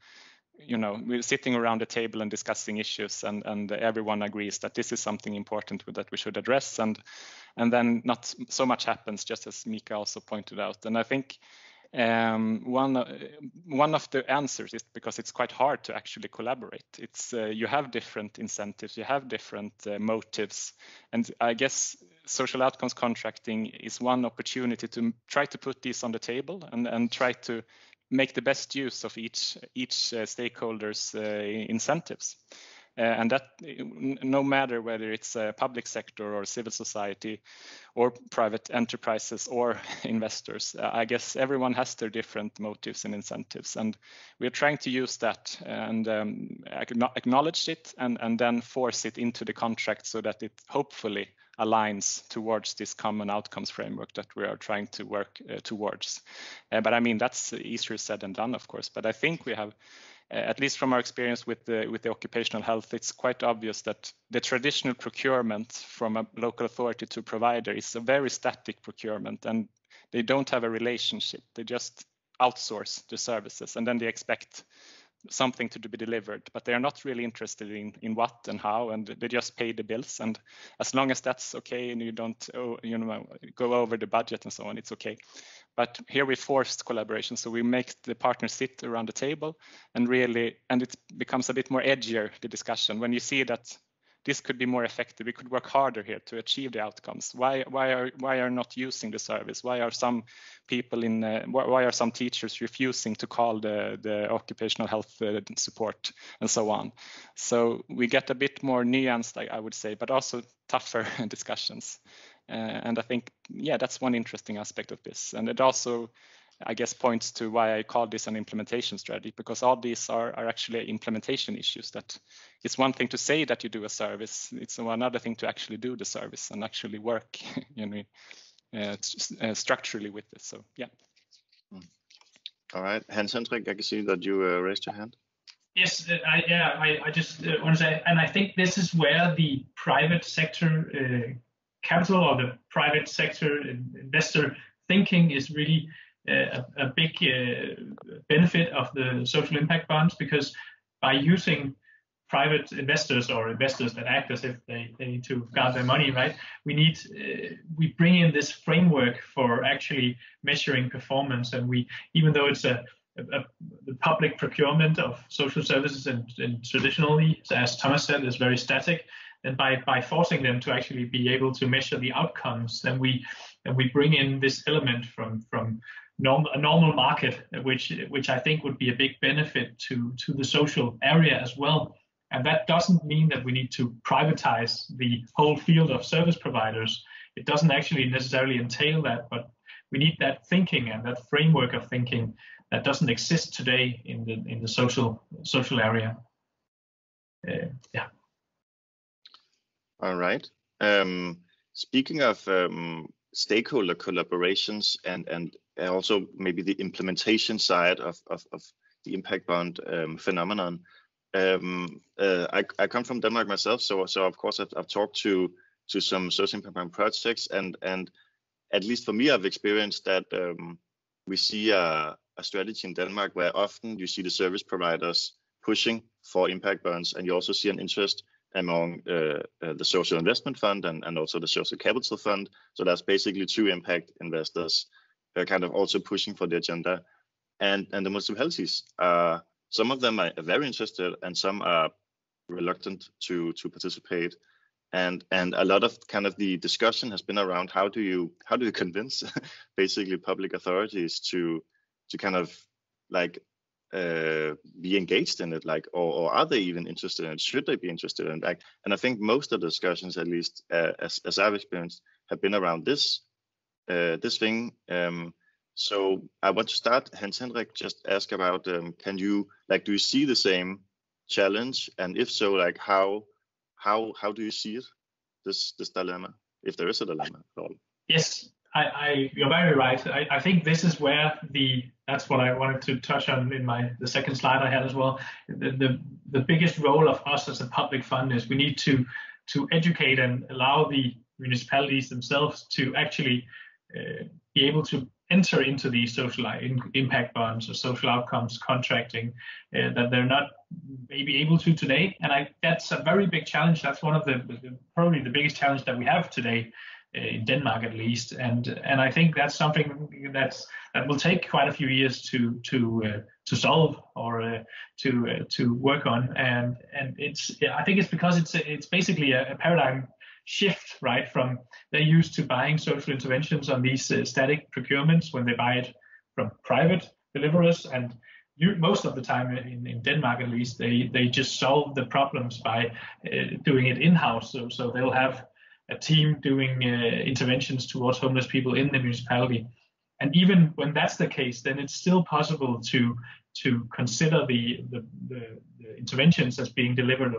we're sitting around the table and discussing issues, and everyone agrees that this is something important that we should address, and then not so much happens, just as Mika also pointed out. And I think one of the answers is because it's quite hard to actually collaborate. It's you have different incentives, you have different motives, and I guess social outcomes contracting is one opportunity to try to put these on the table and try to make the best use of each stakeholder's incentives. And that no matter whether it's a public sector or civil society or private enterprises or investors, I guess everyone has their different motives and incentives, and we're trying to use that and acknowledge it and then force it into the contract so that it hopefully aligns towards this common outcomes framework that we are trying to work towards. But I mean, that's easier said than done, of course. But I think we have, at least from our experience with the occupational health, it's quite obvious that the traditional procurement from a local authority to provider is a very static procurement, and they don't have a relationship. They just outsource the services, and then they expect something to be delivered, but they are not really interested in what and how, and they just pay the bills. And as long as that's okay and you don't go over the budget and so on, it's okay. But here we forced collaboration, so we make the partners sit around the table and it becomes a bit more edgier, the discussion, when you see that this could be more effective. We could work harder here to achieve the outcomes. Why are not using the service? Why are some people why are some teachers refusing to call the occupational health support and so on? So we get a bit more nuanced, I would say, but also tougher discussions. And I think, yeah, that's one interesting aspect of this. And it also, I guess, points to why I call this an implementation strategy, because all these are actually implementation issues. That it's one thing to say that you do a service, it's another thing to actually do the service and actually work structurally with this. So, yeah. All right, Henrik, I can see that you raised your hand. Yes, I just want to say, and I think this is where the private sector capital or the private sector investor thinking is really a big benefit of the social impact bonds, because by using private investors or investors that act as if they need to guard their money, right? We bring in this framework for actually measuring performance, and even though it's the public procurement of social services and traditionally, as Thomas said, is very static, and by forcing them to actually be able to measure the outcomes, then we bring in this element from a normal market, which I think would be a big benefit to the social area as well. And that doesn't mean that we need to privatize the whole field of service providers. It doesn't actually necessarily entail that, but we need that thinking and that framework of thinking that doesn't exist today in the social area. Yeah. All right. Speaking of stakeholder collaborations and also maybe the implementation side of the impact bond phenomenon. I come from Denmark myself, so of course I've talked to some social impact bond projects, and at least for me, I've experienced that we see a strategy in Denmark where often you see the service providers pushing for impact bonds, and you also see an interest among the social investment fund and also the social capital fund. So that's basically two impact investors kind of also pushing for the agenda, and the municipalities. Some of them are very interested, and some are reluctant to participate. And a lot of kind of the discussion has been around how do you convince basically public authorities to kind of like be engaged in it, like, or are they even interested in it? Should they be interested in it? Like, and I think most of the discussions, at least as I've experienced, have been around this thing. So I want to start, Hans Henrik, just ask about, do you see the same challenge? And if so, like how do you see it, this dilemma, if there is a dilemma at all? Yes, you're very right. I think this is where that's what I wanted to touch on in the second slide I had as well. The biggest role of us as a public fund is we need to educate and allow the municipalities themselves to actually be able to enter into these social impact bonds or social outcomes contracting that they're not maybe able to today. And that's a very big challenge. That's one of probably the biggest challenge that we have today in Denmark, at least. And I think that's something that will take quite a few years to solve or to work on. And I think it's because it's basically a paradigm shift, right? From they're used to buying social interventions on these static procurements when they buy it from private deliverers, and most of the time in Denmark, at least, they just solve the problems by doing it in-house. So they'll have a team doing interventions towards homeless people in the municipality. And even when that's the case, then it's still possible to consider the interventions as being delivered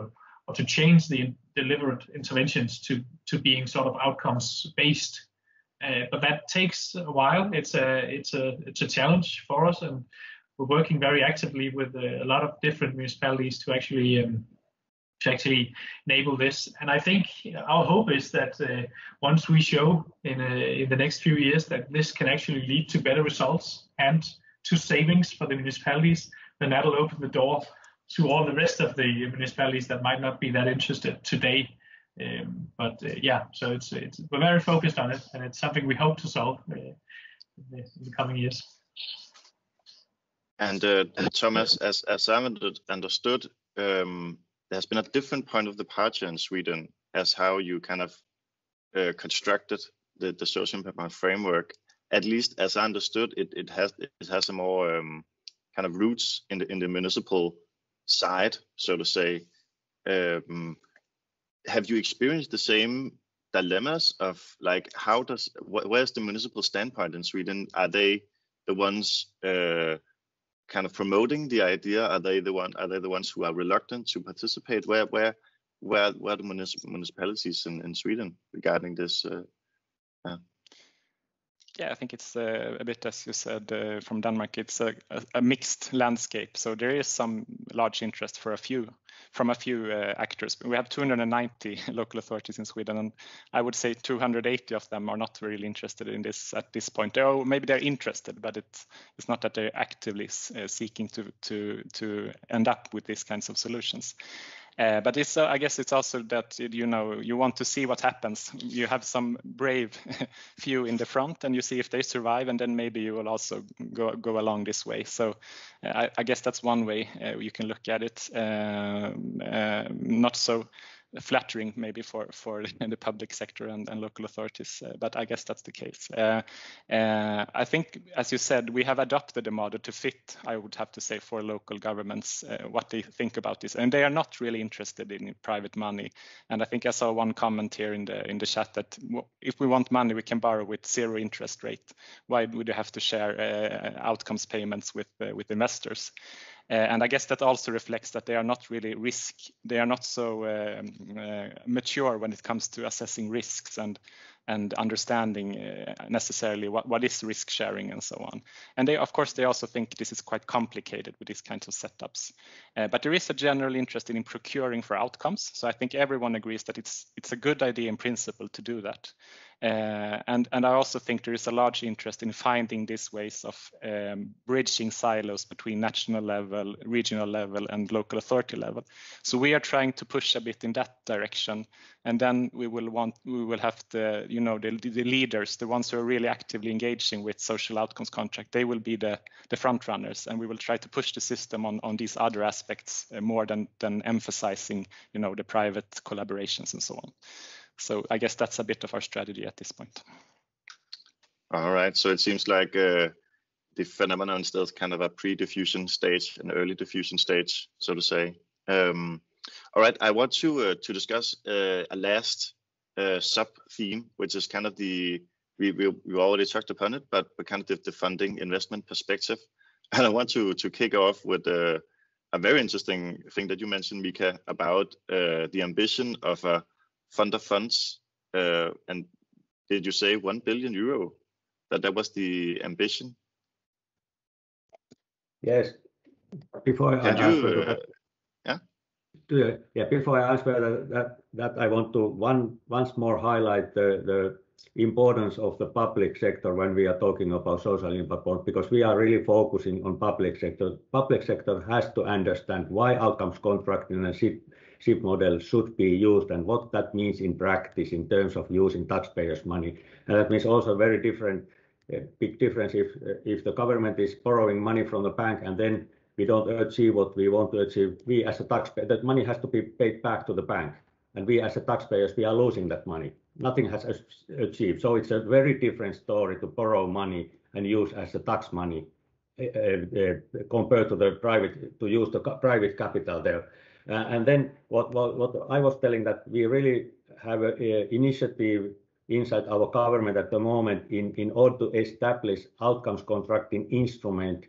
or to change the delivered interventions to being sort of outcomes based. But that takes a while. It's a challenge for us, and we're working very actively with a lot of different municipalities to actually enable this. And I think our hope is that once we show in the next few years that this can actually lead to better results and to savings for the municipalities, then that'll open the door to all the rest of the municipalities that might not be that interested today. So we're very focused on it, and it's something we hope to solve in the coming years. And Thomas, as I understood, there's been a different point of departure in Sweden as how you kind of constructed the social impact bond framework. At least as I understood, it has a more kind of roots in the municipal side, so to say. Have you experienced the same dilemmas of like where's the municipal standpoint in Sweden? Are they the ones kind of promoting the idea? Are they the ones who are reluctant to participate? Where the municipalities in Sweden regarding this? Yeah, I think it's a bit, as you said, from Denmark, it's a mixed landscape. So there is some large interest for from a few actors. We have 290 local authorities in Sweden, and I would say 280 of them are not really interested in this at this point. Maybe they're interested, but it's not that they're actively seeking to end up with these kinds of solutions. But it's, I guess it's also that, you want to see what happens. You have some brave few in the front and you see if they survive, and then maybe you will also go along this way. So I guess that's one way you can look at it. Not so flattering maybe for the public sector and local authorities, but I guess that's the case. I think, as you said, we have adopted the model to fit, I would have to say, for local governments, what they think about this, and they are not really interested in private money. And I think I saw one comment here in the chat that if we want money, we can borrow with 0 interest rate. Why would you have to share outcomes payments with investors? And I guess that also reflects that they are not really they are not so mature when it comes to assessing risks and understanding necessarily what is risk sharing and so on. And they, of course, they also think this is quite complicated with these kinds of setups. But there is a general interest in procuring for outcomes. So I think everyone agrees that it's a good idea in principle to do that. And I also think there is a large interest in finding these ways of bridging silos between national level, regional level, and local authority level. So we are trying to push a bit in that direction, and then we will have the leaders, the ones who are really actively engaging with social outcomes contract. They will be the front runners, and we will try to push the system on these other aspects more than emphasizing the private collaborations and so on. So I guess that's a bit of our strategy at this point. All right. So it seems like the phenomenon is still kind of a pre-diffusion stage, an early diffusion stage, so to say. All right. I want to discuss a last sub-theme, which is kind of we already touched upon it, but kind of the funding investment perspective. And I want to kick off with a very interesting thing that you mentioned, Mika, about the ambition of a fund of funds, and did you say 1 billion euro? That was the ambition? Yes. Before I answer before I answer that, I want to once more highlight the importance of the public sector when we are talking about social impact bonds, because we are really focusing on public sector. Public sector has to understand why outcomes contracting and SIB model should be used and what that means in practice in terms of using taxpayers' money. And that means also a very big difference if the government is borrowing money from the bank and then we don't achieve what we want to achieve. We as a taxpayer, that money has to be paid back to the bank, and we as a taxpayers, we are losing that money. Nothing has achieved. So it's a very different story to borrow money and use as a tax money compared to to use the private capital there. And then what I was telling, that we really have an initiative inside our government at the moment in order to establish outcomes contracting instrument,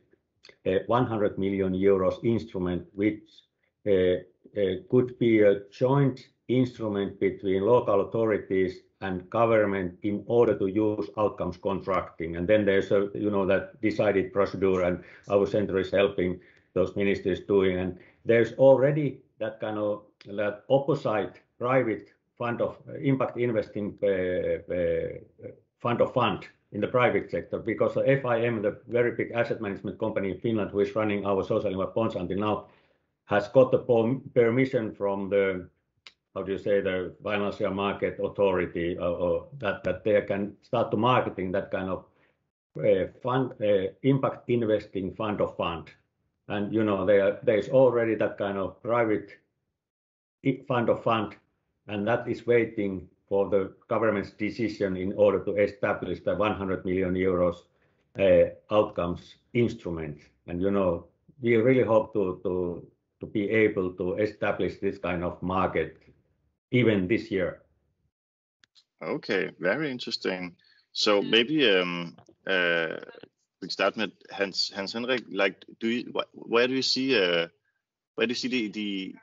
100 million euros instrument, which could be a joint instrument between local authorities and government in order to use outcomes contracting. And then there's that decided procedure, and our center is helping those ministries doing. And there's already that kind of that opposite private fund of impact investing fund of fund in the private sector, because the FIM, the very big asset management company in Finland, who is running our social impact bonds until now, has got the permission from the, the financial market authority, or that they can start to marketing that kind of fund, impact investing fund of fund. And there's already that kind of private fund of fund, and that is waiting for the government's decision in order to establish the 100 million euros outcomes instrument. And we really hope to be able to establish this kind of market even this year. Okay, very interesting. So maybe we start with Hans Henrik. Like, where do you see the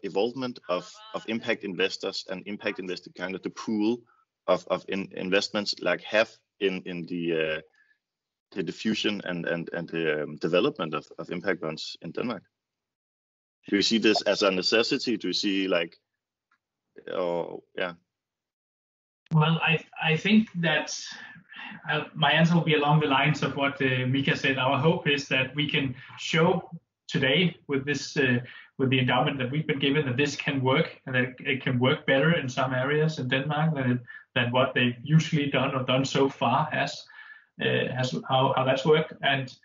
involvement of impact investors and impact investor, kind of the pool of investments, like have in the diffusion and the development of impact bonds in Denmark? Do you see this as a necessity? Do you see like, yeah? Well, I think that my answer will be along the lines of what Mika said. Our hope is that we can show today with this with the endowment that we've been given that this can work, and that it can work better in some areas in Denmark than what they've usually done so far has how that's worked. And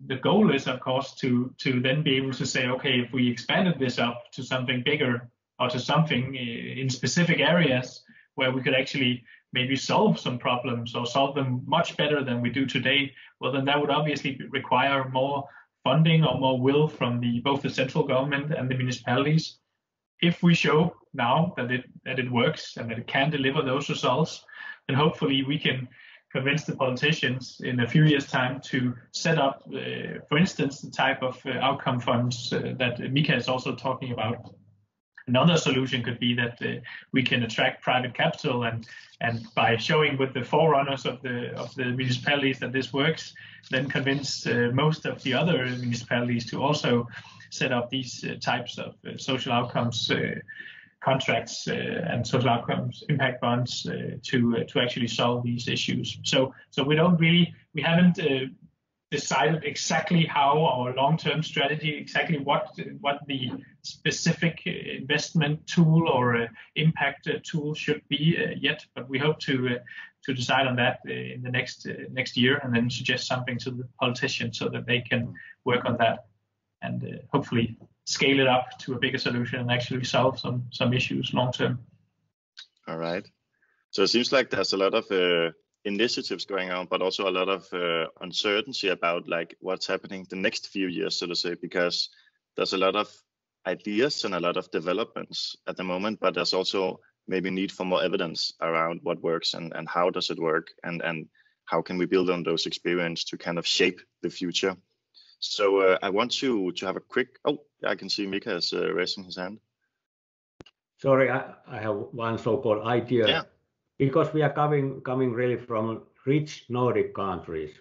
the goal is, of course, to then be able to say, okay, if we expanded this up to something bigger or to something in specific areas where we could actually maybe solve some problems or solve them much better than we do today, well, then that would obviously require more funding or more will from both the central government and the municipalities. If we show now that it works and that it can deliver those results, then hopefully we can convince the politicians in a few years' time to set up, for instance, the type of outcome funds that Mika is also talking about. Another solution could be that we can attract private capital, and by showing with the forerunners of the municipalities that this works, then convince most of the other municipalities to also set up these types of social outcomes contracts and social outcomes impact bonds to actually solve these issues. So we haven't decided exactly how our long-term strategy, exactly what the specific investment tool or impact tool should be yet, but we hope to decide on that in the next year, and then suggest something to the politicians so that they can work on that and hopefully scale it up to a bigger solution and actually solve some issues long term. All right. So it seems like there's a lot of initiatives going on, but also a lot of uncertainty about like what's happening the next few years, so to say, because there's a lot of ideas and a lot of developments at the moment, but there's also maybe need for more evidence around what works and how does it work, and how can we build on those experiences to kind of shape the future. So I want to have a quick, I can see Mika is raising his hand. Sorry, I have one so-called idea. Yeah. Because we are coming really from rich Nordic countries,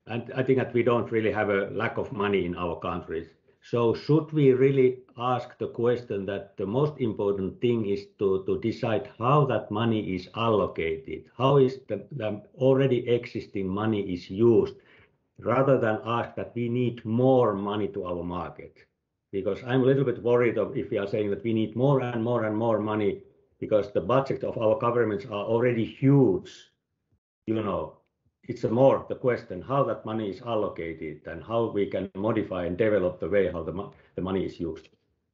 and I think that we don't really have a lack of money in our countries. So should we really ask the question that the most important thing is to decide how that money is allocated, how is the already existing money is used, rather than ask that we need more money to our market? Because I'm a little bit worried of if we are saying that we need more and more and more money, because the budget of our governments are already huge. You know, it's more the question how that money is allocated and how we can modify and develop the way how the money is used.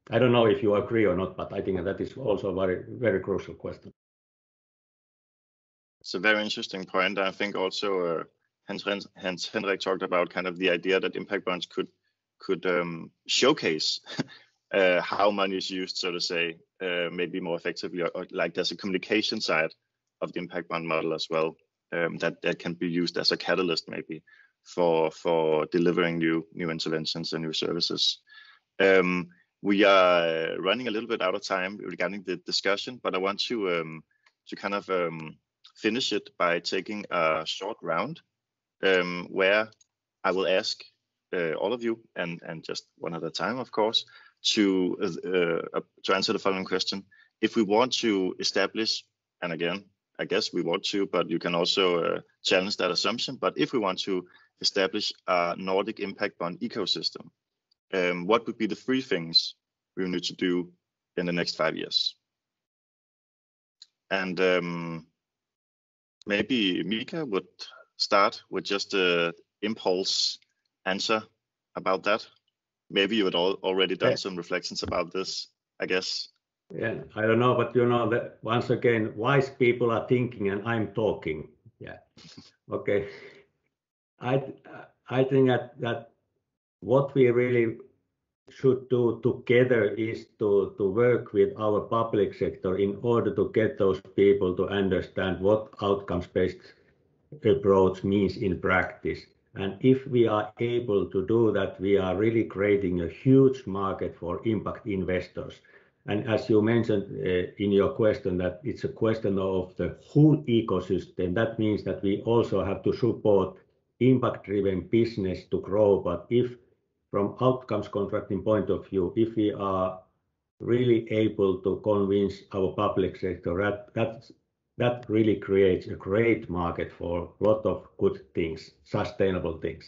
I don't know if you agree or not, but I think that is also a very, very crucial question. It's a very interesting point. I think also Henrik talked about kind of the idea that impact bonds could showcase how money is used, so to say, maybe more effectively, or like there's a communication side of the impact bond model as well, that can be used as a catalyst maybe for delivering new interventions and new services. We are running a little bit out of time regarding the discussion, but I want to kind of finish it by taking a short round where I will ask all of you, and just one at a time, of course, to answer the following question. If we want to establish, and again, I guess we want to, but you can also challenge that assumption, but if we want to establish a Nordic impact bond ecosystem, what would be the 3 things we need to do in the next 5 years? And maybe Mika would start with just an impulse answer about that. Maybe you had already done some reflections about this, I guess. Yeah, I don't know, but you know that once again, wise people are thinking and I'm talking. Yeah. Okay. I think that what we really should do together is to work with our public sector in order to get those people to understand what outcomes-based approach means in practice. And if we are able to do that, we are really creating a huge market for impact investors. And as you mentioned in your question, that it's a question of the whole ecosystem. That means that we also have to support impact-driven business to grow. But if from outcomes contracting point of view, if we are really able to convince our public sector that really creates a great market for a lot of good things, sustainable things.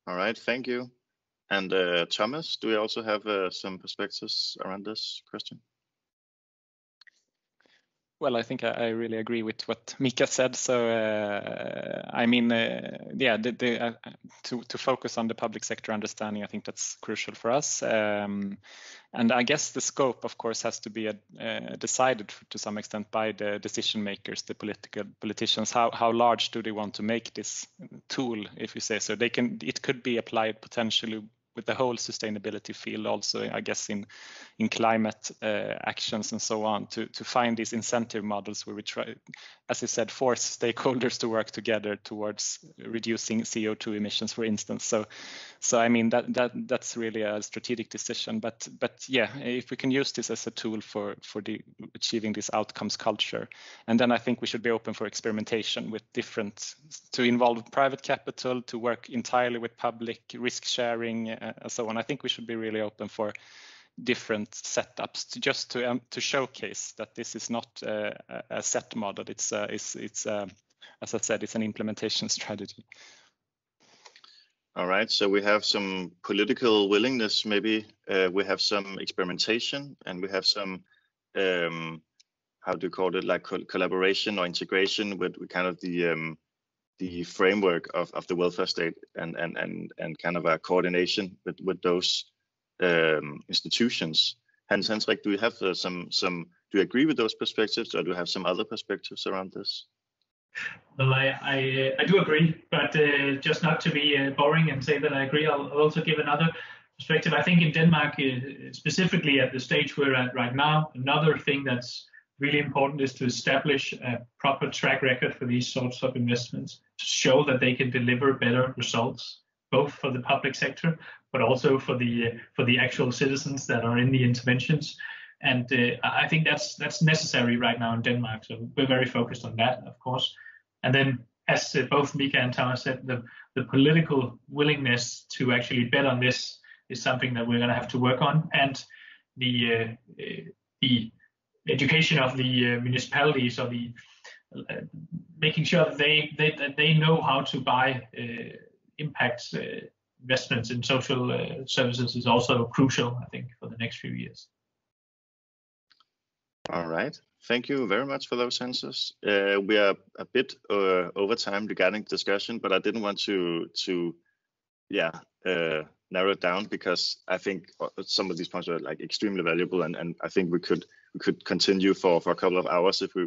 All right, thank you. And Thomas, do you also have some perspectives around this question? Well, I think I really agree with what Mika said. So, I mean, yeah, to focus on the public sector understanding, I think that's crucial for us. And I guess the scope, of course, has to be decided to some extent by the decision makers, the politicians. How large do they want to make this tool, if you say so? It could be applied potentially with the whole sustainability field, also, I guess, in climate actions and so on, to find these incentive models where we try, as I said, force stakeholders to work together towards reducing CO2 emissions, for instance. So I mean that's really a strategic decision. But yeah, if we can use this as a tool for achieving this outcomes culture, and then I think we should be open for experimentation with to involve private capital, to work entirely with public risk sharing. And so on. I think we should be really open for different setups to showcase that this is not a set model. It's as I said, it's an implementation strategy. All right. So we have some political willingness. Maybe we have some experimentation, and we have some how do you call it, like collaboration or integration with kind of the framework of the welfare state and kind of a coordination with those institutions. Henrik, do you have do you agree with those perspectives, or do you have some other perspectives around this? Well, I do agree, but just not to be boring and say that I agree, I'll also give another perspective. I think in Denmark, specifically at the stage we're at right now, another thing that's really important is to establish a proper track record for these sorts of investments, to show that they can deliver better results, both for the public sector, but also for the actual citizens that are in the interventions. And I think that's necessary right now in Denmark. So we're very focused on that, of course. And then, as both Mika and Thomas said, the political willingness to actually bet on this is something that we're going to have to work on. And the education of the municipalities, or the making sure that they know how to buy impact investments in social services is also crucial, I think, for the next few years. All right. Thank you very much for those answers. We are a bit over time regarding discussion, but I didn't want to narrow it down, because I think some of these points are like extremely valuable, and I think we could continue for a couple of hours if we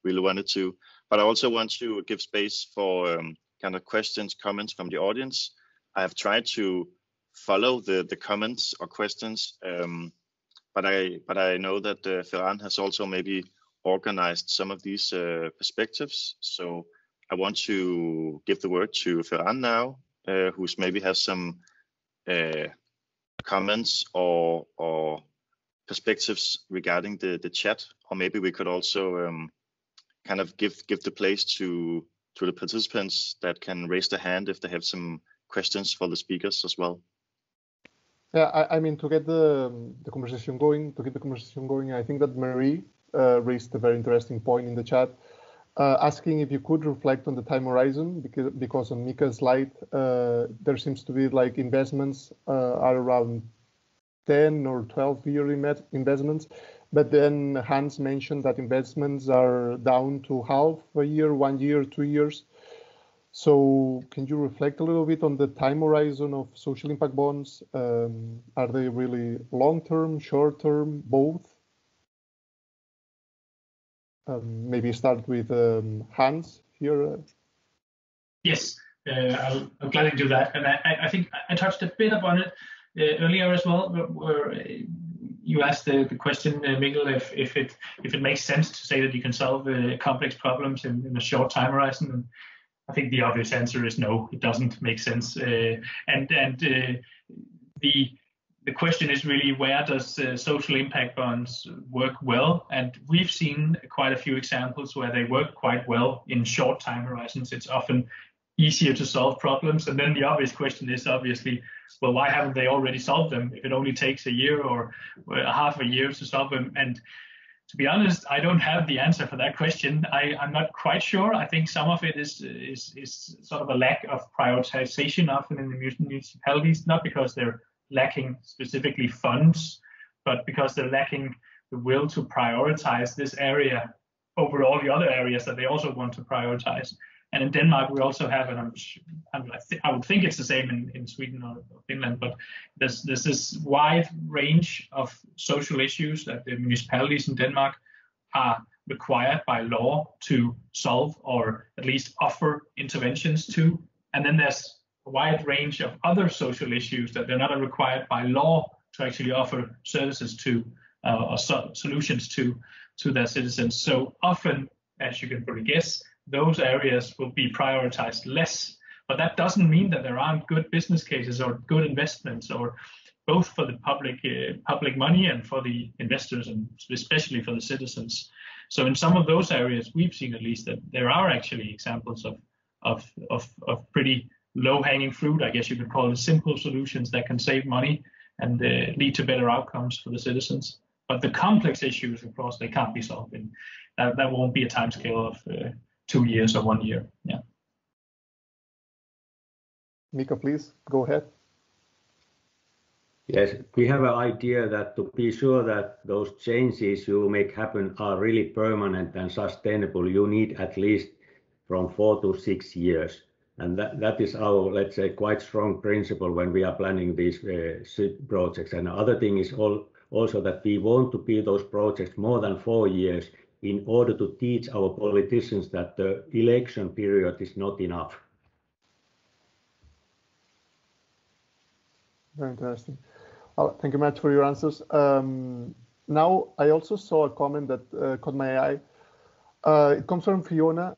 really wanted to. But I also want to give space for kind of questions, comments from the audience. I have tried to follow the comments or questions, but I know that Ferran has also maybe organized some of these perspectives. So I want to give the word to Ferran now, who's maybe has some comments or perspectives regarding the chat, or maybe we could also kind of give the place to the participants that can raise their hand if they have some questions for the speakers as well. Yeah, I mean, to get the conversation going, I think that Marie raised a very interesting point in the chat, asking if you could reflect on the time horizon, because on Mika's slide, there seems to be like investments are around 10 or 12-year investments, but then Hans mentioned that investments are down to half a year, 1 year, 2 years. So can you reflect a little bit on the time horizon of social impact bonds? Are they really long-term, short-term, both? Maybe start with Hans here. Yes, I'll gladly do that. And I think I touched a bit upon it earlier as well, where you asked the question, Mikkel, if it makes sense to say that you can solve complex problems in a short time horizon. And I think the obvious answer is no, it doesn't make sense. The question is really, where does social impact bonds work well? And we've seen quite a few examples where they work quite well in short time horizons. It's often easier to solve problems. And then the obvious question is obviously, well, why haven't they already solved them if it only takes a year or half a year to solve them? And to be honest, I don't have the answer for that question. I'm not quite sure. I think some of it is sort of a lack of prioritization often in the municipalities, not because they're lacking specifically funds, but because they're lacking the will to prioritize this area over all the other areas that they also want to prioritize. And in Denmark, we also have, and I would think it's the same in Sweden or Finland, but there's this wide range of social issues that the municipalities in Denmark are required by law to solve or at least offer interventions to. And then there's a wide range of other social issues that they're not required by law to actually offer services to or solutions to their citizens. So often, as you can probably guess, those areas will be prioritized less. But that doesn't mean that there aren't good business cases or good investments, or both for the public money and for the investors, and especially for the citizens. So in some of those areas, we've seen at least that there are actually examples of pretty low-hanging fruit, I guess you could call it, simple solutions that can save money and lead to better outcomes for the citizens. But the complex issues, of course, they can't be solved. And that won't be a timescale of 2 years or 1 year. Yeah. Mika, please go ahead. Yes, we have an idea that to be sure that those changes you make happen are really permanent and sustainable, you need at least from 4 to 6 years. And that is our, let's say, quite strong principle when we are planning these SIB projects. And the other thing is also that we want to be those projects more than 4 years in order to teach our politicians that the election period is not enough. Very interesting. Thank you, Matt, for your answers. Now, I also saw a comment that caught my eye. It comes from Fiona.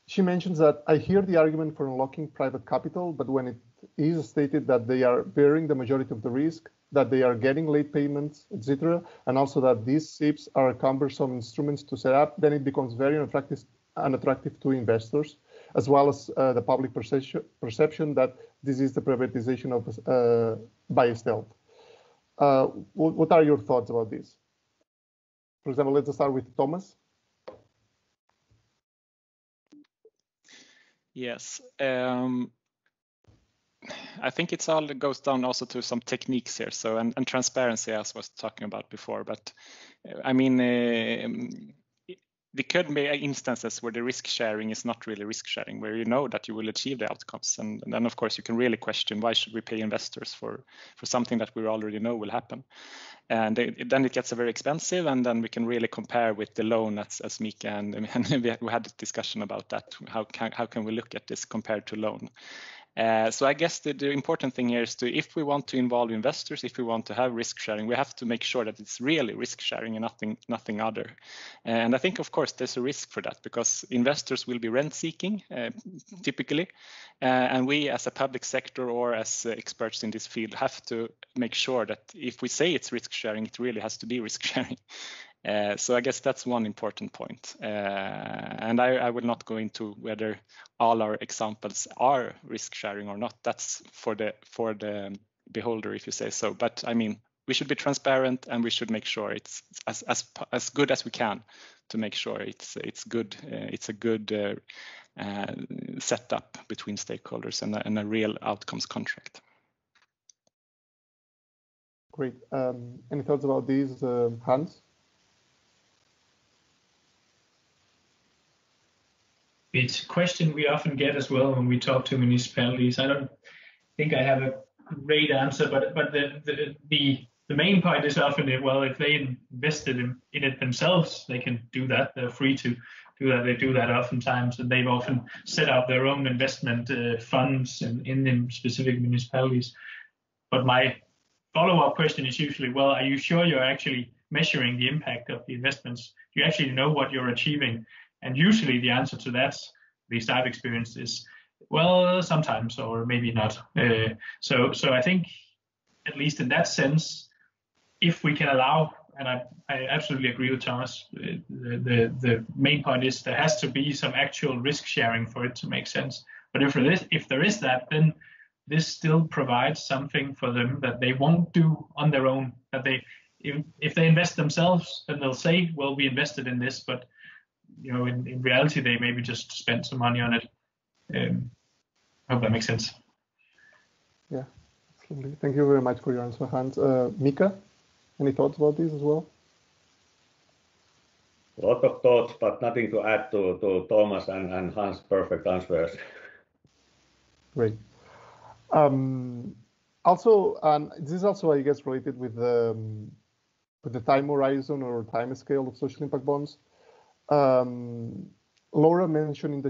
She mentions that I hear the argument for unlocking private capital, but when it is stated that they are bearing the majority of the risk, that they are getting late payments, etc., and also that these SIBs are cumbersome instruments to set up, then it becomes very unattractive to investors, as well as the public perception that this is the privatization of by stealth. What are your thoughts about this? For example, let's start with Thomas. Yes. I think it's all goes down also to some techniques here. So and transparency, as I was talking about before. But I mean, there could be instances where the risk sharing is not really risk sharing, where you know that you will achieve the outcomes, and then of course you can really question why should we pay investors for something that we already know will happen. And then it gets very expensive, and then we can really compare with the loan, as Mika and we had a discussion about that. How can we look at this compared to loan? So I guess the important thing here is if we want to involve investors, if we want to have risk sharing, we have to make sure that it's really risk sharing and nothing other. And I think, of course, there's a risk for that because investors will be rent seeking typically. And we as a public sector or as experts in this field have to make sure that if we say it's risk sharing, it really has to be risk sharing. So I guess that's one important point. And I will not go into whether all our examples are risk sharing or not. That's for the beholder, if you say so. But I mean, we should be transparent, and we should make sure it's as good as we can to make sure it's good. It's a good setup between stakeholders and a real outcomes contract. Great. Any thoughts about these, Hans? It's a question we often get as well when we talk to municipalities. I don't think I have a great answer, but the main point is often, well, if they invested in it themselves, they can do that. They're free to do that. They do that oftentimes, and they've often set up their own investment funds in the specific municipalities. But my follow-up question is usually, well, are you sure you're actually measuring the impact of the investments? Do you actually know what you're achieving? And usually the answer to that, at least I've experienced, is, well, sometimes or maybe not. So I think, at least in that sense, if we can allow and I absolutely agree with Thomas. The main point is there has to be some actual risk sharing for it to make sense. But if there is that, then this still provides something for them that they won't do on their own. That if they invest themselves, then they'll say, well, we invested in this, but in reality, they maybe just spent some money on it. I hope that makes sense. Yeah, absolutely. Thank you very much for your answer, Hans. Mika, any thoughts about this as well? A lot of thoughts, but nothing to add to Thomas and Hans' perfect answers. Great. Also, and this is also, I guess, related with the time horizon or time scale of social impact bonds. Laura mentioned in the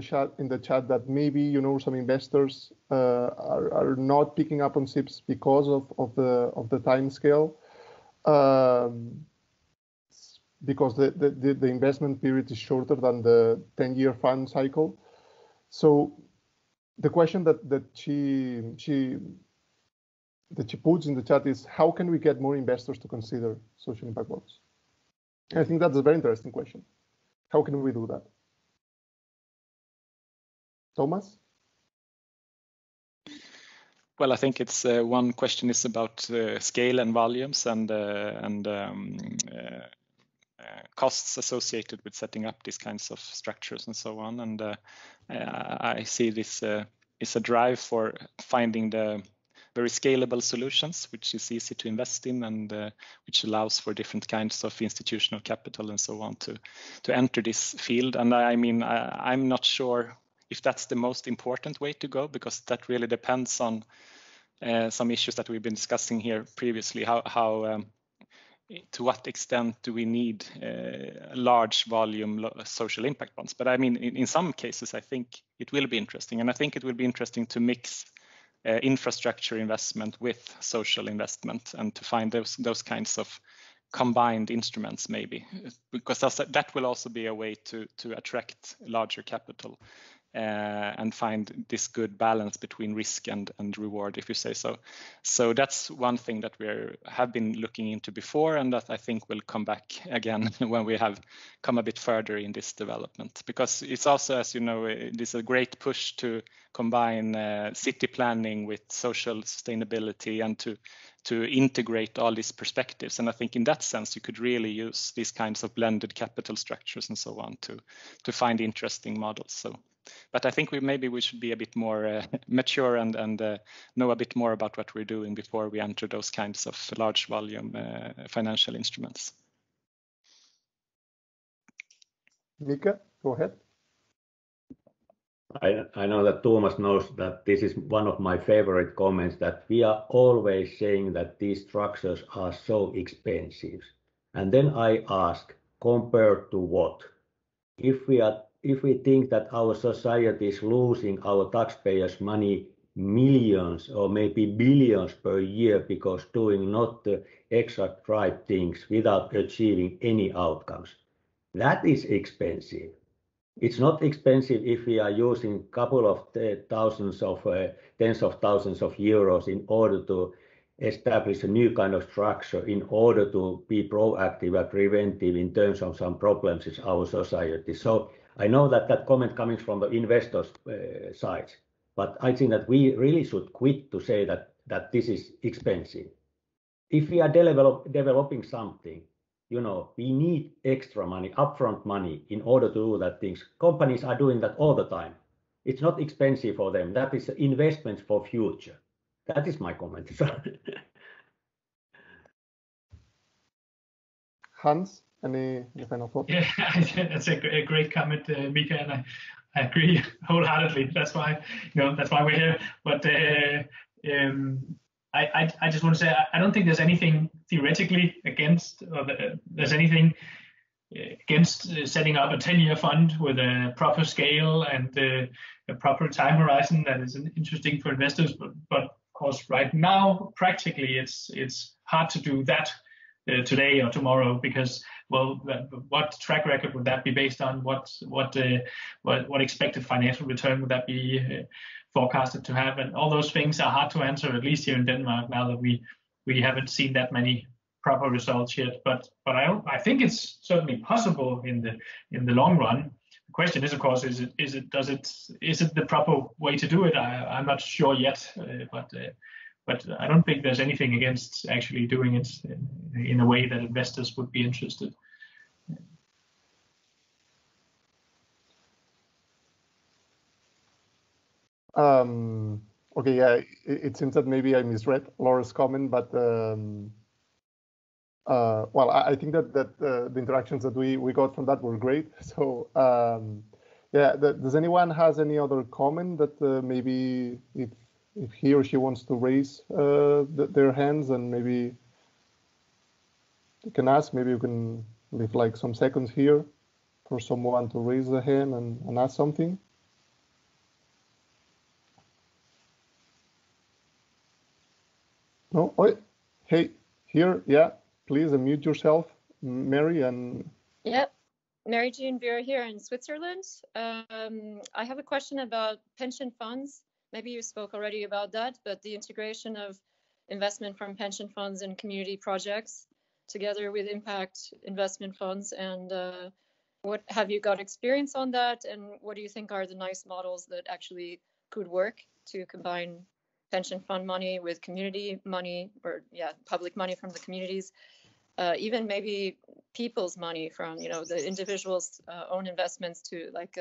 chat that maybe some investors are not picking up on SIBs because of the time scale, because the investment period is shorter than the 10-year fund cycle. So the question that she puts in the chat is, how can we get more investors to consider social impact bonds? And I think that's a very interesting question. How can we do that? Thomas? Well, I think it's one question is about scale and volumes and costs associated with setting up these kinds of structures and so on. And I see this is a drive for finding the very scalable solutions, which is easy to invest in and which allows for different kinds of institutional capital and so on to enter this field. And I mean, I'm not sure if that's the most important way to go, because that really depends on some issues that we've been discussing here previously. How to what extent do we need large volume social impact bonds? But I mean, in some cases, I think it will be interesting, and I think it will be interesting to mix infrastructure investment with social investment and to find those kinds of combined instruments, maybe, because that will also be a way to attract larger capital and find this good balance between risk and reward, if you say so. So that's one thing that we have been looking into before, and that I think will come back again when we have come a bit further in this development. Because it's also, as you know, there's a great push to combine city planning with social sustainability and to integrate all these perspectives. And I think in that sense, you could really use these kinds of blended capital structures and so on to find interesting models. So. But I think maybe we should be a bit more mature and know a bit more about what we're doing before we enter those kinds of large volume financial instruments. Mika, go ahead. I know that Thomas knows that this is one of my favorite comments, that we are always saying that these structures are so expensive. And then I ask, compared to what? If we think that our society is losing our taxpayers' money, millions or maybe billions per year because doing not the exact right things without achieving any outcomes, that is expensive. It's not expensive if we are using a couple of tens of thousands of euros in order to establish a new kind of structure, in order to be proactive and preventive in terms of some problems in our society. So I know that comment coming from the investors' side, but I think that we really should quit to say that this is expensive. If we are developing something, we need extra money, upfront money, in order to do that things. Companies are doing that all the time. It's not expensive for them. That is investments for future. That is my comment. Hans, any final thoughts? Yeah, that's a great comment, Mika, and I agree wholeheartedly. That's why we're here. But I just want to say I don't think there's anything theoretically against, or there's anything against setting up a 10-year fund with a proper scale and a proper time horizon that is interesting for investors. But of course, right now, practically, it's hard to do that today or tomorrow, because, well, what track record would that be based on? What expected financial return would that be forecasted to have? And all those things are hard to answer, at least here in Denmark, now that we haven't seen that many proper results yet. But I think it's certainly possible in the long run. The question is, of course, is it the proper way to do it? I'm not sure yet, but I don't think there's anything against actually doing it in a way that investors would be interested. Okay, yeah, it seems that maybe I misread Laura's comment, but well, I think that the interactions that we got from that were great. So yeah, does anyone has any other comment that maybe if he or she wants to raise their hands, and maybe you can ask, maybe you can leave like some seconds here for someone to raise their hand and ask something. No, oh, hey, here, yeah, please unmute yourself, Mary. And yep, Mary Jean Vera here in Switzerland. I have a question about pension funds. Maybe you spoke already about that, but the integration of investment from pension funds and community projects together with impact investment funds, and what have you got experience on that, and what do you think are the nice models that actually could work to combine pension fund money with community money, or yeah, public money from the communities, even maybe people's money from, you know, the individuals' own investments to like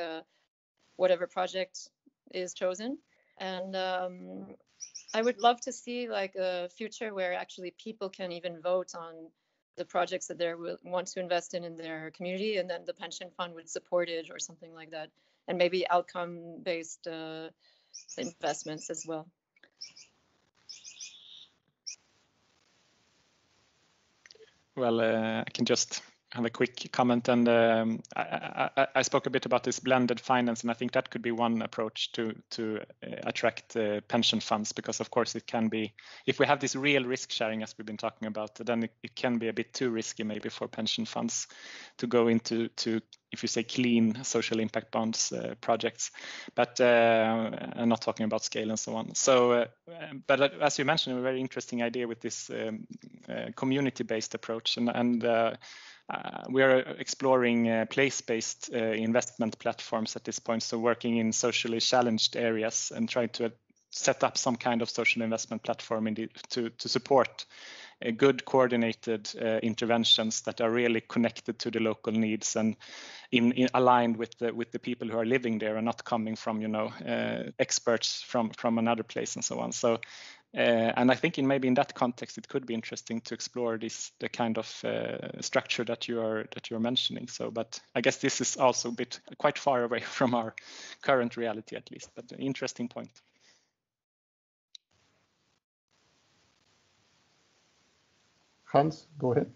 whatever project is chosen. And I would love to see like a future where actually people can even vote on the projects that they want to invest in their community, and then the pension fund would support it or something like that, and maybe outcome-based investments as well. Well, I can just have a quick comment, and I spoke a bit about this blended finance, and I think that could be one approach to attract pension funds, because of course it can be, if we have this real risk sharing as we've been talking about, then it can be a bit too risky maybe for pension funds to go into if you say clean social impact bonds projects, but I'm not talking about scale and so on. So, but as you mentioned, a very interesting idea with this community-based approach, and we are exploring place-based investment platforms at this point, so working in socially challenged areas and trying to set up some kind of social investment platform to support good coordinated interventions that are really connected to the local needs and aligned with the people who are living there and not coming from, you know, experts from another place and so on. So and I think maybe in that context it could be interesting to explore the kind of structure that you're mentioning. So, but I guess this is also quite far away from our current reality, at least, but an interesting point. Hans, go ahead.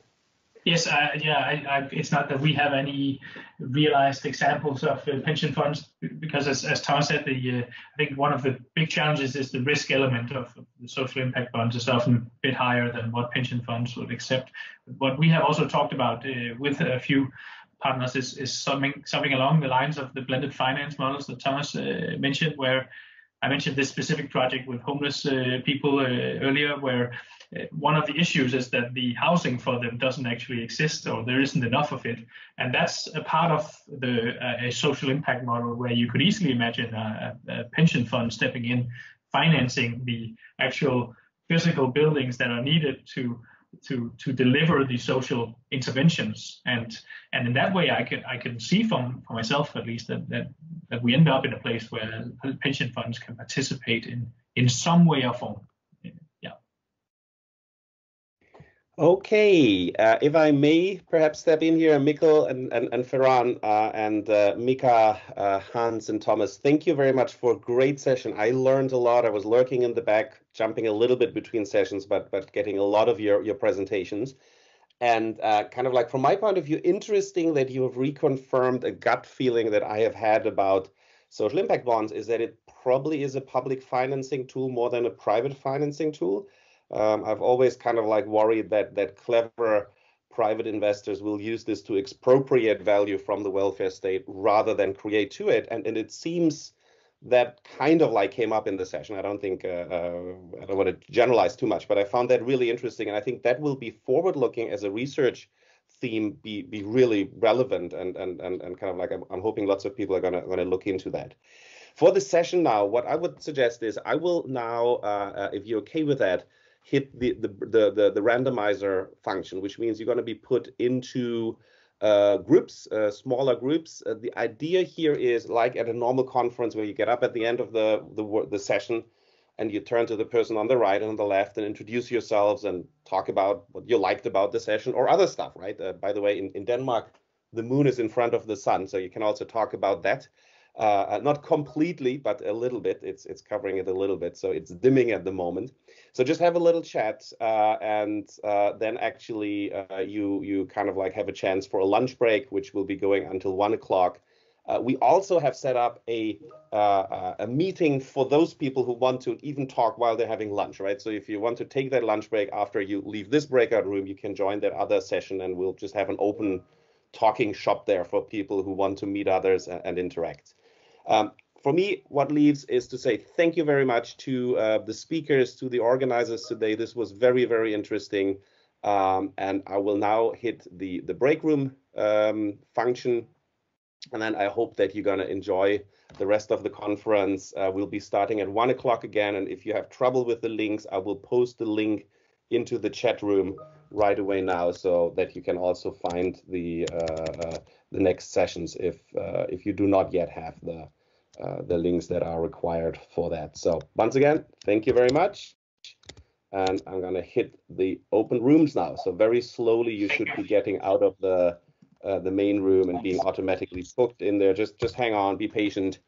Yes, it's not that we have any realized examples of pension funds, because as Thomas said, I think one of the big challenges is the risk element of the social impact bonds is often a bit higher than what pension funds would accept. What we have also talked about with a few partners is something along the lines of the blended finance models that Thomas mentioned, where I mentioned this specific project with homeless people earlier, where one of the issues is that the housing for them doesn't actually exist, or there isn't enough of it. And that's a part of a social impact model where you could easily imagine a pension fund stepping in, financing the actual physical buildings that are needed to deliver the social interventions. And in that way, I can see for myself, at least, that we end up in a place where pension funds can participate in some way or form. Okay, if I may perhaps step in here, Mikkel and Ferran and Mika, Hans and Thomas, thank you very much for a great session. I learned a lot. I was lurking in the back, jumping a little bit between sessions, but getting a lot of your presentations. And kind of like from my point of view, interesting that you have reconfirmed a gut feeling that I have had about social impact bonds, is that it probably is a public financing tool more than a private financing tool. I've always kind of like worried that clever private investors will use this to expropriate value from the welfare state rather than create to it. And it seems that kind of like came up in the session. I don't think I don't want to generalize too much, but I found that really interesting, and I think that will be forward-looking as a research theme, be really relevant, and kind of like I'm hoping lots of people are gonna look into that. For the session now, what I would suggest is I will now, if you're okay with that, hit the randomizer function, which means you're going to be put into groups, smaller groups. The idea here is like at a normal conference where you get up at the end of the session and you turn to the person on the right and on the left and introduce yourselves and talk about what you liked about the session or other stuff, right? By the way, in Denmark, the moon is in front of the sun, so you can also talk about that. Not completely, but a little bit. It's covering it a little bit, so it's dimming at the moment. So just have a little chat, and then actually you kind of like have a chance for a lunch break, which will be going until 1 o'clock. We also have set up a meeting for those people who want to even talk while they're having lunch, right? So if you want to take that lunch break after you leave this breakout room, you can join that other session, and we'll just have an open talking shop there for people who want to meet others and interact. For me, what leaves is to say thank you very much to the speakers, to the organizers today. This was very, very interesting. And I will now hit the break room function. And then I hope that you're going to enjoy the rest of the conference. We'll be starting at 1 o'clock again. And if you have trouble with the links, I will post the link into the chat room right away now, so that you can also find the next sessions if you do not yet have the links that are required for that. So once again, thank you very much. And I'm going to hit the open rooms now. So very slowly, you should be getting out of the main room and being automatically booked in there. Just hang on, be patient.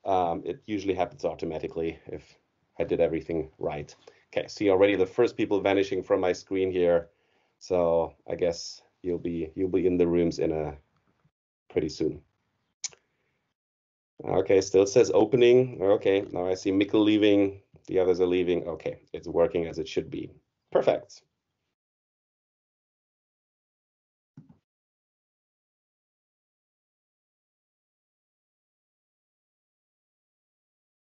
It usually happens automatically if I did everything right. Okay, see already the first people vanishing from my screen here. So I guess you'll be in the rooms in pretty soon. Okay, still says opening. Okay, now I see Mikkel leaving. The others are leaving. Okay, it's working as it should be. Perfect.